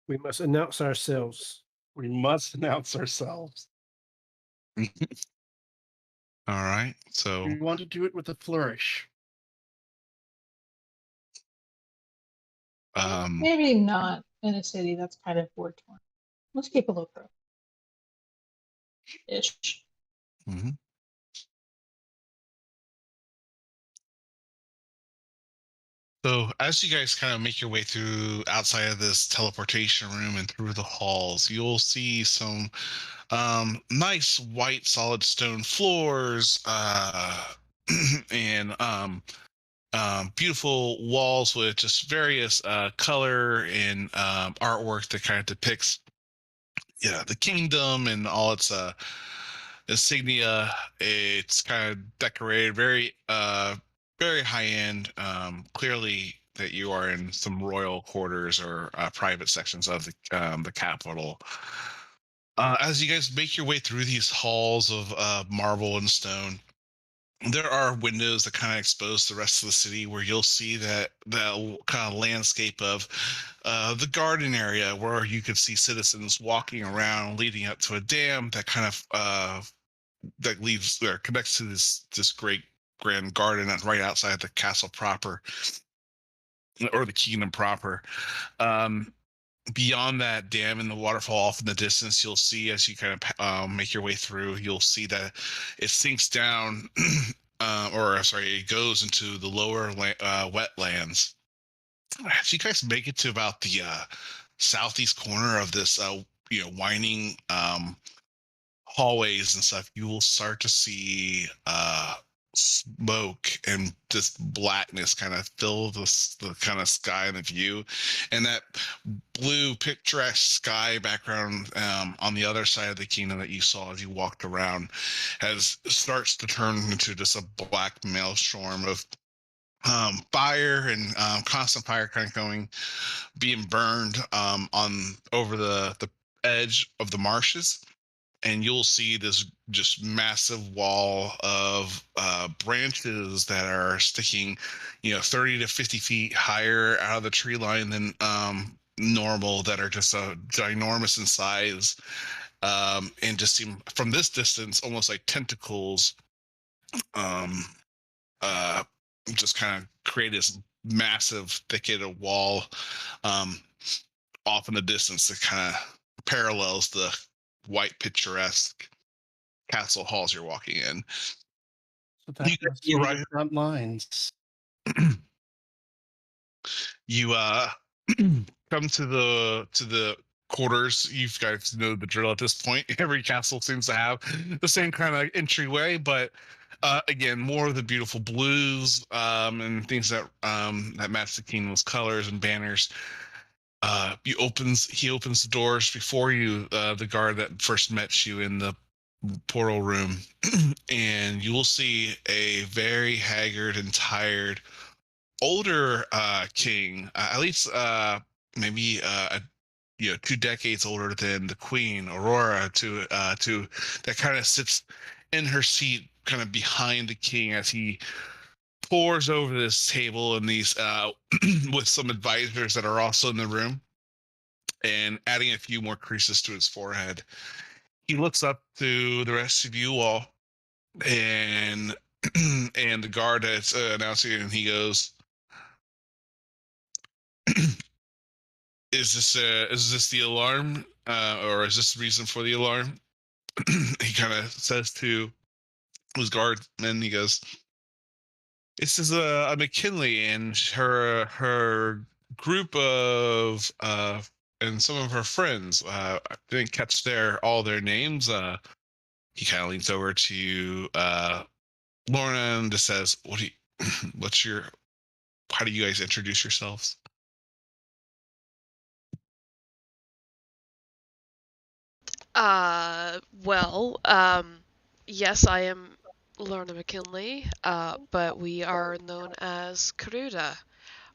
We must announce ourselves. We must announce ourselves. All right. So, We want to do it with a flourish. Maybe not in a city that's kind of war torn. Let's keep a low pro. Ish. mhm. So as you guys kind of make your way through outside of this teleportation room and through the halls, you'll see some nice white solid stone floors, and beautiful walls with just various color and artwork that kind of depicts, yeah, the kingdom and all its insignia. It's kind of decorated very high end. Clearly that you are in some royal quarters or private sections of the capital. As you guys make your way through these halls of marble and stone, there are windows that kind of expose the rest of the city, where you'll see that kind of landscape of the garden area, where you could see citizens walking around, leading up to a dam that kind of that leads or connects to this great grand garden right outside the castle proper, or the kingdom proper. Um, Beyond that dam and the waterfall off in the distance, you'll see, as you kind of make your way through, you'll see that it sinks down, or sorry, it goes into the lower wetlands. As you guys make it to about the southeast corner of this, winding hallways and stuff, you will start to see smoke and this blackness kind of fill the kind of sky and the view, and that blue picturesque sky background on the other side of the kingdom that you saw as you walked around starts to turn into just a black maelstrom of fire and constant fire kind of being burned on over the edge of the marshes. And you'll see this just massive wall of branches that are sticking, 30 to 50 feet higher out of the tree line than normal, that are just ginormous in size, and just seem from this distance almost like tentacles, um, uh, just kind of create this massive thicket of wall um, off in the distance that kind of parallels the white picturesque castle halls you're walking in. So that You must guys be arrive. the front lines. You come to the quarters. You guys know the drill at this point. Every castle seems to have the same kind of entryway, but again, more of the beautiful blues and things that match the kingdom's colors and banners. He opens the doors before you, the guard that first met you in the portal room, and you will see a very haggard and tired older king, at least maybe 2 decades older than the queen Aurora, to that kind of sits in her seat kind of behind the king as he pores over this table and these with some advisors that are also in the room, and adding a few more creases to his forehead. He looks up to the rest of you all, and and the guard that's announcing it, and he goes, is this the alarm, or is this the reason for the alarm? He kind of says to his guardsman, he goes, this is a McKinley and her group of and some of her friends. I didn't catch all their names. He kind of leans over to Lorna and just says, what's your, how do you guys introduce yourselves? Well, yes, I am Lorna McKinley, but we are known as Karuda.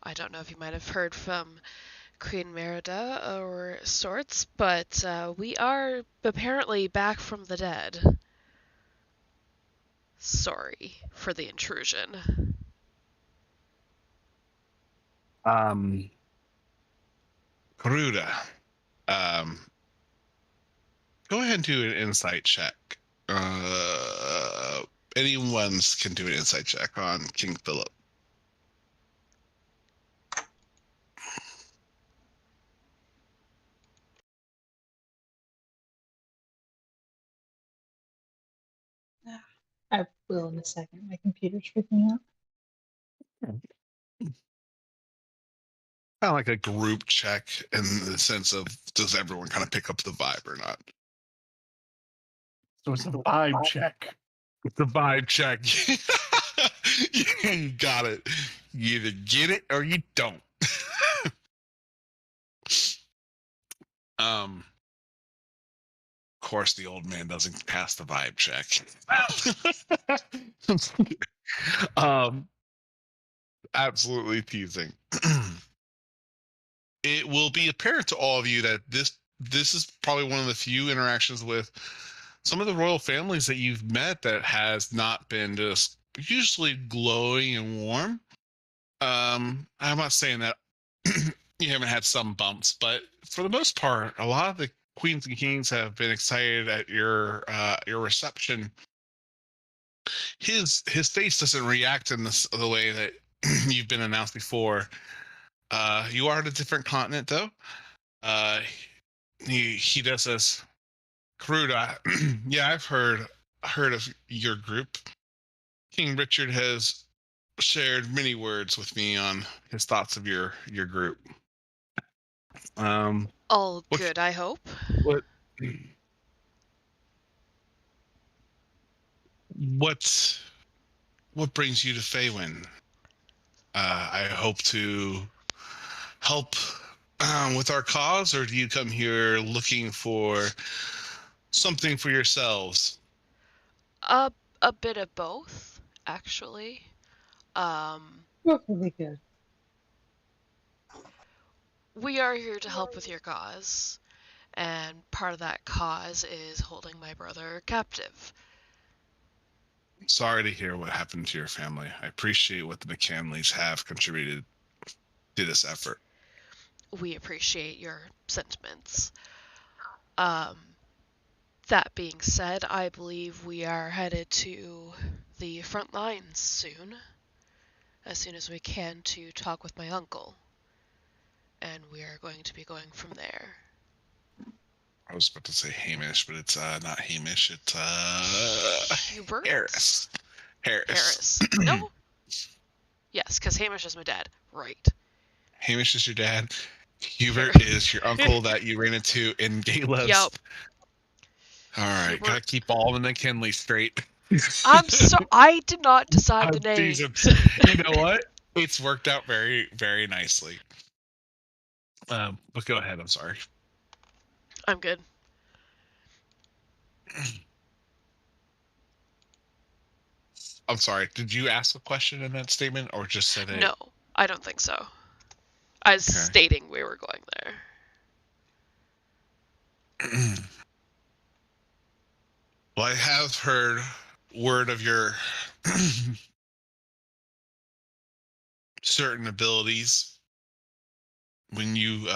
I don't know if you might have heard from Queen Merida or sorts, but we are apparently back from the dead. Sorry for the intrusion. Garuda, go ahead and do an insight check. Anyone can do an insight check on King Philip. I will in a second. My computer's freaking out. Kind of like a group check in the sense of, does everyone kind of pick up the vibe or not? So it's a vibe check. It's a vibe check. You got it. You either get it or you don't. Of course, the old man doesn't pass the vibe check. Absolutely teasing. It will be apparent to all of you that this is probably one of the few interactions with some of the royal families that you've met that has not been just usually glowing and warm. I'm not saying that you haven't had some bumps, but for the most part, a lot of the queens and kings have been excited at your reception. His face doesn't react in the way that you've been announced before. You are at a different continent, though. He does this. Cruda, yeah, I've heard of your group. King Richard has shared many words with me on his thoughts of your group. All What- good, I hope. What what brings you to Faywin? I hope to help with our cause, or do you come here looking for something for yourselves? A bit of both, actually. Really good. We are here to help with your cause, and part of that cause is holding my brother captive. Sorry to hear what happened to your family. I appreciate what the McCanleys have contributed to this effort. We appreciate your sentiments. That being said, I believe we are headed to the front lines soon, as soon as we can, to talk with my uncle. And we are going to be going from there. I was about to say Hamish, but it's not Hamish. It's Hubert? Harris. No? Yes, because Hamish is my dad. Right. Hamish is your dad. Hubert is your uncle that you ran into in Gayless. Yup. All right, Hubert. gotta keep all of the McKinley straight. I did not decide the names. You know what? It's worked out very, very nicely. But go ahead. I'm sorry. I'm good. I'm sorry. Did you ask a question in that statement, or just said it? No, I don't think so. I was stating we were going there. Well, I have heard word of your certain abilities when you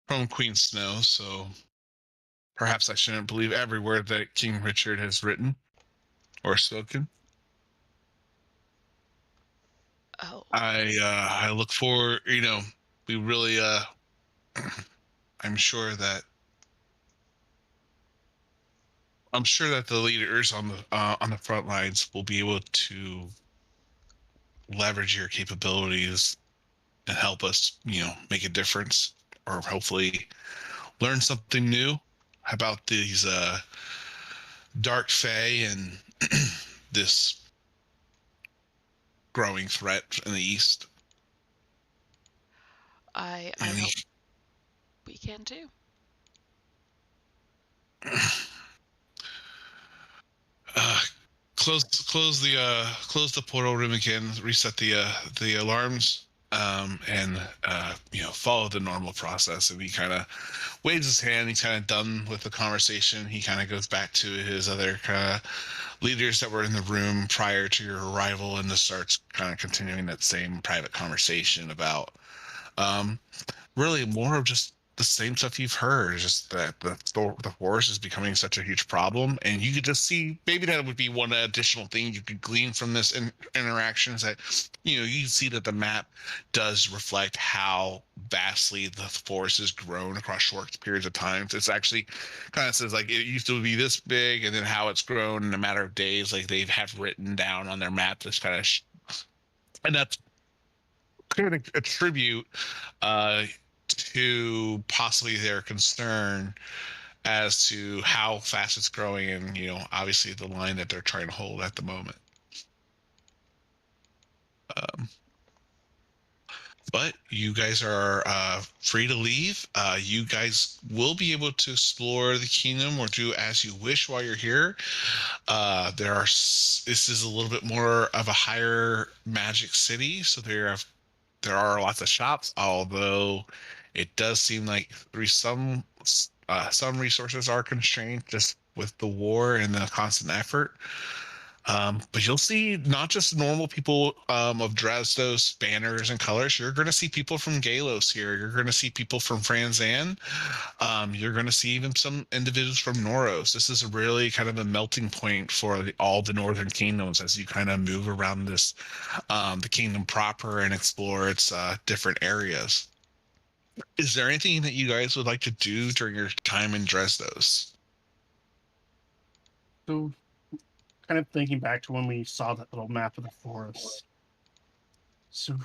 from Queen Snow, so perhaps I shouldn't believe every word that King Richard has written or spoken. Oh. I look for, we really I'm sure that the leaders on the front lines will be able to leverage your capabilities and help us, make a difference, or hopefully learn something new about these dark fae and this growing threat in the east. I hope we can too. Close the portal room again. Reset the alarms. and follow the normal process. And he kind of waves his hand. He's kind of done with the conversation. He kind of goes back to his other kind of leaders that were in the room prior to your arrival, and just starts kind of continuing that same private conversation about really more of just the same stuff you've heard, just that the forest is becoming such a huge problem. And you could just see, maybe that would be one additional thing you could glean from this interaction, is that you see that the map does reflect how vastly the forest has grown across short periods of time. So it's actually kind of says like it used to be this big, and then how it's grown in a matter of days, like they have written down on their map this kind of and that's kind of attribute to possibly their concern as to how fast it's growing, and obviously the line that they're trying to hold at the moment. But you guys are free to leave. You guys will be able to explore the kingdom or do as you wish while you're here. This is a little bit more of a higher magic city, so there are lots of shops, although it does seem like some resources are constrained just with the war and the constant effort. But you'll see not just normal people of Dresdos banners and colors. You're going to see people from Galos here. You're going to see people from Franzan. You're going to see even some individuals from Noros. This is really kind of a melting point for all the northern kingdoms as you kind of move around this, the kingdom proper, and explore its different areas. Is there anything that you guys would like to do during your time in Dresdos? So, kind of thinking back to when we saw that little map of the forest. So,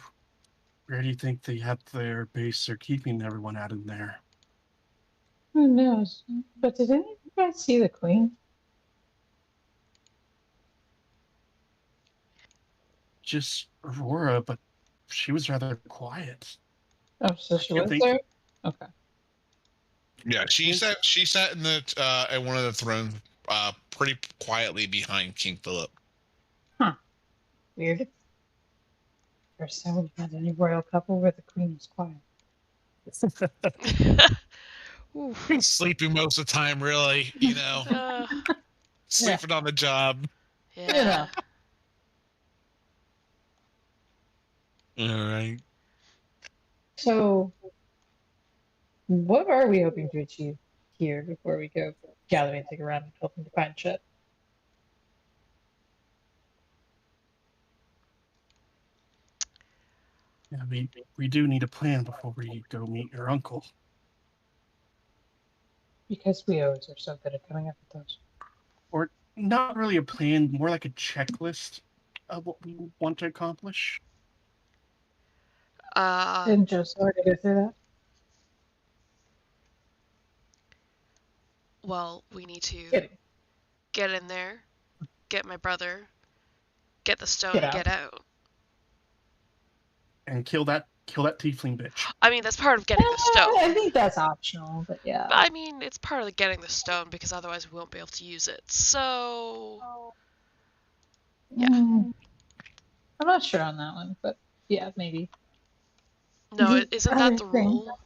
where do you think they have their base? They're keeping everyone out in there. Who knows? But did any of you guys see the queen? Just Aurora, but she was rather quiet. Oh, so she can't was think- there? Okay. Yeah, she sat in the at one of the thrones, pretty quietly behind King Philip. Weird. First time we've had any royal couple where the queen was quiet. Oof. Sleeping most of the time, really. Sleeping on the job. Yeah. All right. So, what are we hoping to achieve here before we go gallivanting around and hoping to find shit? Yeah, we do need a plan before we go meet your uncle. Because we always are so good at coming up with those. Or not really a plan, more like a checklist of what we want to accomplish. And just already go through that? Well, we need to Kidding. get in there, get my brother, get the stone, Get and out. get out. And kill that tiefling bitch. I mean, that's part of getting the I stone. think that's optional, but yeah. I mean, it's part of getting the stone because otherwise we won't be able to use it. So, yeah. I'm not sure on that one, but yeah, maybe. No, isn't that the Other thing. rule?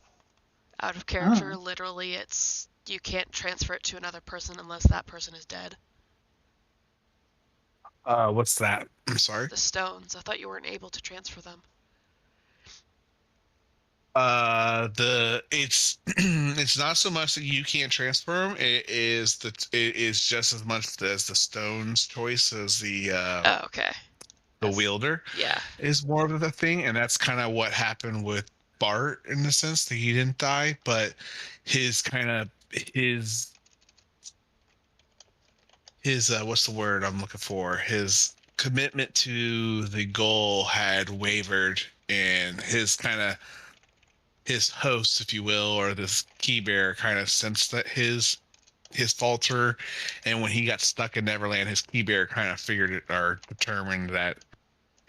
Out of character, Oh. literally, it's you can't transfer it to another person unless that person is dead. What's that? I'm sorry. The stones. I thought you weren't able to transfer them. It's it's not so much that you can't transfer them. It is just as much as the stone's choice as the Oh, okay. wielder Yeah. is more of the thing, and that's kind of what happened with Bart in the sense that he didn't die, but his what's the word I'm looking for? His commitment to the goal had wavered, and his host, if you will, or this key bearer kind of sensed that his falter, and when he got stuck in Neverland, his key bearer kind of figured it or determined that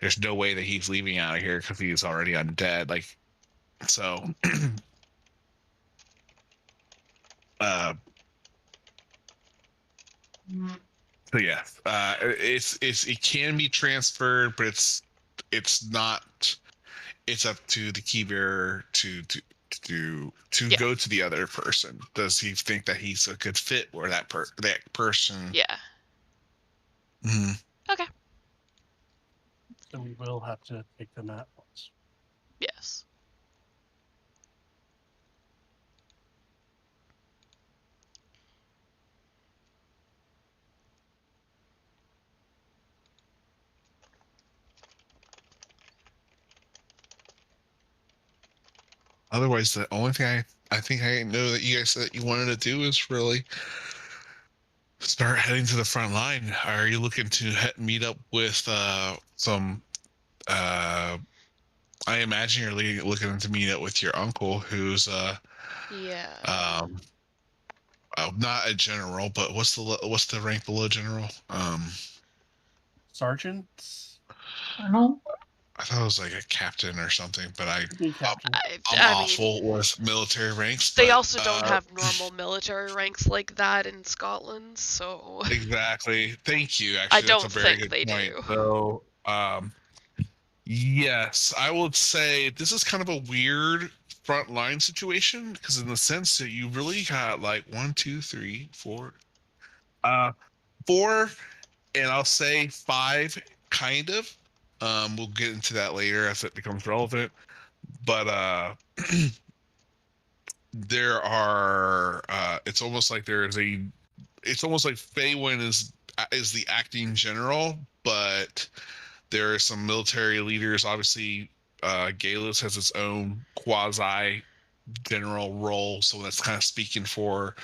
there's no way that he's leaving out of here because he's already undead. Like, so so yeah, it can be transferred, but it's not it's up to the key bearer to Yeah. go to the other person. Does he think that he's a good fit or that person? Yeah. Mhm. Okay. So we will have to take them at once. Yes. Otherwise, the only thing I think I know that you guys said that you wanted to do is really start heading to the front line. Are you looking to meet up with some? I imagine you're looking to meet up with your uncle, who's Yeah. um, not a general, but what's the rank below general? Sergeant? Colonel? I thought it was like a captain or something, but Be captain. I'm I mean, awful with military ranks. they But, also don't have normal military ranks like that in Scotland, so exactly. Thank you. I Actually, that's a don't very think good they point. do. So, yes, I would say this is kind of a weird front line situation because in the sense that you really got like 1, 2, 3, 4, 4, and I'll say 5, kind of. We'll get into that later as it becomes relevant. But there are. It's almost like there's a. It's almost like Faywin is the acting general, but there are some military leaders. Obviously, Galus has its own quasi general role, so that's kind of speaking for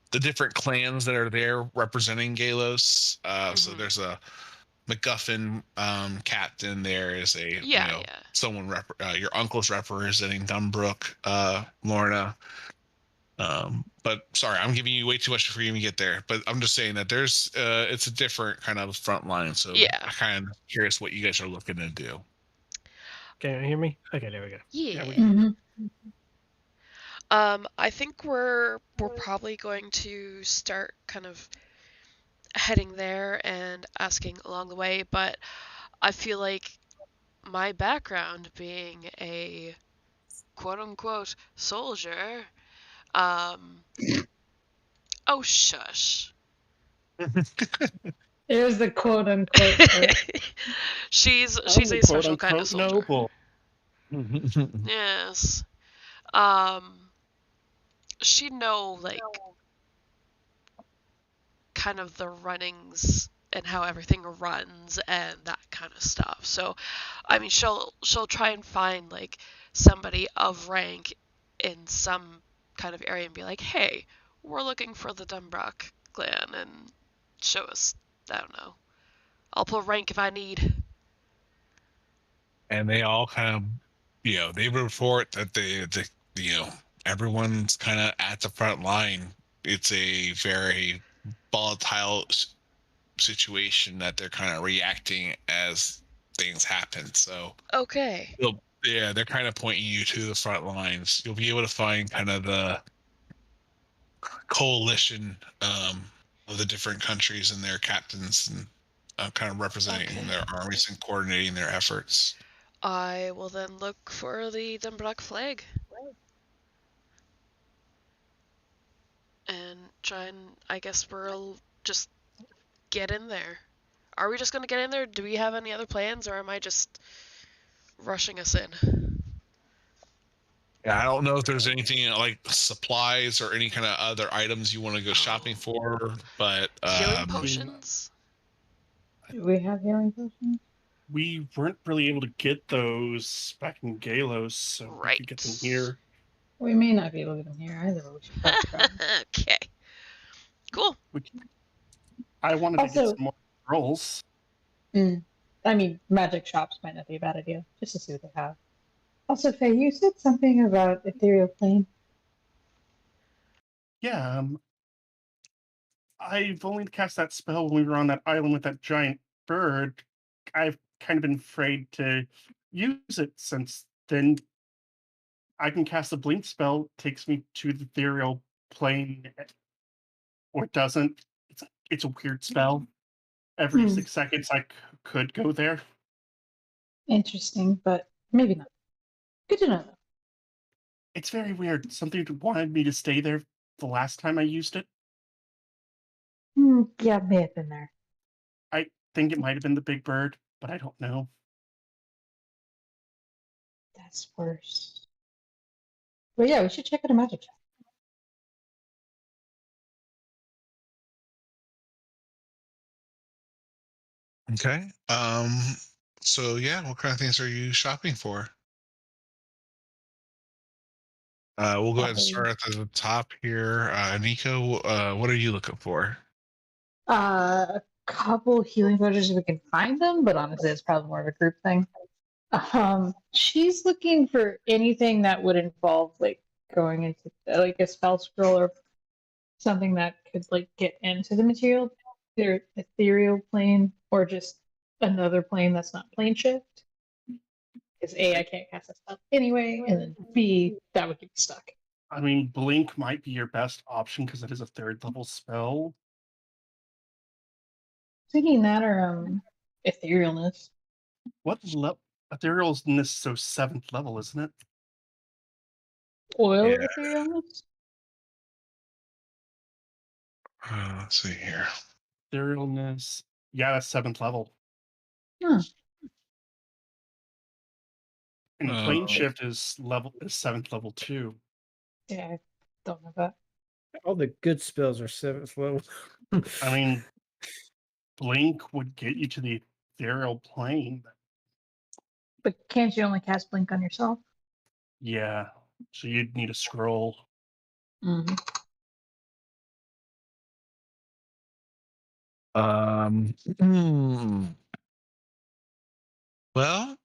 the different clans that are there representing Galos. So Mhm. there's a MacGuffin captain. There is a Yeah. someone your uncle's representing Dunbrook, Lorna. But sorry, I'm giving you way too much before you even get there. But I'm just saying that there's it's a different kind of front line. So Yeah. I kind of curious what you guys are looking to do. Can you hear me? Okay, there we go. Yeah. we- Mhm. I think we're probably going to start kind of heading there and asking along the way, but I feel like my background being a quote unquote soldier, oh shush. There's the quote unquote part. she's I'm a the special kind of quote-unquote soldier. noble. Yes. She'd know like kind of the runnings and how everything runs and that kind of stuff. So, I mean, she'll try and find like somebody of rank in some kind of area and be like, "Hey, we're looking for the Dunbrook clan," and show us. I don't know. I'll pull rank if I need. And they all kind of, they report that everyone's kind of at the front line. It's a very volatile situation that they're kind of reacting as things happen. So, Okay. they're kind of pointing you to the front lines. You'll be able to find kind of the coalition of the different countries and their captains and kind of representing Okay. their armies and coordinating their efforts. I will then look for the Dunbrook flag and try and I guess we'll just get in there. Are we just gonna get in there? Do we have any other plans, or am I just rushing us in? Yeah, I don't know if there's anything like supplies or any kind of other items you want to go shopping Oh. for, but Healing potions? Do we have healing potions? We weren't really able to get those back in Galos, so we could get them here. We may not be able to get them here either. But we should probably try. Okay. Cool. I wanted to Also- get some more rolls. I mean, magic shops might not be a bad idea, just to see what they have. Also, Faye, you said something about ethereal plane. Yeah, I've only cast that spell when we were on that island with that giant bird. I've kind of been afraid to use it since then. I can cast a blink spell, takes me to the ethereal plane, or it doesn't. It's a weird spell. Every 6 seconds, I could go there. Interesting, but Maybe not. Good to know, though. It's very weird. Something wanted me to stay there the last time I used it. Yeah, it may have been there. I think it might have been the big bird, but I don't know. That's worse. But yeah, we should check out a magic shop. Okay. So yeah, what kind of things are you shopping for? We'll go ahead and start at the top here. Nico, what are you looking for? A couple healing potions if we can find them, but honestly, it's probably more of a group thing. She's looking for anything that would involve like going into like a spell scroll or something that could like get into the material, their ethereal plane, or just another plane that's not plane shift. Because A, I can't cast that spell anyway, and then B, that would get me stuck. I mean, Blink might be your best option because it is a 3rd level spell. Thinking that or etherealness. What level? Etherealness is so 7th level, isn't it? Oil Yeah. etherealness? Let's see here. Etherealness. Yeah, that's 7th level. Huh. And plane shift is 7th level too. Yeah, I don't know that. All the good spells are 7th level. I mean, Blink would get you to the ethereal plane. But can't you only cast Blink on yourself? Yeah, so you'd need a scroll. Mm-hmm. Well,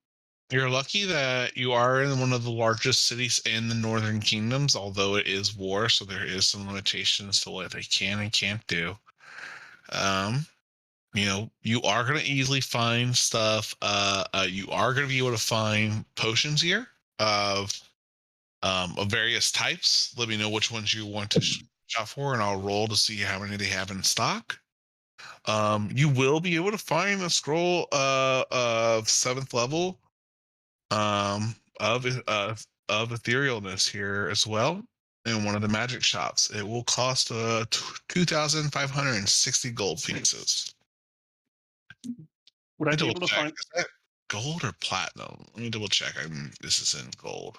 you're lucky that you are in one of the largest cities in the Northern Kingdoms, although it is war, so there is some limitations to what they can and can't do. You are going to easily find stuff. You are going to be able to find potions here of various types. Let me know which ones you want to shop for, and I'll roll to see how many they have in stock. You will be able to find a scroll of 7th level of etherealness here as well in one of the magic shops. It will cost 2,560 gold pieces. Would I be double able to check. find? Is that gold or platinum? Let me double check. This is in gold.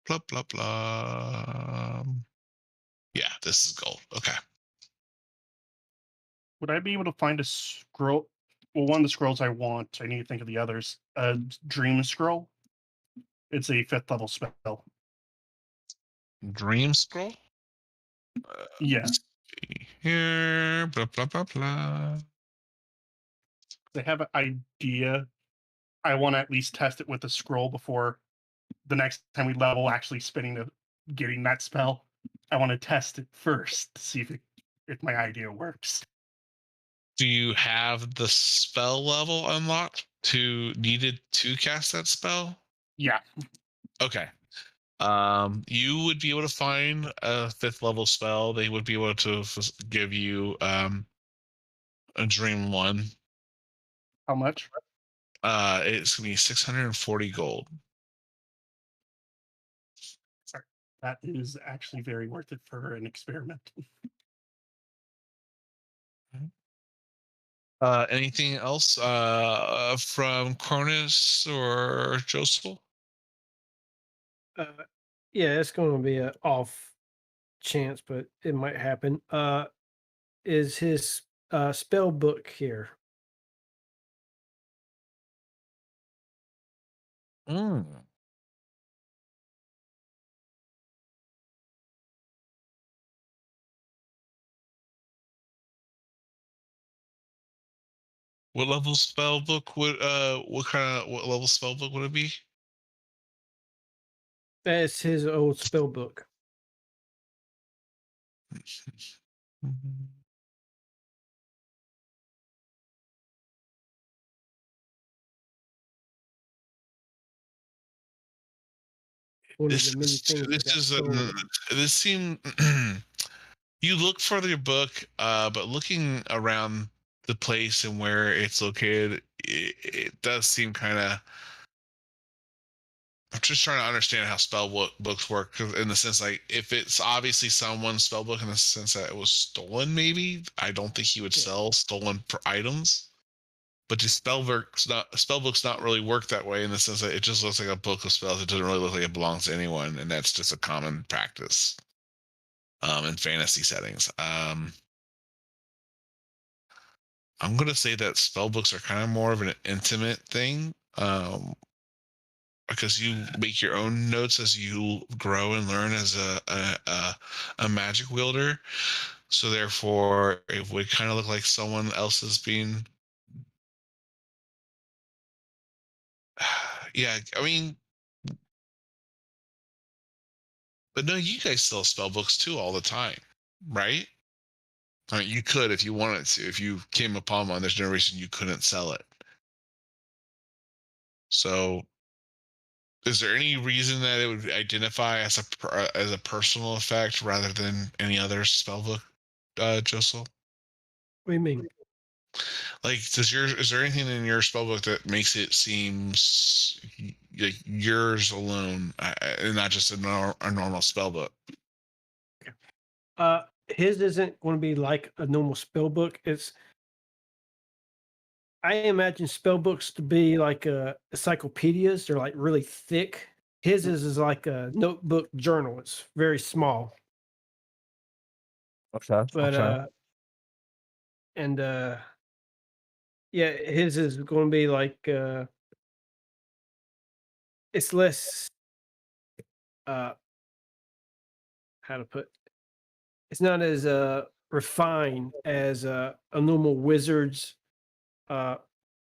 Blah blah blah. Yeah, this is gold. Okay. Would I be able to find a scroll? Well, one of the scrolls I want. I need to think of the others. A dream scroll. It's a 5th level spell. Dream scroll. Yeah. Here. Blah blah blah blah. They have an idea. I want to at least test it with the scroll before the next time we level. Actually, getting that spell. I want to test it first to see if my idea works. Do you have the spell level unlocked needed to cast that spell? Yeah. Okay. You would be able to find a 5th level spell. They would be able to give you a dream one. How much? It's gonna be 640 gold. Sorry. That is actually very worth it for an experiment. Anything else from Cronus or Josel? Yeah, it's going to be an off chance, but it might happen. Is his spell book here? What level spell book would what level spell book would it be? That's his old spell book. One of This the many is things that this got is stolen. this seemed you look for your book, but looking around the place and where it's located, it does seem kind of. I'm just trying to understand how books work, 'cause in the sense, like, if it's obviously someone's spell book in the sense that it was stolen, maybe I don't think he would sell stolen items. But the spell books not really work that way in the sense that it just looks like a book of spells. It doesn't really look like it belongs to anyone, and that's just a common practice in fantasy settings. I'm gonna say that spell books are kind of more of an intimate thing. Because you make your own notes as you grow and learn as a magic wielder. So therefore, it would kind of look like someone else is being. Yeah, I mean, but no, you guys sell spell books too all the time, right? I mean, you could if you wanted to. If you came upon one, there's no reason you couldn't sell it. So, is there any reason that it would identify as a personal effect rather than any other spell book, Josel? What do you mean? Like, is there anything in your spellbook that makes it seem like yours alone, and not just a normal spellbook? His isn't going to be like a normal spell book. I imagine spell books to be like encyclopedias. They're like really thick. His is like a notebook journal. It's very small. Okay. But and yeah, his is going to be like it's less how to put. It's not as refined as a normal wizard's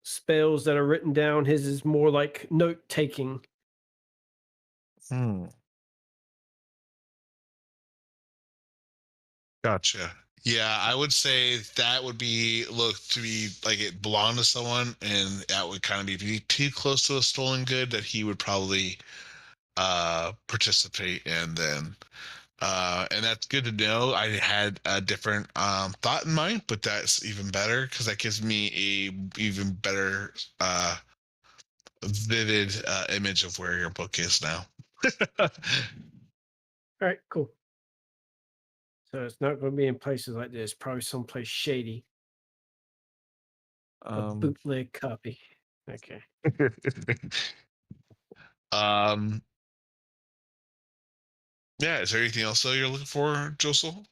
spells that are written down. His is more like note taking. Hmm. Gotcha. Yeah, I would say that would be look to be like it belonged to someone, and that would kind of be too close to a stolen good that he would probably participate in then. And that's good to know. I had a different thought in mind, but that's even better because that gives me a even better vivid image of where your book is now. All right, cool. So it's not going to be in places like this. Probably someplace shady. A bootleg copy. Okay. um, yeah. Is there anything else though you're looking for, Josel?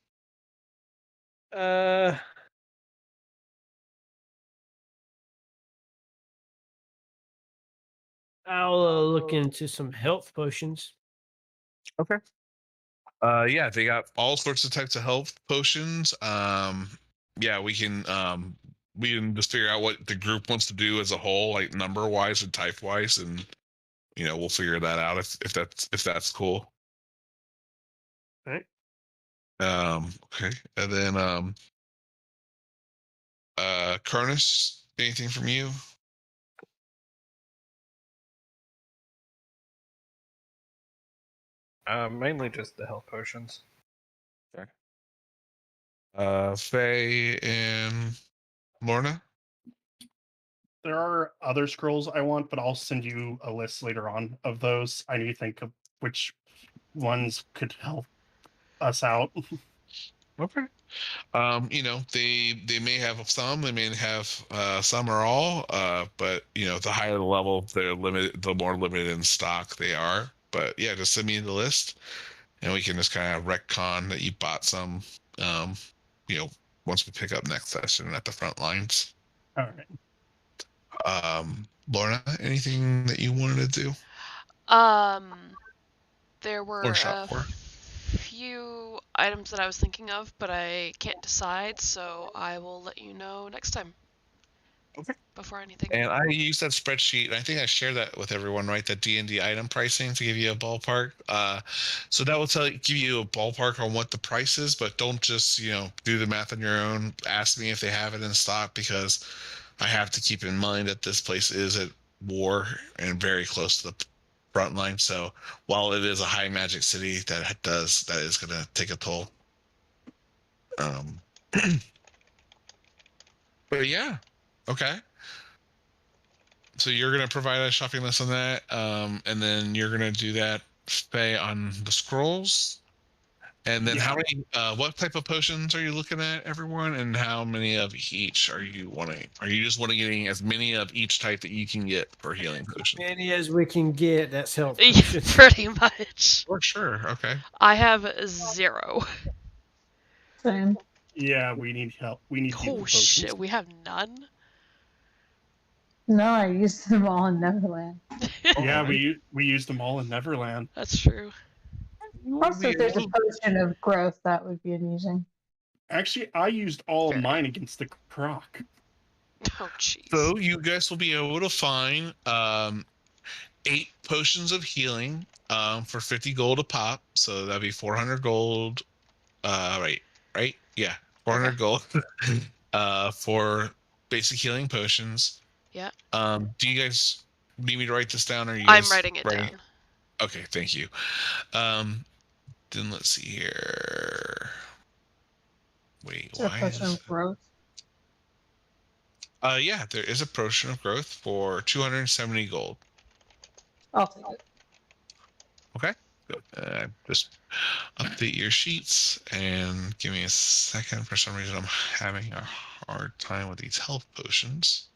I'll look into some health potions. Okay. Yeah, they got all sorts of types of health potions. Yeah, we can just figure out what the group wants to do as a whole, like number wise and type wise, and we'll figure that out if that's cool. All right. Okay, and then Cronus, anything from you? Mainly just the health potions. Okay. Faye and Lorna. There are other scrolls I want, but I'll send you a list later on of those. I need to think of which ones could help us out. Okay. They may have some, they may have some or all, but the higher the level, the more limited in stock they are. But yeah, just send me the list, and we can just kind of retcon that you bought some. Um, Once we pick up next session at the front lines. All right. Lorna, anything that you wanted to do? There were Or shop for? few items that I was thinking of, but I can't decide, so I will let you know next time. Okay. Before anything. And I use that spreadsheet, and I think I share that with everyone, right? That D&D item pricing to give you a ballpark. So that will give you a ballpark on what the price is, but don't just do the math on your own. Ask me if they have it in stock, because I have to keep in mind that this place is at war and very close to the front line. So while it is a high magic city, that is going to take a toll. But yeah, okay. So you're gonna provide a shopping list on that, and then you're gonna do that, Faye, on the scrolls. And then Yeah. how many? What type of potions are you looking at, everyone? And how many of each are you wanting? Are you just wanting getting as many of each type that you can get for healing potions? Many as we can get. That's health Yeah, potions. pretty much. For sure. Okay. I have 0. Same. Yeah, we need help. We need healing Oh potions. shit, we have none? No, I used them all in Neverland. Yeah, we used them all in Neverland. That's true. You will Also, be if there's a able- potion of growth, that would be amusing. Actually, I used all Fair. of mine against the croc. Oh jeez. So you guys will be able to find 8 potions of healing for 50 gold a pop. So that'd be 400 gold. Right? Yeah, 400 Okay. gold for basic healing potions. Yeah. Do you guys need me to write this down, or are you I'm guys writing it ready? down. Okay, thank you. Then let's see here. Wait, Is there a why potion is of growth? yeah, there is a potion of growth for 270 gold. I'll take it. Okay, good. Just update your sheets and give me a second. For some reason, I'm having a hard time with these health potions.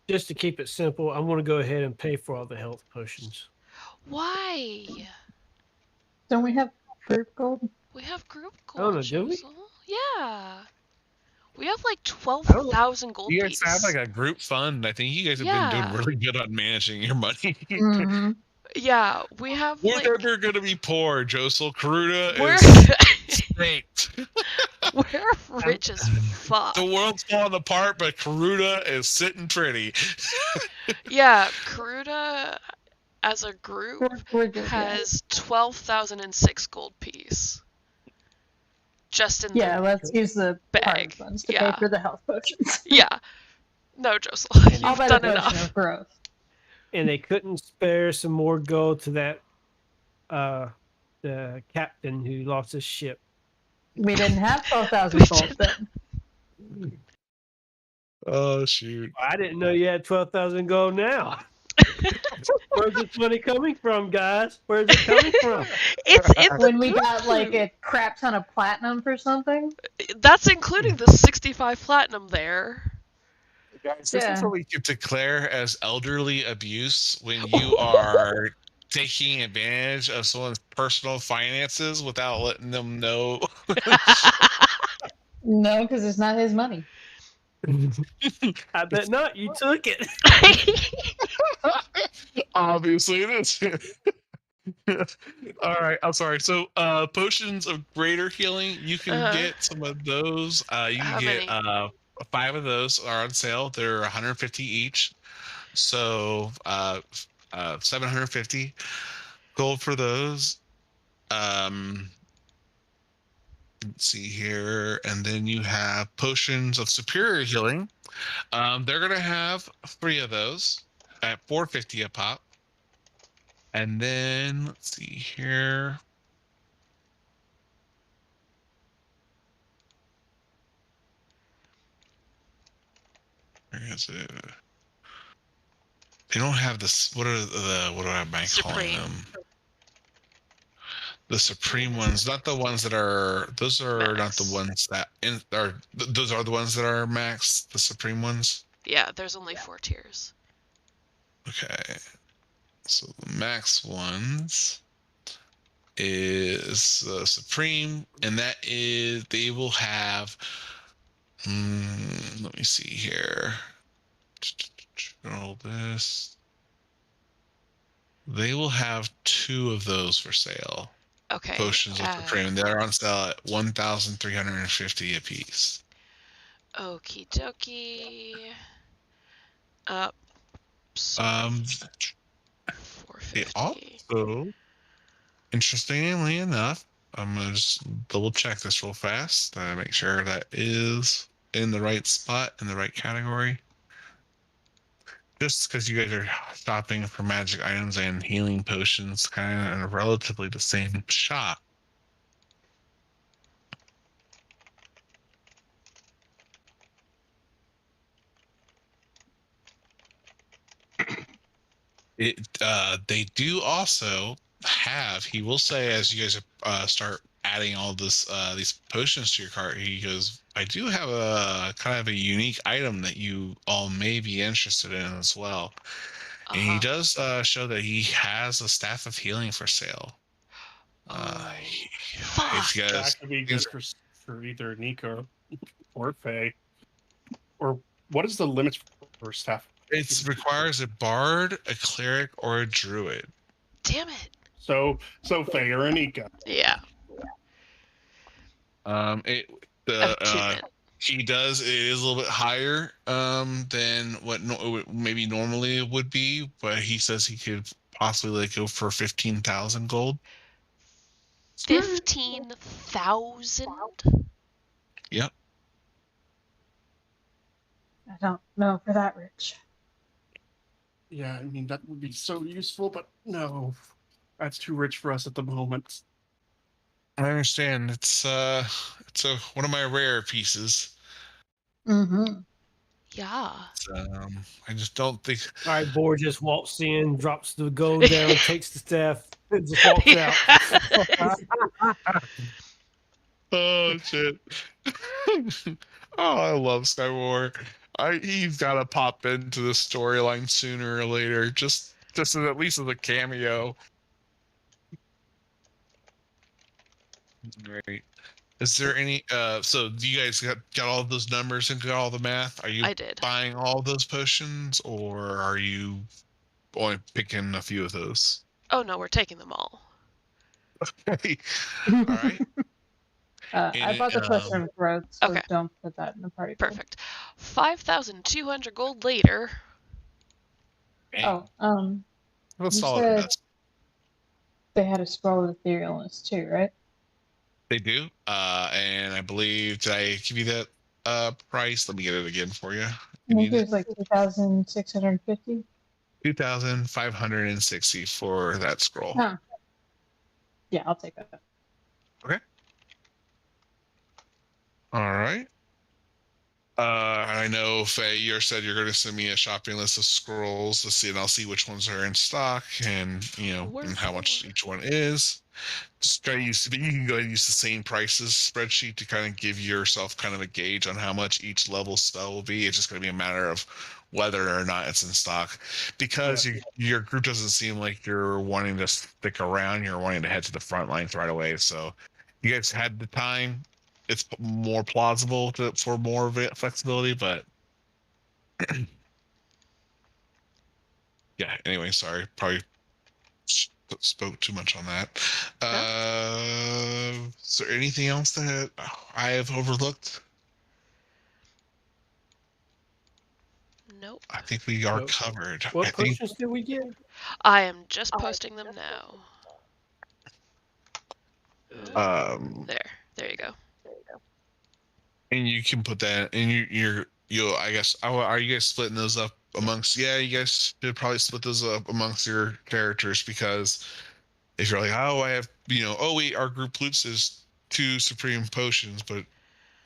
Just to keep it simple, I'm going to go ahead and pay for all the health potions. Why? Don't we have group gold? We have group I don't gold, know, do we? Josel. Yeah. We have like I don't know. 12,000 gold You guys have piece. like a group fund. I think you guys have been Yeah. doing really good on managing your money. Mm-hmm. Yeah, we have We're like never gonna be poor, Josel. Karuta we're is staked. we're rich as fuck. The world's falling apart, but Karuta is sitting pretty. Yeah, Karuta as a group We're good. has 12,006 gold piece. Just in Yeah, the let's use the bag. party funds to Yeah. pay for the health potions. yeah. No, Josel, I'll you've buy the done potion enough. of growth. And they couldn't spare some more gold to that the captain who lost his ship. We didn't have 12,000 gold then. Oh shoot! I didn't know you had 12,000 gold now. Where's this money coming from, guys? Where's it coming from? It's in the When we got like group. a crap ton of platinum for something. That's including the 65 platinum there. Guys, this is Yeah. what we could declare as elderly abuse when you are taking advantage of someone's personal finances without letting them know. No, because it's not his money. I bet not. You took it. Obviously, it is. All right, I'm sorry. So, potions of greater healing, you can get some of those. You How can get many? 5 of those are on sale. They're 150 each. So, 750 gold for those. Let's see here, and then you have potions of superior healing. They're gonna have 3 of those at 450 a pop. And then let's see here. Where is it? They don't have this. What am I calling Supreme. them? The supreme ones, not the ones that are. Those are not Max. the ones that are. Those are the ones that are max. The supreme ones. Yeah, there's only 4 tiers. Okay. So the max ones is supreme, and that is they will have. Let me see here. All this. They will have 2 of those for sale. Okay. Potions of supreme. They're on sale at 1,350 apiece. Okie dokie. So They 450. also, interestingly enough, I'm gonna just double check this real fast. Make sure that is in the right spot in the right category. Just because you guys are shopping for magic items and healing potions, kind of in relatively the same shop. They do also have. He will say, as you guys start adding all these potions to your cart, he goes, "I do have a kind of a unique item that you all may be interested in as well." And he Uh-huh. does show that he has a staff of healing for sale. Oh, If you fuck. guys, That could be good for either Nico or Faye. Or what is the limits for staff? it requires a bard, a cleric, or a druid. Damn it. So Faye or Anika. Yeah. It the Attunement. he does. It is a little bit higher than what maybe normally it would be, but he says he could possibly like go for 15,000 gold. 15,000? Yep. I don't know for that rich. Yeah, I mean that would be so useful, but no, that's too rich for us at the moment. I understand. It's one of my rare pieces. Mm-hmm. Yeah. I just don't think. All right, Boar just walks in, drops the gold down, takes the staff, and just walks out. Oh shit! Oh, I love Skywar. He's got to pop into the storyline sooner or later, just at least as a cameo. Right. Is there any? So do you guys got all those numbers and got all the math? Are you I did. buying all those potions, or are you only picking a few of those? Oh no, we're taking them all. All right. I bought the potion of growth, so okay. don't put that in the party pool. Perfect. 5,200 gold later. Oh, What's you solid said invest? they had a scroll of etherealness too, right? They do. And I believe, did I give you that price? Let me get it again for you. I think it was like 2,650. 2,560 for that scroll. Huh. Yeah, I'll take that. Okay. All right. I know, Faye, you said you're going to send me a shopping list of scrolls to see, and I'll see which ones are in stock and and how much each one is. Just try to use, but you can go ahead and use the same prices spreadsheet to kind of give yourself kind of a gauge on how much each level spell will be. It's just going to be a matter of whether or not it's in stock, because your group doesn't seem like you're wanting to stick around. You're wanting to head to the front lines right away. So you guys had the time. It's more plausible for more flexibility, but yeah. Anyway, sorry, probably spoke too much on that. Is there anything else that I have overlooked? Nope. I think we are covered. What potions did we get? I am just posting them now. There you go. And you can put that, and you'll. I guess. Are you guys splitting those up amongst? Yeah, you guys should probably split those up amongst your characters, because if you're like, oh, I have, oh wait, our group loot is 2 supreme potions, but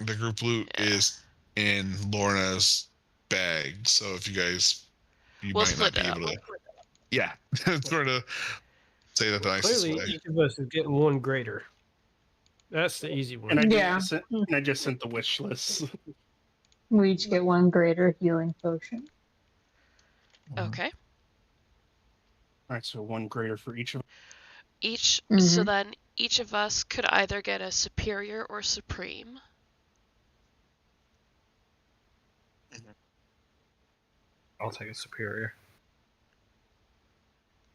the group loot is in Lorna's bag. So if you guys, We'll might not split be it up. able to. Yeah, sort of say that the nicest Clearly, way. each of us is getting one greater. That's the easy one. And Yeah. I just sent the wish list. We each get one greater healing potion. Okay. All right, so one greater for each of. So then each of us could either get a superior or supreme. I'll take a superior.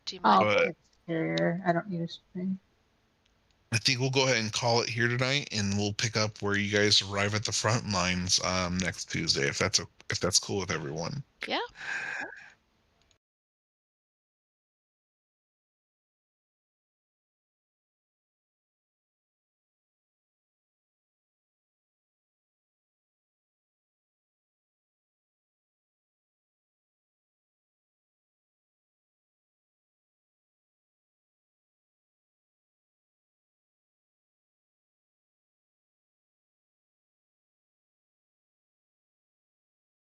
Do you mind? I'll take superior. I don't need a supreme. I think we'll go ahead and call it here tonight, and we'll pick up where you guys arrive at the front lines next Tuesday, if that's cool with everyone. Yeah.